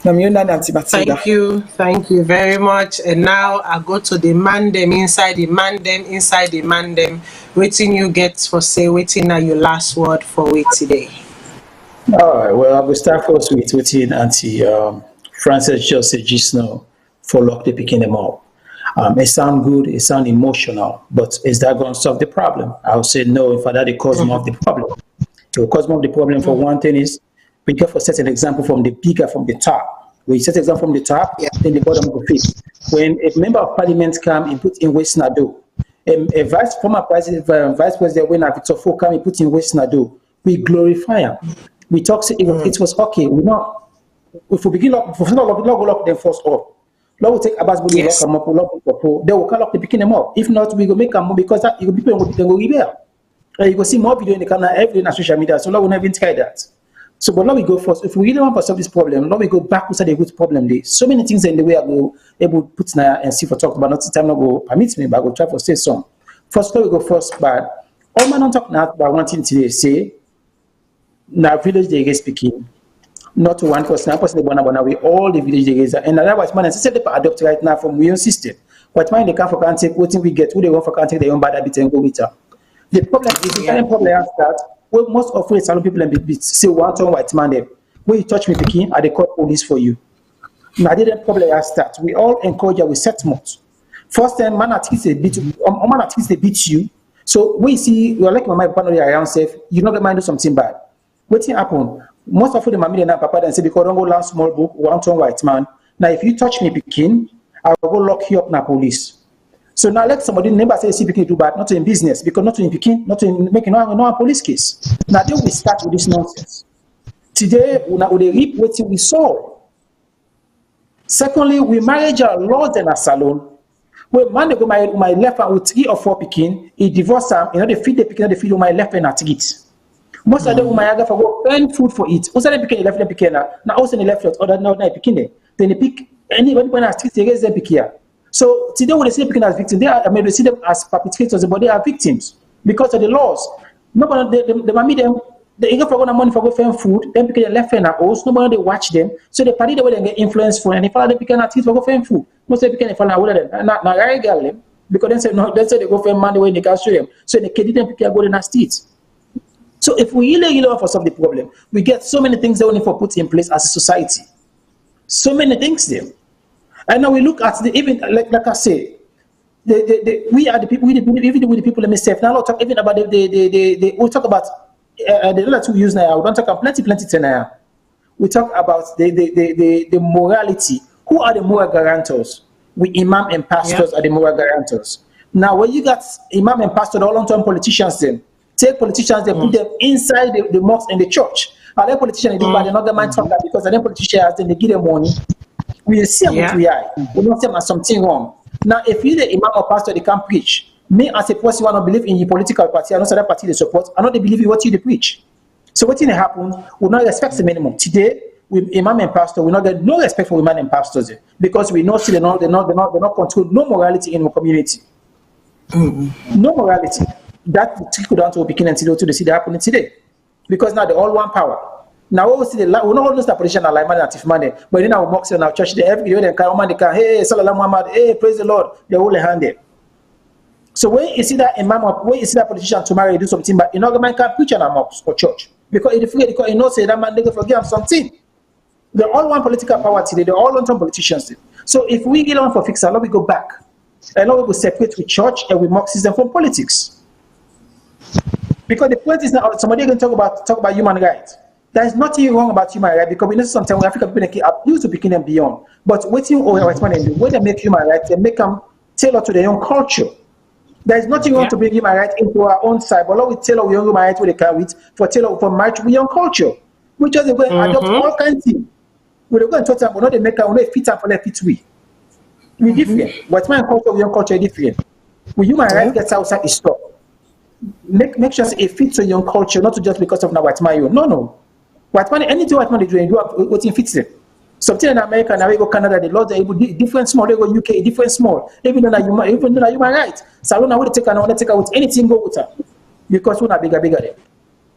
A: Thank you very much. And now I go to the man them inside the man them. Waiting you get for say waiting now your last word for we today.
C: All right. Well, I will start first with waiting Auntie Frances just said just now for lock the picking them up. It sounds good, it sounds emotional, but is that going to solve the problem? I would say no. In fact, that the cause more of the problem. The cause more of the problem for one thing is we get for set an example from the bigger from the top. We set example from the top, then the bottom go fit. When a member of parliament come and put in West Nado, a former president, vice president when Victor Fo come and put in West Nado, we glorify him. We talk say it was okay. We not if we begin lock, if we not lock them first up. Now we take Abbas Bulu lock them up, they will lock the picking them up. If not, we go make them because that people will go rebel. You go see more video in the canal every day on social media, so now we never even try that. So, but now we go first. If we really want to solve this problem, now we go back to the root problem. There, so many things in the way I go able to put now and see for talk about. Not the time not go permit me, but I go try to say some. First, we go first, but all man don't talk now about one thing today. Say, now village they get speaking, not to one person, but we all the village they get, and otherwise man, as I said, they adopt right now from we own system. What mind they come for can't take what we get, who they want for can't take their own bad habit and go with her. The problem is the current problem is that well, most of the Salone people and say one ton white man them. When you touch me picking, I they call police for you. Now the problem is that we all encourage you with settlement. First time man at least they beat you. So we see you're like my partner around safe, you not mind do something bad. What happen? Most of the mammy and papa then say because don't go learn small book, one ton white man. Now if you touch me picking, I will go lock you up na police. So now let somebody never say see picking do bad, not in business, because not in picking, not in making no police case. Now then we start with this nonsense. Today we reap what we sow. Secondly, we marriage our laws and a salon. When man they go my left hand with 3 or 4 picking, he divorce them, you know they feed the picking, they feed my left hand at it. Most of them my for go earn food for it. Also they picking the left hand picking now also the left foot, other now picking there. Then they pick anybody when I stick they raise them pick here. So today when they see them picking as victims, they see them as perpetrators, but they are victims because of the laws. Nobody they mammy them. They ain't for money for go find food. Then picking the left hand at house. Nobody they watch them. So they party the way they get influenced for, and they follow them picking at teeth for go find food. Most they picking they follow older them. Now I girl them because they say no. They say they go find man the way they can show them. So they kid them picking go in as teeth. So if we really want to solve the problem, we get so many things that we need for put in place as a society. So many things there. And now we look at the even like I say, we are the people. Even with the people themselves. Now we'll talk even about we'll talk about the other two use now. We don't talk about plenty now. We talk about the morality. Who are the moral guarantors? We imam and pastors are the moral guarantors. Now when you got imam and pastor, the long-term politicians them. Take politicians, they put them inside the mosque and the church. And then politicians do bad, another man talk that because then politicians then they give them money. We see what we are. We don't see them as something wrong. Now, if you the imam or pastor, they can't preach. Me as a person, I don't believe in your political party. I don't say that party they support. I know they believe in what you preach. So what thing happen? We not respect the minimum. Today, with imam and pastor, we not get no respect for imam and pastors because we know they're not control no morality in our community. No morality. That trickle down to a beginning until to the city happening today. Because now they all want power. Now we see we not always the politician alignment and if money, but in our mosque and our church, they every day they can hey, Salam Muhammad, hey, praise the Lord, they hold a hand there. So when you see that imam or when you see that politician tomorrow do something, but you know the man can't preach in a mosque or church. Because if you forget, because you know say that man they forgive something. They all want political power today, they all want some politicians today. So if we get on for fix, now we go back. And now we go separate with church and with mosque system from politics. Because the point is now somebody can talk about human rights. There is nothing wrong about human rights because we know sometimes when African people are used to picking them beyond. But waiting over what man do, when they make human rights, they make them tailor to their own culture. There is nothing wrong to bring human rights into our own side, but we tailor our human rights with the can with for marriage with your culture. We just go and adopt all kinds of things. We go and talk about not they make them fit up for their fit we. We different. What my culture with your culture is different. When human rights gets outside is stop. Make sure it fits to your culture, not just because of now white man. No. White man, anything white man they do what it fits them. Something in America, now we go Canada, the laws are able different small, they go UK, different small. Even though human right. Salone I want to take out anything go with her. Because we're not bigger there.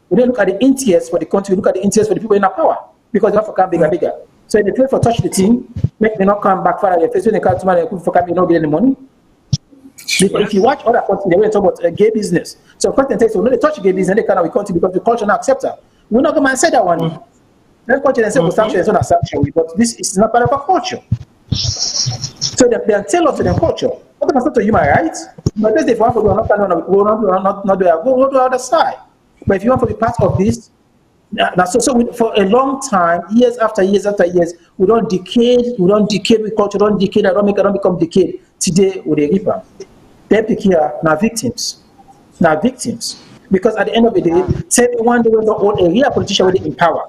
C: We don't look at the interests for the country, we look at the interests for the people in our power. Because they have to come bigger. So if they try for touch the team, make them not come back far their face when they come to man for come not get any money. Because if you watch other countries, they will talk about gay business. So content takes when they touch gay business, they cannot country because the culture not accept that. We're not going to say that one. That culture and say consumption is not acceptable, but this is not part of our culture. So they tell us to their culture. What about to human rights? But if you want to do not do go to the other side. But if you want to be part of this, for a long time, years after years, we don't decay with culture, don't become decayed. Today, with the reaper, they become now victims. Because at the end of the day, say one day we don't hold a real politician with in power.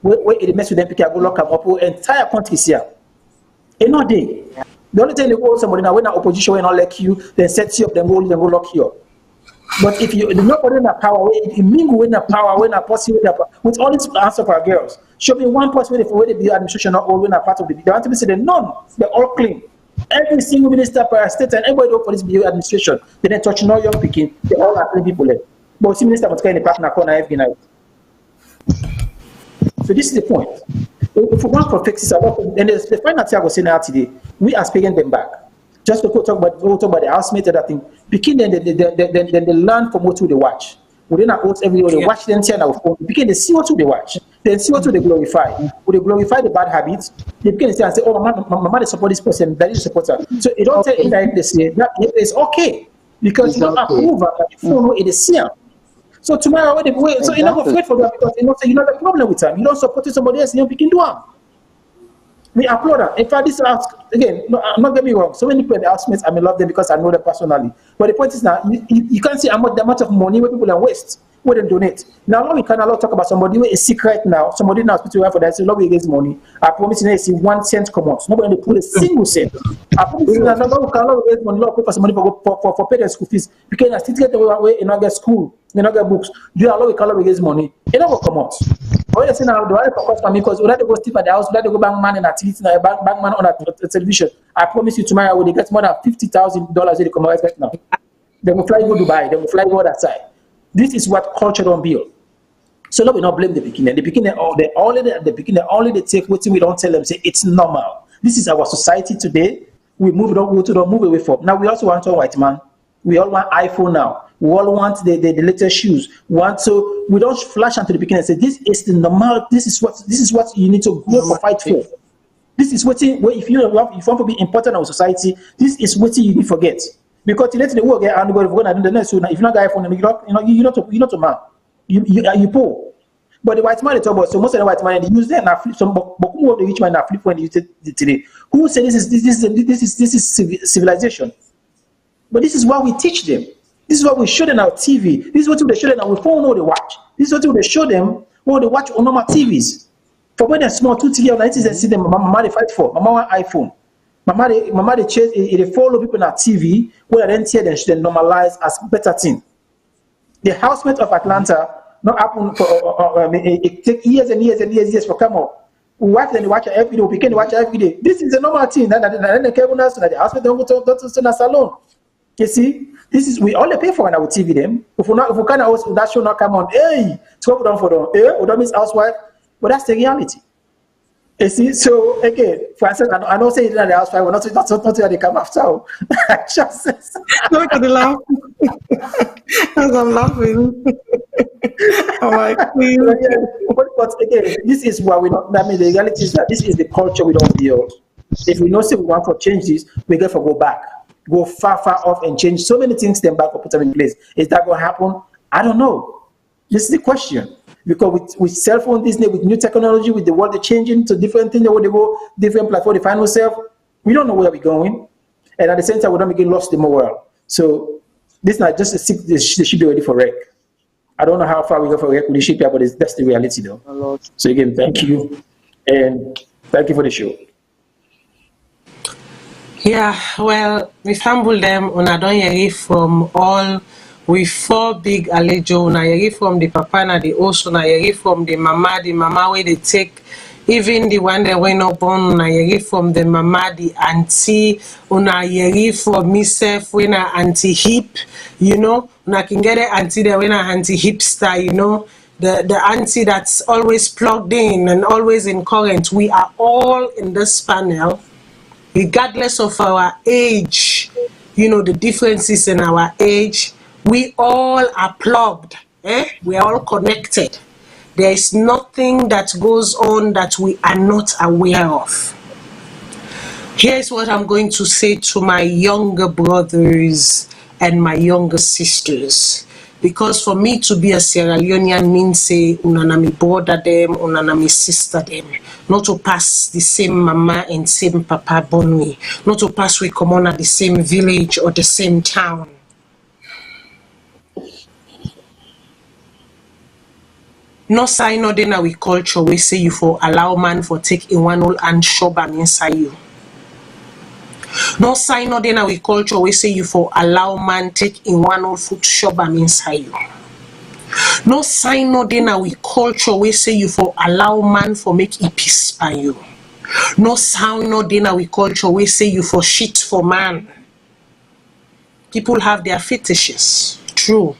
C: Where it mess with them, people go lock them up, entire countries here. No day. The only time they hold somebody now when an opposition will not like you, then set you up, then go lock you up. But if you nobody in the power, if you mingle in the power, when a person with all these answer for our girls, show me one person where they be administration or all when a part of the. They want to be said none. They're all clean. Every single minister per state and everybody for this BU administration, they didn't touch no young picking. They all are clean people there. But see minister must carry the partner corner every night. So this is the point. If we want to fix this, and the final thing I was saying now today, we are paying them back. Just to talk about the housemate and that thing. Begin then they learn from what they watch. We don't watch every day. They watch them turn our phone. Begin they see what they watch. Then see what they glorify. When they glorify the bad habits, they begin to say and say, "Oh, mama, they support this person. That is support her." So it don't tell indirectly say that it's okay because you don't approve of that phone. It is here. So tomorrow, so you're not afraid for that because you know the problem with them. You don't support somebody else. You don't begin to do. We applaud them. In fact, this house, again, no, I'm not getting me wrong. So many people, the housemates, I may love them because I know them personally. But the point is now, you can't see the amount of money where people are waste, where they donate. Now, we can talk about somebody who is sick right now, somebody now speaks to for that, say, Lord, we raise money. I promise you, see 1 cent come out. Nobody will put a single cent. I promise you, Lord, we can raise money, Lord, pay for somebody for pay their school fees. Because I still get away, you know, get school, you know, get books. You allow we can raise money. It never come out. What you say now? Do I focus on me because we have to go sleep at the house, we have to go bank man in activity, bank man on a television. I promise you tomorrow when they get more than $50,000 they come out right now. They will fly go Dubai, they will fly go that side. This is what culture don't build. So let me not blame the beginning. The beginning, only they take what we don't tell them. Say it's normal. This is our society today. We move away from. Now we also want a white man. We all want iPhone now. We all want the latest shoes. We don't flash onto the beginning and say this is the normal. This is what you need to go for fight for. This is what if you want to be important in our society. This is what you need to forget. Because you let the work and go to the next. So if you're not iPhone, you're not a man. You poor. But the white man they talk about. So most of the white man they use them and flip some. But who of the rich man that flip when they use it today? Who say this is civilization? But this is what we teach them. This is what we show them on our TV. This is what they show them on our phone or they watch. This is what they show them when they watch on normal TVs. For when they're small, 2 TV or 90s, they see them. Mama they fight for. Mama want iPhone. Mama they chase. They follow people on TV. Where they then tear them, should normalize as better thing. The housemate of Atlanta not happen for. It take years and years for come up. We watch them. They watch every day. We can watch every day. This is a normal thing. Then the cable nurse, the housemate don't go to Salone. You see, this is we only pay for on our TV them. If we can't also that show not come on, hey, 12 down for them, we don't miss housewife, but that's the reality. You see, so again, for instance, I don't say that the housewife will not they come after. I just
B: look at the laugh. As I'm laughing. I'm like, please.
C: But again, this is what we don't. I mean, the reality is that this is the culture we don't build. If we know say we want to change this, we got to go back. Go far off and change so many things, then back or put them in place. Is that going to happen? I don't know. This is the question. Because with cell phone Disney, with new technology, with the world changing to different things, they go different platform, they find ourselves. We don't know where we're going. And at the same time, we don't get lost in the world. So this is not just a sick, they should be ready for wreck. I don't know how far we go for wreck with the ship here, but that's the reality though. So again, thank you. And thank you for the show.
A: Yeah, well, we fumble them on a don't from all we 4 big alejo una from the papa na the also na from the mama where they take even the one that went up on una from the mama, the auntie una from myself when a auntie hip, you know, una can get an auntie that when a auntie hipster, you know, the auntie that's always plugged in and always in current. We are all in this panel. Regardless of our age, you know, the differences in our age, we all are plugged. We are all connected. There is nothing that goes on that we are not aware of. Here's what I'm going to say to my younger brothers and my younger sisters. Because for me to be a Sierra Leonean means say unanami brother them, unanami sister them. Not to pass the same mama and same papa bonwe. Not to pass we come on at the same village or the same town. No sign no then we culture we say you for allow man for take in one old and shove am inside you. No sign no in our culture we say you for allow man take in one old foot shop am inside you. No sign no in our culture we say you for allow man for make a peace by you. No sound no in our culture we say you for shit for man. People have their fetishes, true.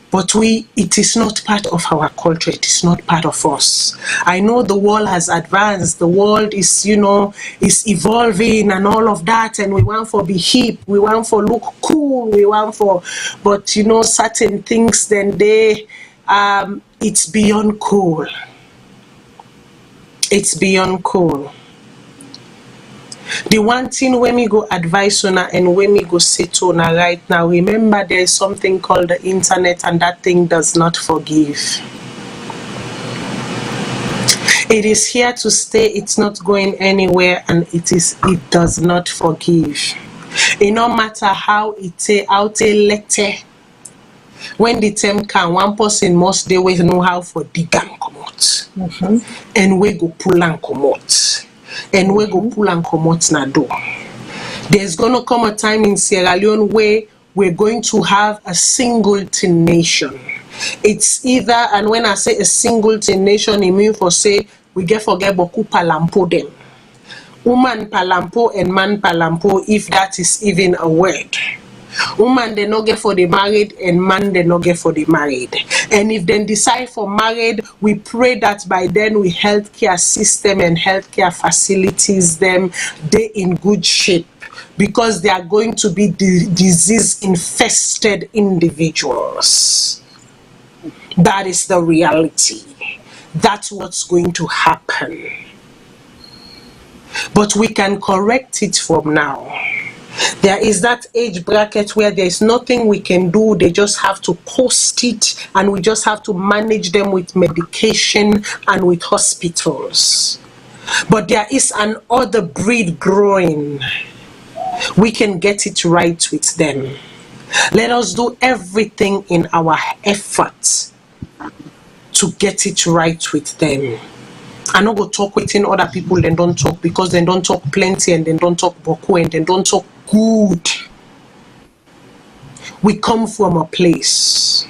A: But it is not part of our culture. It is not part of us. I know the world has advanced. The world is, is evolving and all of that. And we want for be hip. We want for look cool. We want for, but certain things then it's beyond cool. It's beyond cool. The one thing when we go advise on and when we go sit on right now, remember there is something called the internet, and that thing does not forgive. It is here to stay. It's not going anywhere, and it does not forgive. It no matter how out a letter. When the time can, one person must they will know how for dig and come out, and we go pull and come out. And we go pull and come out na do. There's gonna come a time in Sierra Leone where we're going to have a singleton nation. It's either, and when I say a singleton nation, it means for say we forget boku palampo them. Woman palampo and man palampo, if that is even a word. Woman they no get for the married and man they no get for the married. And if they decide for married, we pray that by then we healthcare system and healthcare facilities them they in good shape, because they are going to be disease infested individuals. That is the reality. That's what's going to happen. But we can correct it from now. There is that age bracket where there is nothing we can do. They just have to coast it, and we just have to manage them with medication and with hospitals. But there is an other breed growing. We can get it right with them. Let us do everything in our efforts to get it right with them. I no go talk within other people, then don't talk, because they don't talk plenty and then don't talk boku and then don't talk good. We come from a place.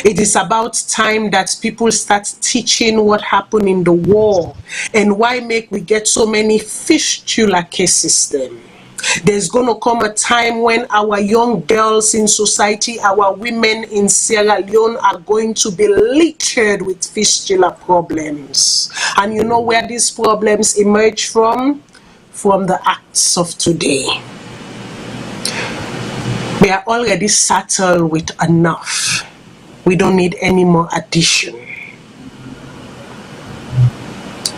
A: It is about time that people start teaching what happened in the war and why make we get so many fistula cases then. There's going to come a time when our young girls in society, our women in Sierra Leone are going to be littered with fistula problems. And you know where these problems emerge from? From the acts of today. We are already settled with enough. We don't need any more addition.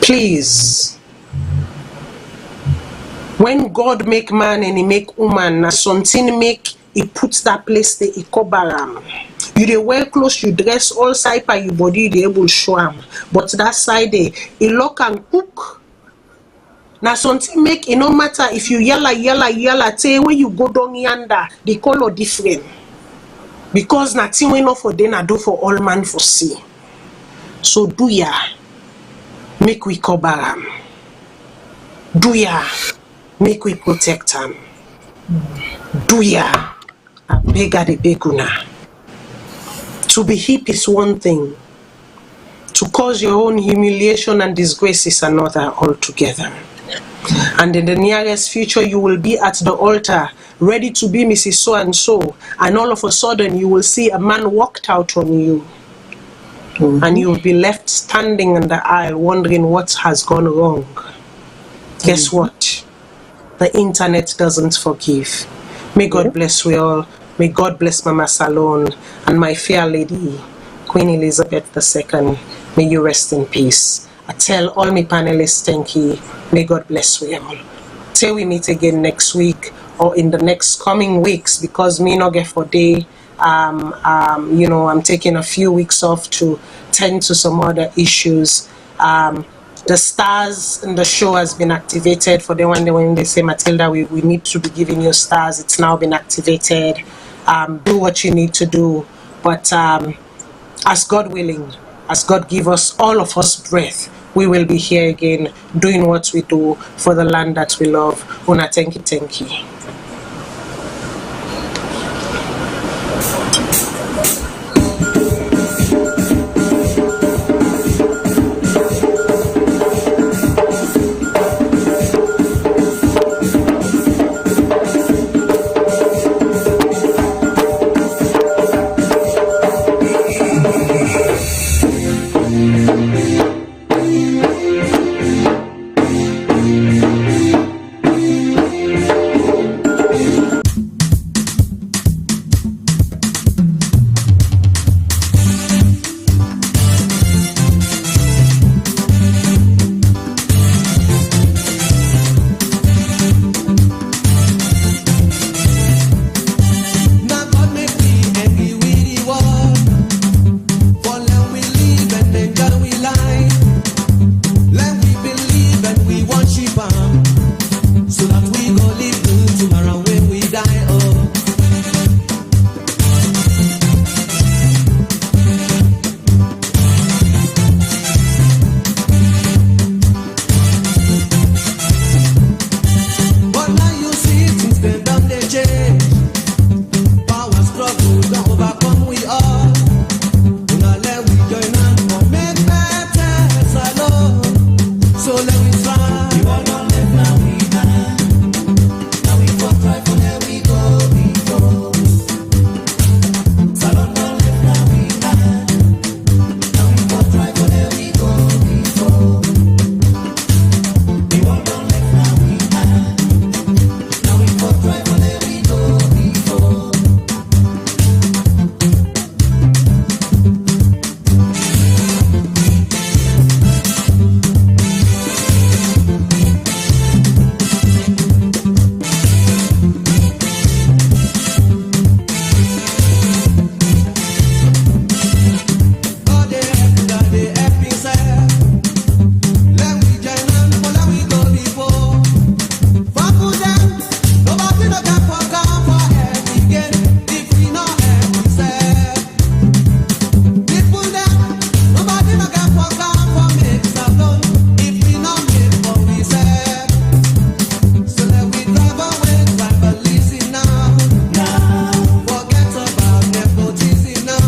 A: Please. When God make man and he make woman, na something make, he puts that place there, he cover am. You dey wear clothes, you dress all side by your body, you dey able to show am. But that side there, he lock and cook. Now something make, it no matter if you yalla, say when you go down yonder, the color different. Because nothing we know for them, I do for all man for see. So do ya, make we cover am. Do ya, make we protect them. Do ya, I beg at the beguna. To be hip is one thing. To cause your own humiliation and disgrace is another altogether. And in the nearest future, you will be at the altar, ready to be Mrs. So-and-so, and all of a sudden you will see a man walked out on you. And you will be left standing in the aisle wondering what has gone wrong. Guess what? The internet doesn't forgive. May God bless we all. May God bless Mama Salone and my fair lady, Queen Elizabeth II. May you rest in peace. I tell all my panelists, thank you. May God bless we all. Till we meet again next week or in the next coming weeks, because me no get for day. I'm taking a few weeks off to tend to some other issues. The stars in the show has been activated. For the one when they say, Matilda, we need to be giving you stars. It's now been activated. Do what you need to do. But as God willing, as God give us, all of us breath, we will be here again doing what we do for the land that we love. Una, thank you.
K: So